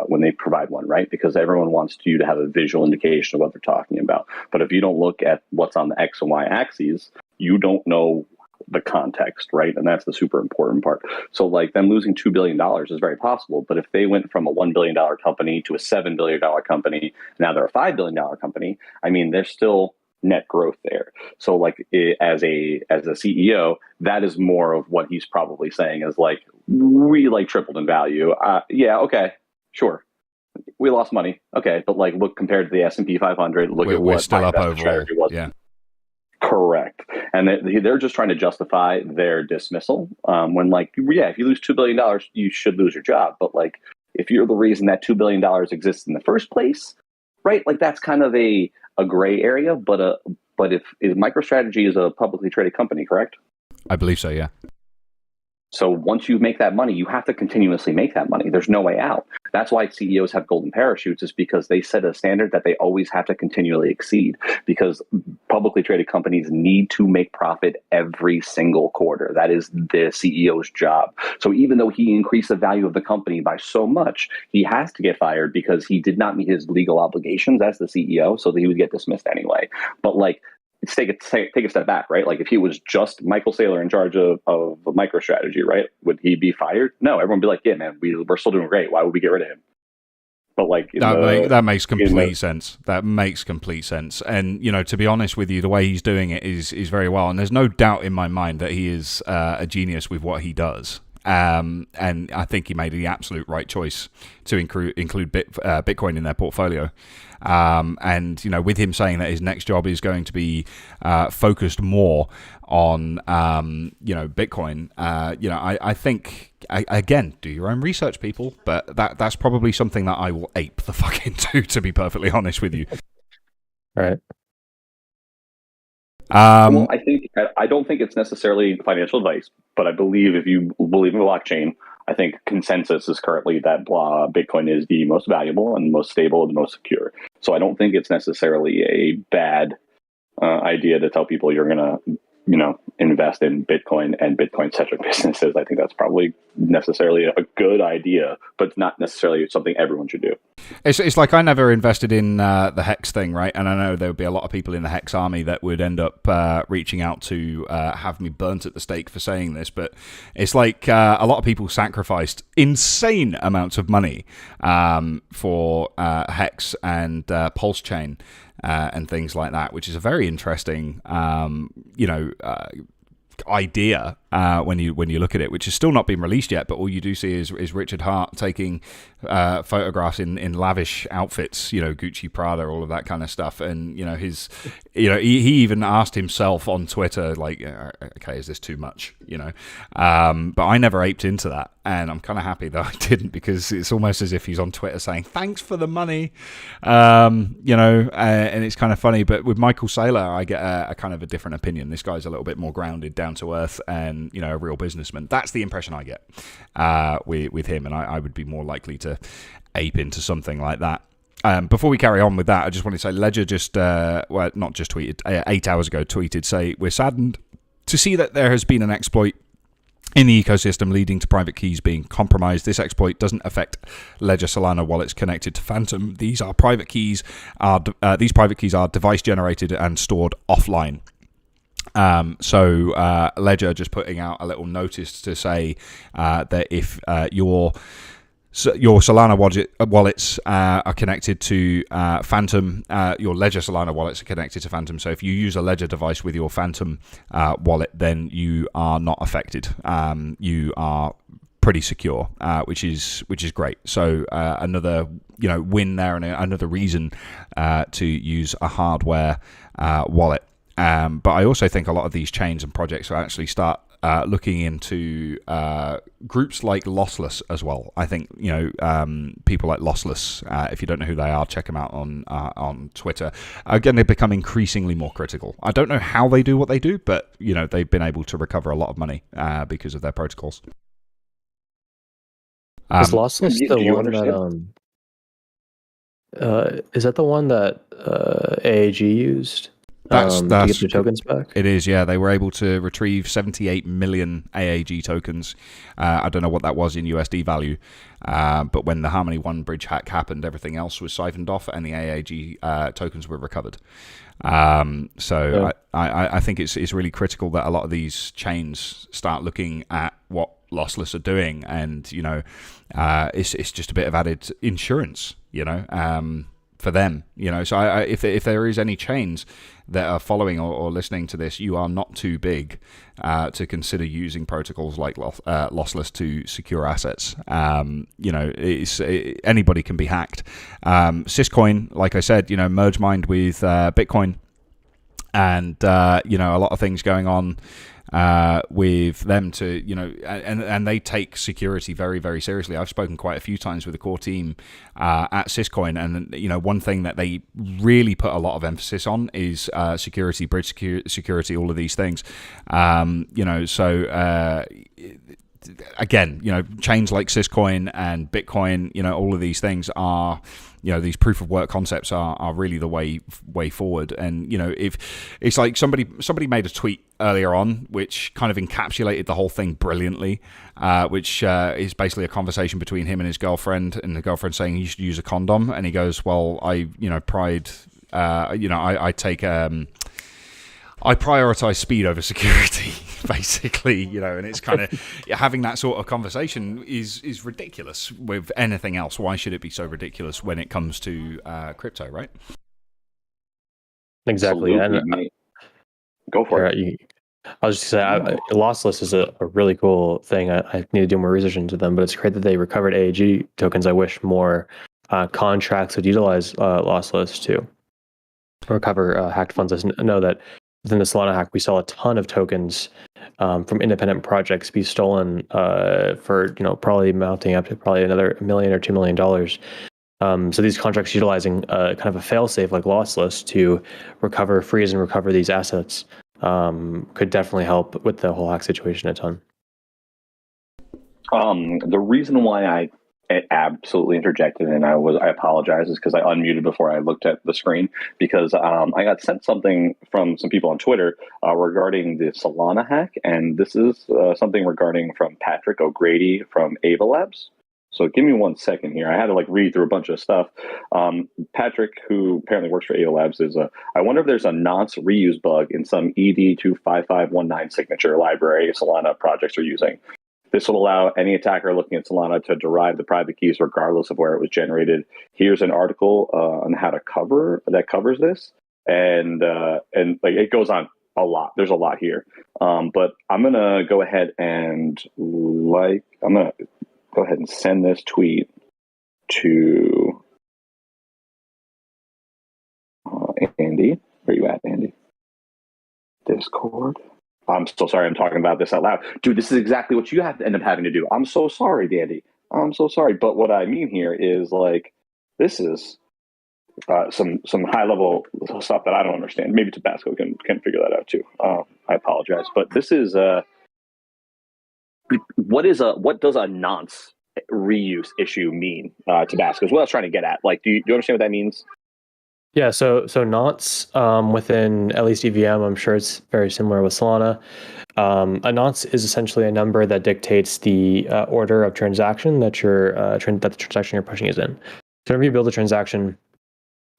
when they provide one, right? Because everyone wants you to have a visual indication of what they're talking about. But if you don't look at what's on the X and Y axes, you don't know the context, right? And that's the super important part. So like them losing $2 billion is very possible. But if they went from a $1 billion company to a $7 billion company, now they're a $5 billion company, I mean, there's still net growth there. So like as a CEO, that is more of what he's probably saying is like, we like tripled in value. Yeah, okay, sure. We lost money. Okay, but like look compared to the S&P 500, look at what we're still my up investment overall. strategy was. Yeah. Correct. And they're just trying to justify their dismissal. When like, yeah, if you lose $2 billion, you should lose your job. But like, if you're the reason that $2 billion exists in the first place, right? Like that's kind of a gray area. But if MicroStrategy is a publicly traded company, correct? I believe so, yeah. So once you make that money, you have to continuously make that money. There's no way out. That's why CEOs have golden parachutes, is because they set a standard that they always have to continually exceed, because publicly traded companies need to make profit every single quarter. That is the CEO's job. So even though he increased the value of the company by so much, he has to get fired because he did not meet his legal obligations as the CEO, so that he would get dismissed anyway. But like, take a step back, right? Like if he was just Michael Saylor in charge of MicroStrategy, right? Would he be fired? No, everyone would be like, yeah, man, we're still doing great. Why would we get rid of him? But like that makes complete sense. That makes complete sense. And you know, to be honest with you, the way he's doing it is very well. And there's no doubt in my mind that he is a genius with what he does. And I think he made the absolute right choice to include Bitcoin in their portfolio. And you know, with him saying that his next job is going to be focused more on you know, Bitcoin, you know, I think again, do your own research, people. But that's probably something that I will ape the fuck into, to be perfectly honest with you. All right. Well, I don't think it's necessarily financial advice, but I believe if you believe in blockchain, I think consensus is currently that Bitcoin is the most valuable and most stable and most secure. So I don't think it's necessarily a bad idea to tell people you're going to, you know, invest in Bitcoin and Bitcoin-centric businesses. I think that's probably necessarily a good idea, but not necessarily something everyone should do. It's like I never invested in the Hex thing, right? And I know there would be a lot of people in the Hex army that would end up reaching out to have me burnt at the stake for saying this, but it's like a lot of people sacrificed insane amounts of money for Hex and Pulse Chain and things like that, which is a very interesting, you know, idea when you look at it, which has still not been released yet, but all you do see is Richard Hart taking photographs in lavish outfits, you know, Gucci, Prada, all of that kind of stuff. And you know, he even asked himself on Twitter, like, okay, is this too much, you know? But I never aped into that, and I'm kind of happy that I didn't, because it's almost as if he's on Twitter saying thanks for the money, you know. And it's kind of funny. But with Michael Saylor, I get a kind of a different opinion. This guy's a little bit more grounded, down to earth, and you know, a real businessman. That's the impression I get with him, and I would be more likely to ape into something like that. Before we carry on with that, I just want to say Ledger just, well, not just tweeted, 8 hours ago tweeted, say, we're saddened to see that there has been an exploit in the ecosystem leading to private keys being compromised. This exploit doesn't affect Ledger Solana wallets connected to Phantom. These private keys are device generated and stored offline. So Ledger just putting out a little notice to say that if your Solana wallets are connected to Phantom, your Ledger Solana wallets are connected to Phantom. So if you use a Ledger device with your Phantom wallet, then you are not affected. You are pretty secure, which is great. So another, you know, win there, and another reason to use a hardware wallet. But I also think a lot of these chains and projects will actually start looking into groups like Lossless as well. I think, you know, people like Lossless, if you don't know who they are, check them out on Twitter. Again, they've become increasingly more critical. I don't know how they do what they do, but, you know, they've been able to recover a lot of money because of their protocols. Is Lossless the one that... is that the one that AAG used? That's to get their tokens back. It is, yeah. They were able to retrieve 78 million AAG tokens. I don't know what that was in USD value, but when the Harmony One bridge hack happened, everything else was siphoned off, and the AAG tokens were recovered. I think it's really critical that a lot of these chains start looking at what Lossless are doing, and it's just a bit of added insurance, for them, So if there is any chains that are following or listening to this, you are not too big to consider using protocols like Lossless to secure assets. Anybody can be hacked. Syscoin, like I said, merge mined with Bitcoin, and a lot of things going on with them to, and they take security very, very seriously. I've spoken quite a few times with the core team at Syscoin, and one thing that they really put a lot of emphasis on is security, bridge security, all of these things. Again, chains like Syscoin and Bitcoin, all of these things are, these proof of work concepts are really the way forward. And if it's like somebody made a tweet earlier on which kind of encapsulated the whole thing brilliantly, which is basically a conversation between him and his girlfriend, and the girlfriend saying he should use a condom, and he goes, well, I prioritize speed over security, basically, and it's kind of having that sort of conversation is ridiculous with anything else. Why should it be so ridiculous when it comes to crypto, right? Exactly. And go for it. I was just saying, Lossless is a really cool thing. I need to do more research into them, but it's great that they recovered AAG tokens. I wish more contracts would utilize Lossless to recover hacked funds. I know that within the Solana hack, we saw a ton of tokens from independent projects be stolen for probably mounting up to probably another $1 million or $2 million. So these contracts utilizing kind of a fail-safe like Lossless to freeze and recover these assets could definitely help with the whole hack situation a ton. The reason why I absolutely interjected, and I apologize, is because I unmuted before I looked at the screen, because I got sent something from some people on Twitter regarding the Solana hack, and this is something regarding from Patrick O'Grady from Ava Labs. So give me 1 second here. I had to read through a bunch of stuff. Patrick, who apparently works for Ava Labs, is I wonder if there's a nonce reuse bug in some ED25519 signature library Solana projects are using. This will allow any attacker looking at Solana to derive the private keys regardless of where it was generated. Here's an article on how to covers this, and it goes on a lot. There's a lot here, but I'm gonna go ahead and send this tweet to Andy. Where you at, Andy? Discord. I'm so sorry I'm talking about this out loud. Dude, this is exactly what you have to end up having to do. I'm so sorry, Dandy. I'm so sorry. But what I mean here is this is some high-level stuff that I don't understand. Maybe Tabasco can figure that out too. I apologize. But this is what does a nonce reuse issue mean, Tabasco? Is what I was trying to get at. Do you understand what that means? Yeah, so nonce within at least EVM, I'm sure it's very similar with Solana. A nonce is essentially a number that dictates the order of transaction that the transaction you're pushing is in. So whenever you build a transaction,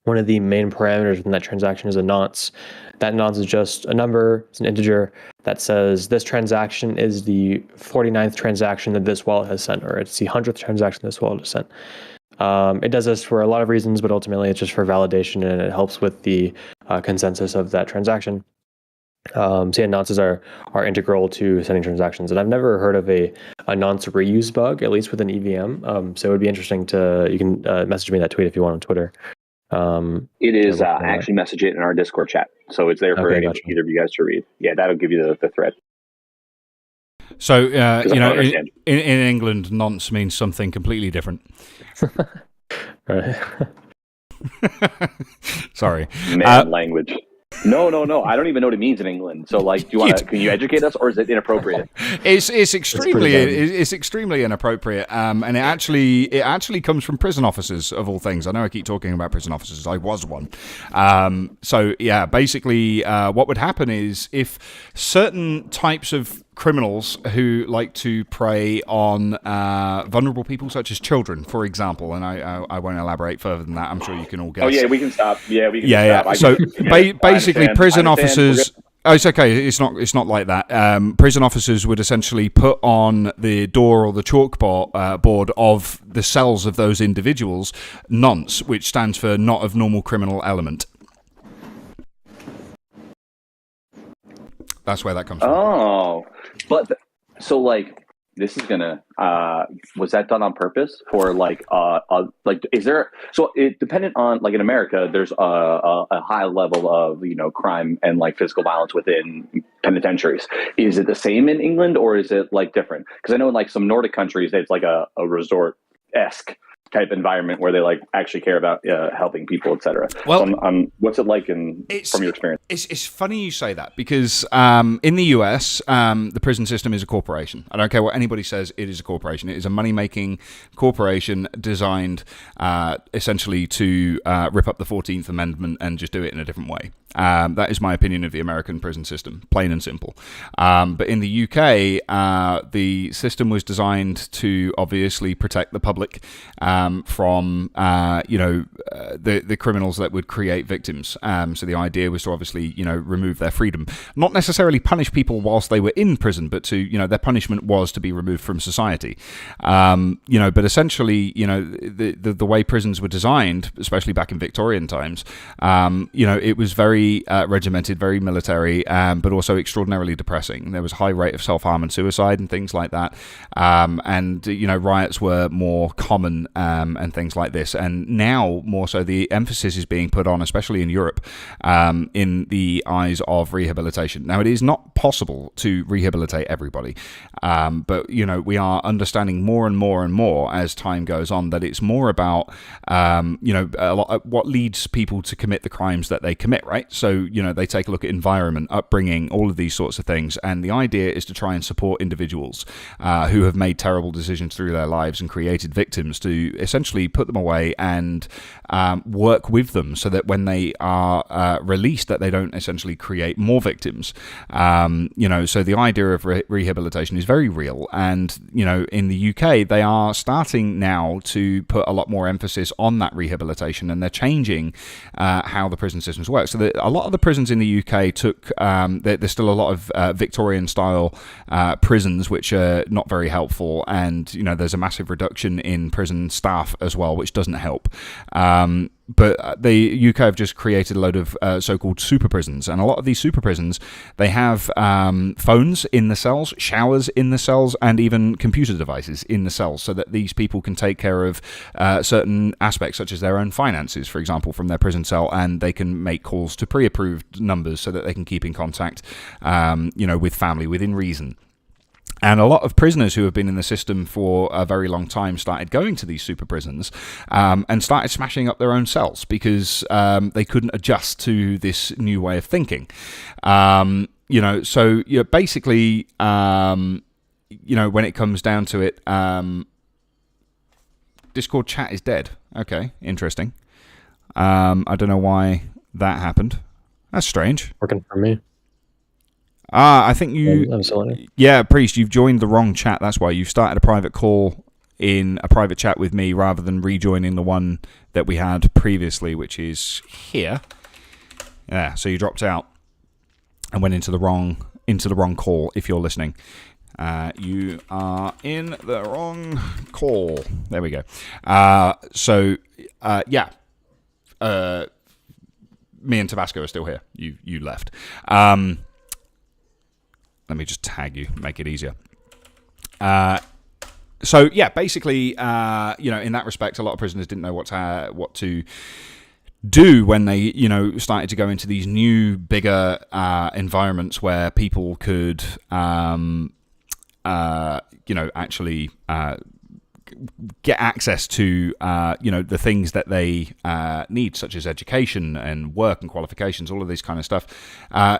one of the main parameters in that transaction is a nonce. That nonce is just a number, it's an integer that says this transaction is the 49th transaction that this wallet has sent, or it's the 100th transaction this wallet has sent. It does this for a lot of reasons, but ultimately it's just for validation, and it helps with the consensus of that transaction. So yeah, nonces are integral to sending transactions, and I've never heard of a nonce reuse bug, at least within EVM. So it would be interesting you can message me that tweet if you want on Twitter. It is. I actually message it in our Discord chat, so it's there for either of you guys to read. Yeah, that'll give you the thread. So in England, nonce means something completely different. Right. Sorry. Man, language. No. I don't even know what it means in England. So, like, do you want to? Can you educate us, or is it inappropriate? It's extremely inappropriate, and it actually comes from prison officers of all things. I know I keep talking about prison officers. I was one. So yeah, basically, what would happen is if certain types of criminals who like to prey on vulnerable people, such as children, for example, and I won't elaborate further than that. I'm sure you can all guess. Oh yeah, we can stop. Yeah, we can stop. So basically, prison officers. Oh, it's okay. It's not like that. Prison officers would essentially put on the door or the chalkboard board of the cells of those individuals nonce, which stands for not of normal criminal element. That's where that comes from. Oh, but so like this is gonna was that done on purpose for like is there, so it dependent on, like, in America there's a high level of crime and like physical violence within penitentiaries. Is it the same in England, or is it like different? Because I know in like some Nordic countries it's like a resort-esque type environment where they like actually care about helping people, etc. Well, so what's it like from your experience? It's funny you say that, because in the US, the prison system is a corporation. I don't care what anybody says, it is a corporation. It is a money-making corporation designed essentially to rip up the 14th Amendment and just do it in a different way. That is my opinion of the American prison system, plain and simple. But in the UK, the system was designed to obviously protect the public from the criminals that would create victims. So the idea was to obviously remove their freedom, not necessarily punish people whilst they were in prison, but to their punishment was to be removed from society. But essentially the way prisons were designed, especially back in Victorian times, it was very regimented, very military, but also extraordinarily depressing. There was a high rate of self-harm and suicide and things like that. And riots were more common and things like this. And now, more so, the emphasis is being put on, especially in Europe, in the eyes of rehabilitation. Now, it is not possible to rehabilitate everybody, but we are understanding more and more and more as time goes on that it's more about what leads people to commit the crimes that they commit, right? So they take a look at environment, upbringing, all of these sorts of things, and the idea is to try and support individuals who have made terrible decisions through their lives and created victims, to essentially put them away and work with them so that when they are released, that they don't essentially create more victims. So the idea of rehabilitation is very real, and in the UK they are starting now to put a lot more emphasis on that rehabilitation, and they're changing how the prison systems work. So a lot of the prisons in the UK took there's still a lot of Victorian style prisons which are not very helpful, and there's a massive reduction in prison staff as well, which doesn't help. But the UK have just created a load of so-called super prisons, and a lot of these super prisons, they have phones in the cells, showers in the cells, and even computer devices in the cells, so that these people can take care of certain aspects, such as their own finances, for example, from their prison cell, and they can make calls to pre-approved numbers so that they can keep in contact, with family within reason. And a lot of prisoners who have been in the system for a very long time started going to these super prisons and started smashing up their own cells because they couldn't adjust to this new way of thinking. Basically, when it comes down to it, Discord chat is dead. Okay, interesting. I don't know why that happened. That's strange. Working for me. I think you... Absolutely. Yeah, Priest, you've joined the wrong chat. That's why. You've started a private call in a private chat with me rather than rejoining the one that we had previously, which is here. Yeah, so you dropped out and went into the wrong call, if you're listening. You are in the wrong call. There we go. Me and Tabasco are still here. You left. Let me just tag you, make it easier. Basically, in that respect, a lot of prisoners didn't know what to do when they, started to go into these new, bigger environments where people could, actually get access to the things that they need, such as education and work and qualifications, all of this kind of stuff.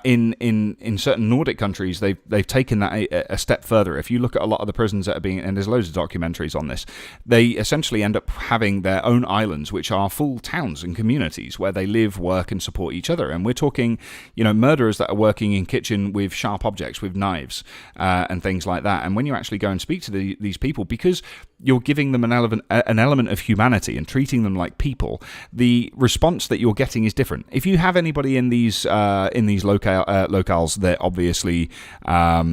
In certain Nordic countries, they've taken that a step further. If you look at a lot of the prisons that are being, and there's loads of documentaries on this, they essentially end up having their own islands, which are full towns and communities where they live, work, and support each other. And we're talking, murderers that are working in kitchen with sharp objects, with knives, and things like that. And when you actually go and speak to these people, because you're giving them an element of humanity and treating them like people, the response that you're getting is different. If you have anybody in these locales that obviously are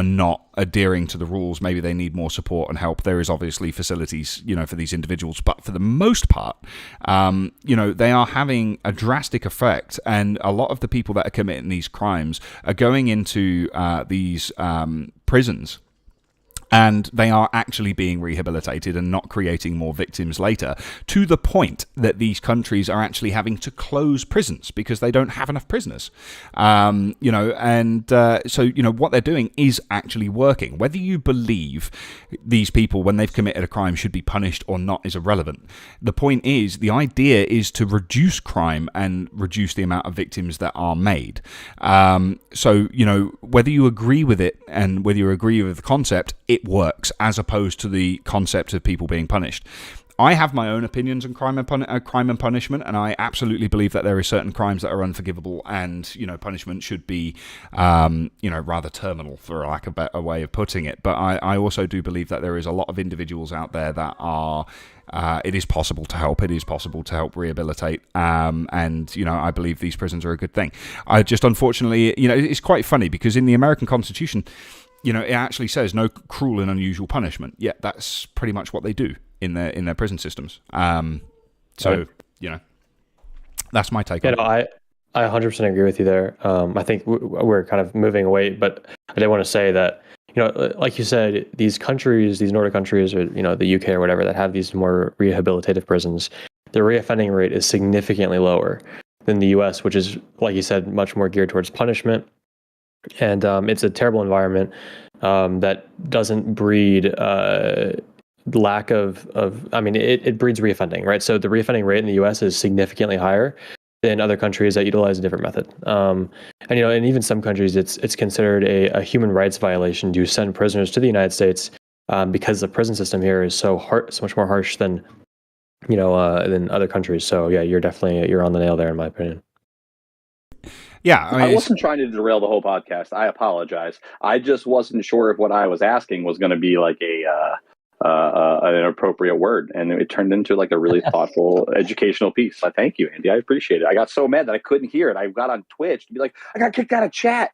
not adhering to the rules, maybe they need more support and help, there is obviously facilities for these individuals, but for the most part they are having a drastic effect, and a lot of the people that are committing these crimes are going into these prisons, and they are actually being rehabilitated and not creating more victims later, to the point that these countries are actually having to close prisons because they don't have enough prisoners. So what they're doing is actually working. Whether you believe these people, when they've committed a crime, should be punished or not is irrelevant. The point is, the idea is to reduce crime and reduce the amount of victims that are made. Whether you agree with it and whether you agree with the concept, it works, as opposed to the concept of people being punished. I have my own opinions on crime and punishment, and I absolutely believe that there are certain crimes that are unforgivable, and punishment should be rather terminal, for lack of a better way of putting it. But I also do believe that there is a lot of individuals out there that are it is possible to help. It is possible to help rehabilitate, and I believe these prisons are a good thing. I just, unfortunately, it's quite funny because in the American Constitution, it actually says no cruel and unusual punishment. Yet that's pretty much what they do in their prison systems. That's my take on it. I 100% agree with you there. I think we're kind of moving away, but I did want to say that, like you said, these countries, these Nordic countries, or the UK or whatever, that have these more rehabilitative prisons, the reoffending rate is significantly lower than the US, which is, like you said, much more geared towards punishment. And it's a terrible environment that doesn't breed lack of it breeds reoffending, right? So the reoffending rate in the US is significantly higher than other countries that utilize a different method. And even some countries, it's considered a human rights violation to send prisoners to the United States because the prison system here is so much more harsh than than other countries. So yeah, you're on the nail there, in my opinion. Yeah, I wasn't trying to derail the whole podcast. I apologize. I just wasn't sure if what I was asking was going to be like an appropriate word, and it turned into like a really thoughtful, educational piece. I thank you, Andy. I appreciate it. I got so mad that I couldn't hear it. I got on Twitch to be like, I got kicked out of chat.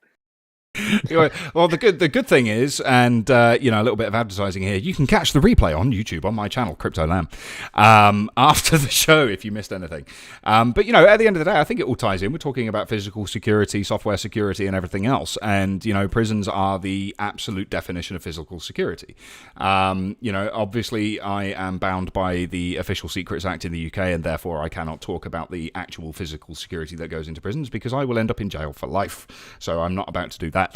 Well, the good thing is, and a little bit of advertising here, you can catch the replay on YouTube on my channel, Crypto Lamb, after the show if you missed anything. But at the end of the day, I think it all ties in. We're talking about physical security, software security, and everything else. And prisons are the absolute definition of physical security. Obviously, I am bound by the Official Secrets Act in the UK, and therefore I cannot talk about the actual physical security that goes into prisons because I will end up in jail for life. So I'm not about to do that.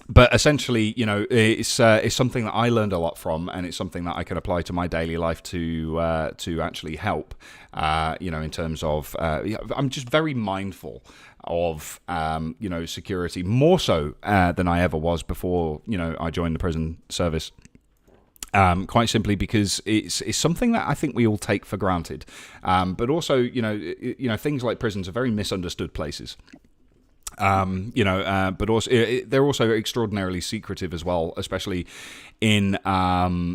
But essentially, it's something that I learned a lot from, and it's something that I can apply to my daily life to actually help. In terms of, I'm just very mindful of security, more so than I ever was before I joined the prison service. Quite simply because it's something that I think we all take for granted, but also things like prisons are very misunderstood places. But also they're also extraordinarily secretive as well, especially in the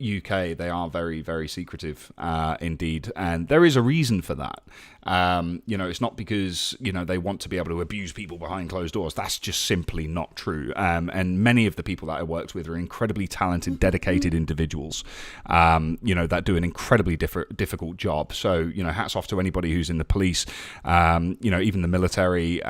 UK. They are very, very secretive indeed, and there is a reason for that. It's not because they want to be able to abuse people behind closed doors. That's just simply not true. And many of the people that I worked with are incredibly talented, dedicated individuals. That do an incredibly difficult job. So hats off to anybody who's in the police. Even the military,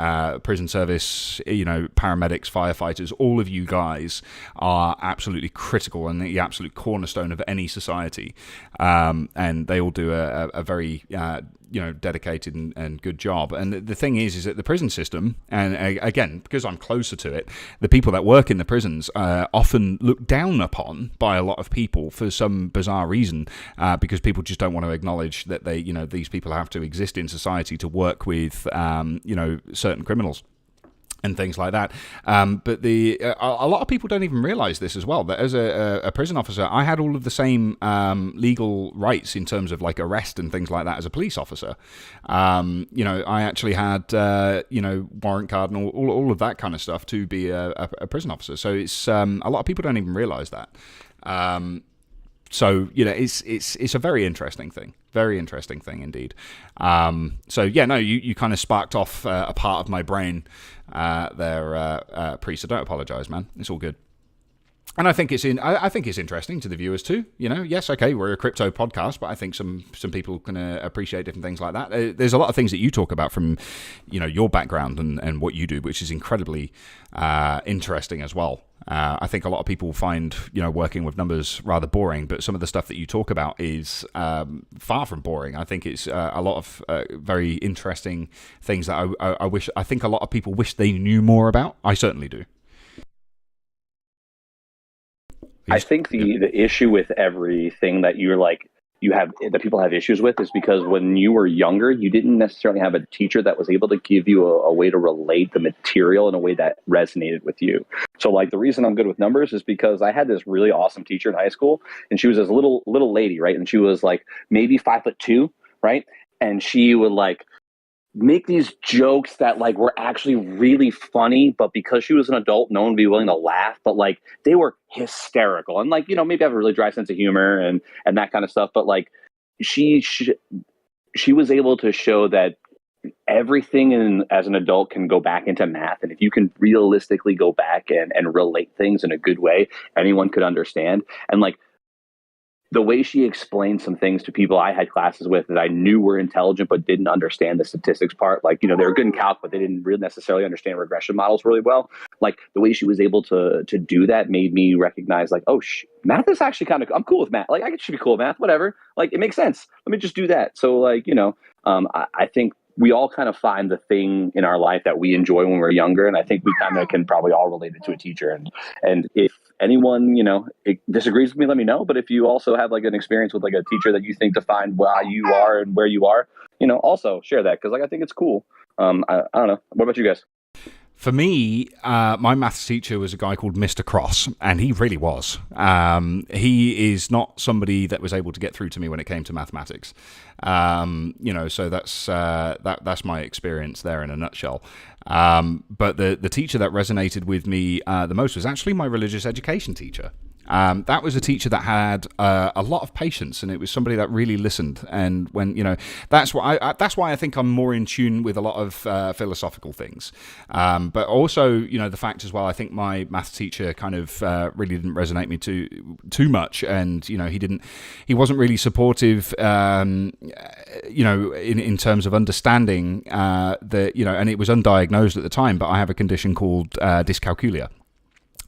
prison service. Paramedics, firefighters. All of you guys are absolutely critical and the absolute cornerstone cornerstone of any society, and they all do a very dedicated and good job. And the thing is that the prison system, and again, because I'm closer to it, the people that work in the prisons are often looked down upon by a lot of people for some bizarre reason, because people just don't want to acknowledge that these people have to exist in society to work with certain criminals and things like that. But a lot of people don't even realize this as well, that as a prison officer, I had all of the same legal rights in terms of like arrest and things like that as a police officer. I actually had warrant card and all of that kind of stuff to be a prison officer. So it's a lot of people don't even realize that. So it's a very interesting thing indeed. You kind of sparked off a part of my brain there, Priest. So don't apologize, man. It's all good. And I think it's interesting to the viewers too. Yes, okay, we're a crypto podcast, but I think some people can appreciate different things like that. There's a lot of things that you talk about from your background and what you do, which is incredibly interesting as well. I think a lot of people find working with numbers rather boring, but some of the stuff that you talk about is far from boring. I think it's a lot of very interesting things that I think a lot of people wish they knew more about. I certainly do. I think the issue with everything that that people have issues with is because when you were younger, you didn't necessarily have a teacher that was able to give you a way to relate the material in a way that resonated with you. So like the reason I'm good with numbers is because I had this really awesome teacher in high school, and she was this little lady, right? And she was like maybe 5'2", right? And she would like make these jokes that like were actually really funny, but because she was an adult, no one would be willing to laugh, but like they were hysterical. And like, maybe have a really dry sense of humor and that kind of stuff. But like she was able to show that everything as an adult can go back into math. And if you can realistically go back and relate things in a good way, anyone could understand. And like, the way she explained some things to people I had classes with that I knew were intelligent but didn't understand the statistics part, like, they were good in calc, but they didn't really necessarily understand regression models really well. Like the way she was able to do that made me recognize like, oh, math is actually kind of, I'm cool with math. Like I should be cool with math, whatever. Like it makes sense. Let me just do that. So like, I think we all kind of find the thing in our life that we enjoy when we're younger. And I think we kind of can probably all relate it to a teacher. And if anyone, disagrees with me, let me know. But if you also have like an experience with like a teacher that you think defined why you are and where you are, also share that. Cause like, I think it's cool. I don't know. What about you guys? For me, my maths teacher was a guy called Mr. Cross, and he really was. He is not somebody that was able to get through to me when it came to mathematics. So that's my experience there in a nutshell. But the teacher that resonated with me the most was actually my religious education teacher. That was a teacher that had a lot of patience, and it was somebody that really listened. And when that's why I think I'm more in tune with a lot of philosophical things. But also, the fact as well, I think my math teacher kind of really didn't resonate me too much, and he wasn't really supportive. In terms of understanding that and it was undiagnosed at the time, but I have a condition called dyscalculia,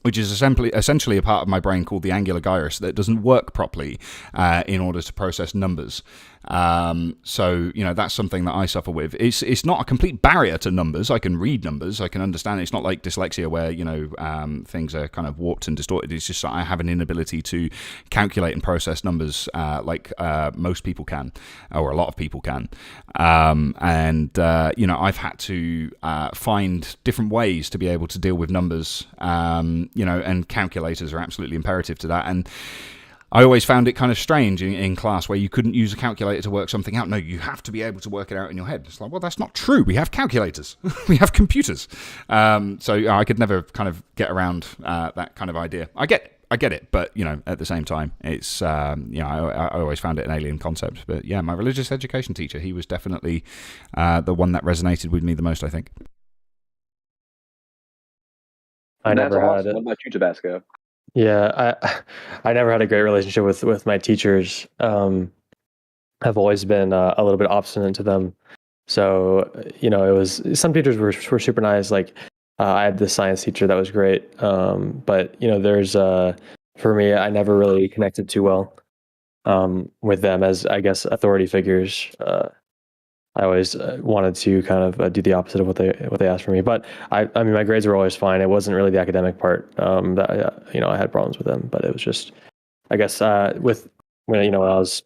which is essentially a part of my brain called the angular gyrus that doesn't work properly in order to process numbers. So that's something that I suffer with. It's not a complete barrier to numbers. I can read numbers. I can understand it. It's not like dyslexia where things are kind of warped and distorted. It's just that I have an inability to calculate and process numbers like most people can, or a lot of people can. I've had to find different ways to be able to deal with numbers. And calculators are absolutely imperative to that. And I always found it kind of strange in class where you couldn't use a calculator to work something out. No, you have to be able to work it out in your head. It's like, well, that's not true. We have calculators. We have computers. So I could never kind of get around that kind of idea. I get it, but at the same time, it's I always found it an alien concept. But yeah, my religious education teacher, he was definitely the one that resonated with me the most, I think. I never had it. What about you, Tabasco? Yeah, I never had a great relationship with my teachers. I've always been a little bit obstinate to them. So, it was, some teachers were super nice. Like I had this science teacher that was great. But there's for me. I never really connected too well with them as, I guess, authority figures. I always wanted to kind of do the opposite of what they asked for me. But I mean, my grades were always fine. It wasn't really the academic part that I had problems with them. But it was just, I guess, when I was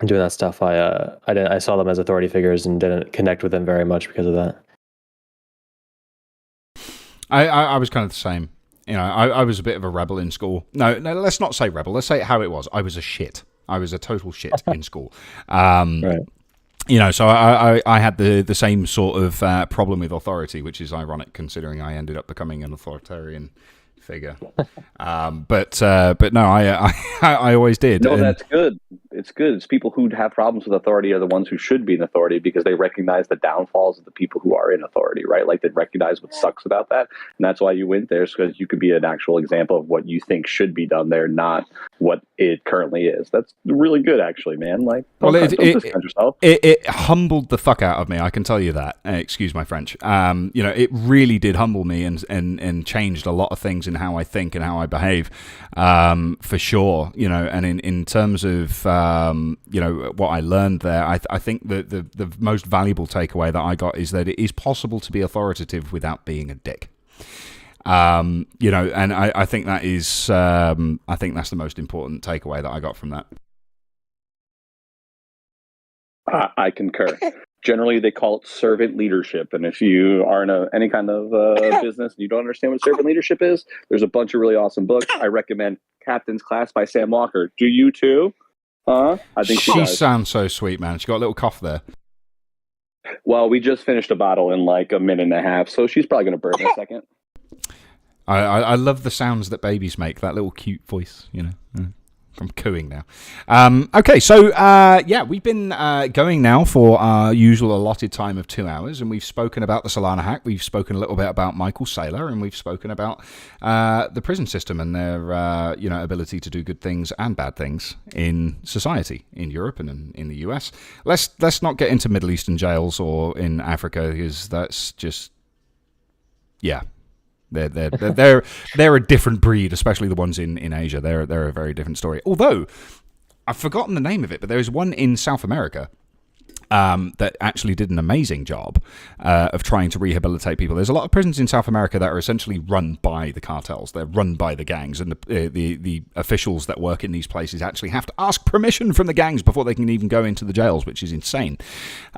doing that stuff, I saw them as authority figures and didn't connect with them very much because of that. I was kind of the same. I was a bit of a rebel in school. No, let's not say rebel. Let's say how it was. I was a shit. I was a total shit in school. Right. So I had the same sort of problem with authority, which is ironic considering I ended up becoming an authoritarian figure. But no, I always did. No, that's good. It's good. It's people who have problems with authority are the ones who should be in authority because they recognize the downfalls of the people who are in authority, right? Like they recognize what sucks about that. And that's why you went there, because you could be an actual example of what you think should be done there, not what it currently is. That's really good, actually, man. Like, don't discount yourself. It humbled the fuck out of me. I can tell you that. Excuse my French. It really did humble me and changed a lot of things in how I think and how I behave, for sure. And in terms of what I learned there, I think that the most valuable takeaway that I got is that it is possible to be authoritative without being a dick. And I think that is I think that's the most important takeaway that I got from that. I concur. Generally, they call it servant leadership. And if you are in any kind of business and you don't understand what servant leadership is, there's a bunch of really awesome books. I recommend Captain's Class by Sam Walker. Do you too? I think she sounds so sweet, man. She got a little cough there. Well, we just finished a bottle in like a minute and a half, so she's probably going to burp in a second. I love the sounds that babies make, that little cute voice, I'm cooing now. Okay, so we've been going now for our usual allotted time of 2 hours, and we've spoken about the Solana hack, we've spoken a little bit about Michael Saylor, and we've spoken about the prison system and their ability to do good things and bad things in society in Europe and in the US. Let's not get into Middle Eastern jails or in Africa, because that's just They're a different breed, especially the ones in Asia. They're a very different story. Although I've forgotten the name of it, but there is one in South America that actually did an amazing job of trying to rehabilitate people. There's a lot of prisons in South America that are essentially run by the cartels. They're run by the gangs, and the officials that work in these places actually have to ask permission from the gangs before they can even go into the jails, which is insane.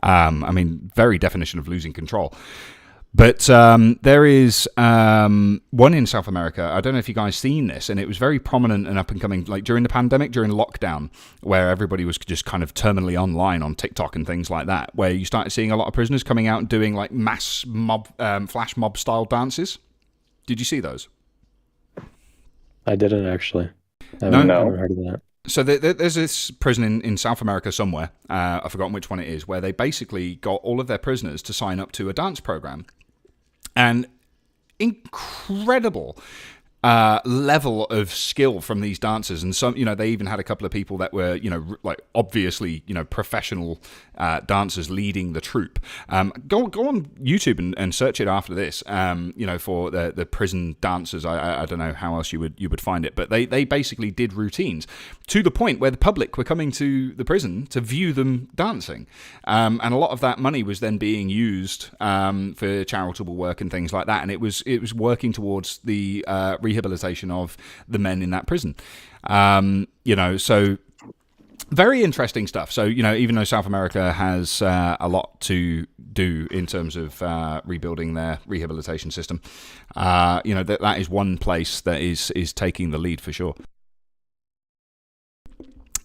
Very definition of losing control. But there is one in South America. I don't know if you guys seen this, and it was very prominent and up and coming, like during the pandemic, during lockdown, where everybody was just kind of terminally online on TikTok and things like that, where you started seeing a lot of prisoners coming out and doing like mass mob, flash mob style dances. Did you see those? I didn't actually. I haven't heard of that. So there's this prison in South America somewhere, I've forgotten which one it is, where they basically got all of their prisoners to sign up to a dance program. And incredible level of skill from these dancers, and some, they even had a couple of people that were, like obviously, professional dancers leading the troupe. Go on YouTube and search it after this. For the prison dancers. I don't know how else you would find it, but they basically did routines to the point where the public were coming to the prison to view them dancing, and a lot of that money was then being used for charitable work and things like that, and it was working towards the rehabilitation of the men in that prison. So very interesting stuff. So, even though South America has a lot to do in terms of rebuilding their rehabilitation system, that is one place that is taking the lead for sure.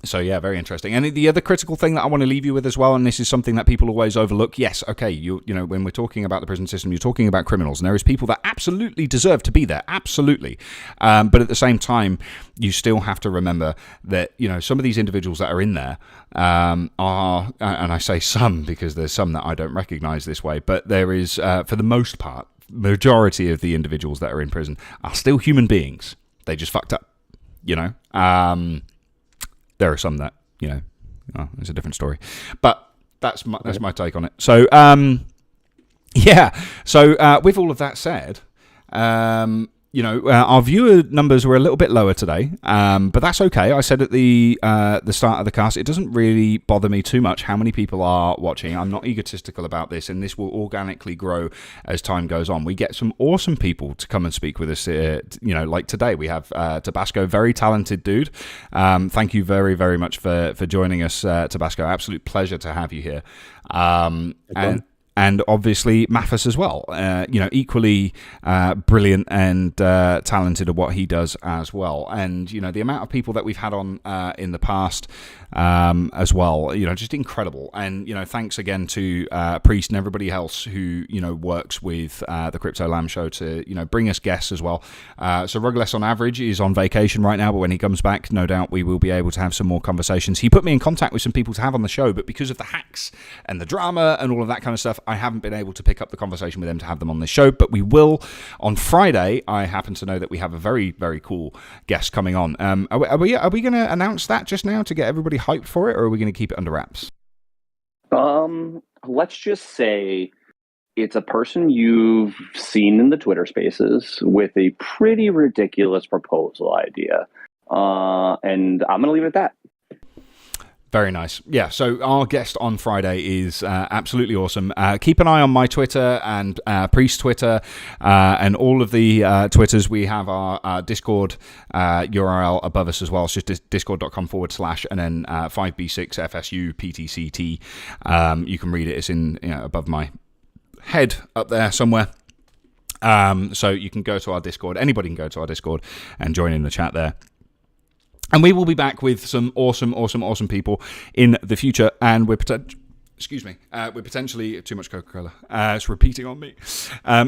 So yeah, very interesting. And the other critical thing that I want to leave you with as well, and this is something that people always overlook. Yes, okay, when we're talking about the prison system, you're talking about criminals, and there is people that absolutely deserve to be there, absolutely. But at the same time, you still have to remember that some of these individuals that are in there are, and I say some because there's some that I don't recognize this way, but there is, for the most part, majority of the individuals that are in prison are still human beings. They just fucked up, There are some that, it's a different story. But that's my take on it. So, with all of that said, our viewer numbers were a little bit lower today, but that's okay. I said at the start of the cast, it doesn't really bother me too much how many people are watching. I'm not egotistical about this, and this will organically grow as time goes on. We get some awesome people to come and speak with us. Like today, we have Tabasco, very talented dude. Thank you very, very much for joining us, Tabasco. Absolute pleasure to have you here. And obviously Mathis as well, equally brilliant and talented at what he does as well. And, the amount of people that we've had on in the past as well, just incredible. And, thanks again to Priest and everybody else who, works with the Crypto Lamb Show to, bring us guests as well. So Rugless on average is on vacation right now, but when he comes back, no doubt we will be able to have some more conversations. He put me in contact with some people to have on the show, but because of the hacks and the drama and all of that kind of stuff, I haven't been able to pick up the conversation with them to have them on this show, but we will on Friday. I happen to know that we have a very, very cool guest coming on. Are we going to announce that just now to get everybody hyped for it, or are we going to keep it under wraps? Let's just say it's a person you've seen in the Twitter spaces with a pretty ridiculous proposal idea. And I'm going to leave it at that. Very nice. Yeah, so our guest on Friday is absolutely awesome. Keep an eye on my Twitter and Priest's Twitter and all of the Twitters. We have our Discord URL above us as well. It's just discord.com/ and then 5B6FSU PTCT. You can read it. It's in above my head up there somewhere. So you can go to our Discord. Anybody can go to our Discord and join in the chat there. And we will be back with some awesome people in the future. And we're potentially too much Coca-Cola. It's repeating on me.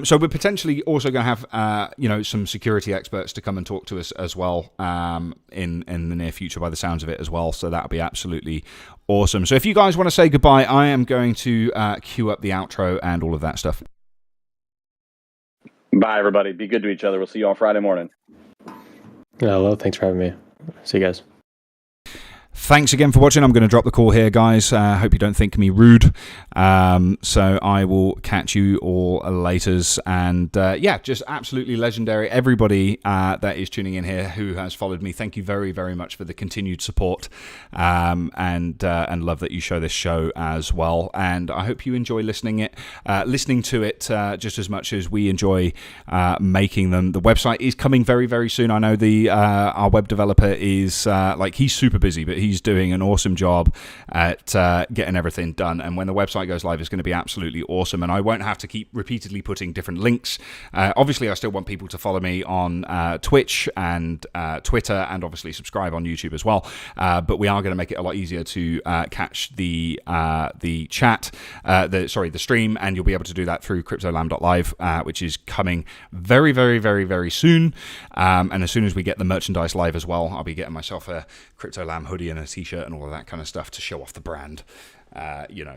So we're potentially also going to have some security experts to come and talk to us as well in the near future, by the sounds of it as well. So that'll be absolutely awesome. So if you guys want to say goodbye, I am going to cue up the outro and all of that stuff. Bye, everybody. Be good to each other. We'll see you on Friday morning. Hello. Thanks for having me. See you guys. Thanks again for watching. I'm going to drop the call here, guys. Hope you don't think me rude. So I will catch you all later. And just absolutely legendary. Everybody that is tuning in here who has followed me, thank you very, very much for the continued support and love that you show this show as well. And I hope you enjoy listening to it just as much as we enjoy making them. The website is coming very, very soon. I know our web developer is he's super busy, but he's doing an awesome job at getting everything done. And when the website goes live, it's going to be absolutely awesome. And I won't have to keep repeatedly putting different links. Obviously, I still want people to follow me on Twitch and Twitter, and obviously subscribe on YouTube as well. But we are going to make it a lot easier to catch the chat, the stream, and you'll be able to do that through CryptoLam.live, which is coming very, very, very, very soon. And as soon as we get the merchandise live as well, I'll be getting myself a CryptoLam hoodie and a t-shirt and all of that kind of stuff to show off the brand.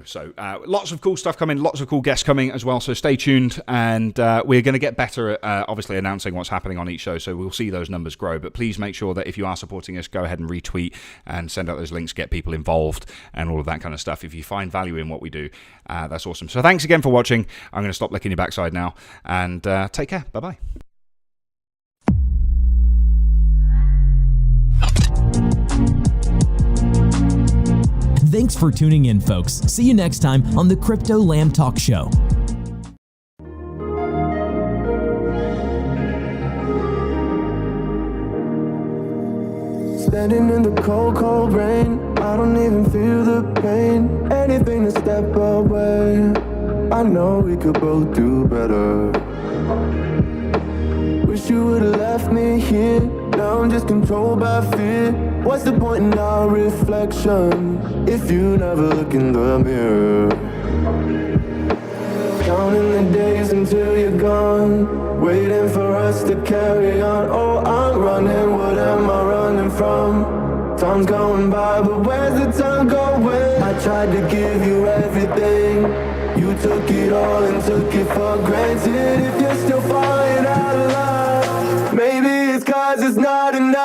So lots of cool stuff coming, lots of cool guests coming as well, so stay tuned. And we're going to get better at obviously announcing what's happening on each show, so we'll see those numbers grow. But please make sure that if you are supporting us, go ahead and retweet and send out those links, get people involved and all of that kind of stuff. If you find value in what we do, that's awesome. So thanks again for watching. I'm going to stop licking your backside now, and take care. Bye-bye. Thanks for tuning in, folks. See you next time on the Crypto Lamb Talk Show. Standing in the cold, cold rain, I don't even feel the pain. Anything to step away, I know we could both do better. Wish you would've left me here, now I'm just controlled by fear. What's the point in our reflection if you never look in the mirror? Counting the days until you're gone, waiting for us to carry on. Oh, I'm running, what am I running from? Time's going by, but where's the time going? I tried to give you everything, you took it all and took it for granted. If you're still falling out of love, maybe it's 'cause it's not enough.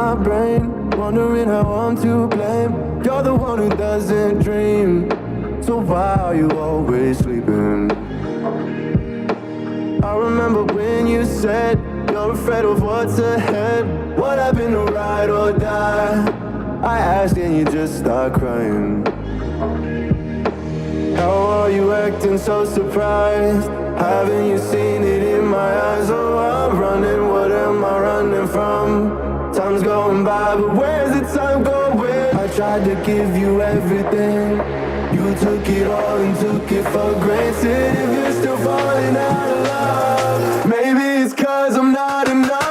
my brain, wondering how I'm to blame. You're the one who doesn't dream, so why are you always sleeping? I remember when you said you're afraid of what's ahead. What happened to ride or die? I asked and you just start crying. How are you acting so surprised? Haven't you seen it in my eyes? Oh, I'm running, what am I running from? Time's going by, but where's the time going? I tried to give you everything. You took it all and took it for granted. If you're still falling out of love, maybe it's 'cause I'm not enough.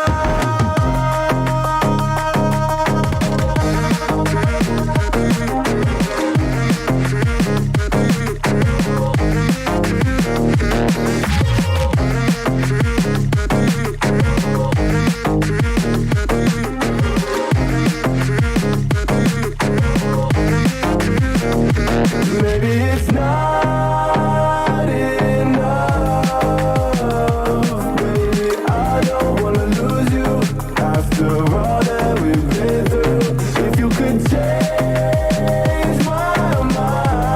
Maybe it's not enough. Baby, I don't wanna lose you after all that we've been through. If you could change my mind,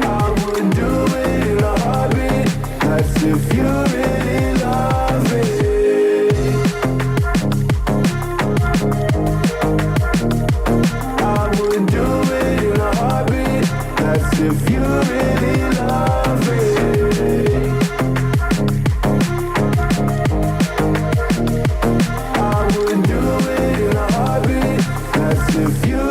I would do it in a heartbeat. That's if you really love me. I would do it in a heartbeat. That's if you really love me. I would do it in a heartbeat. That's if you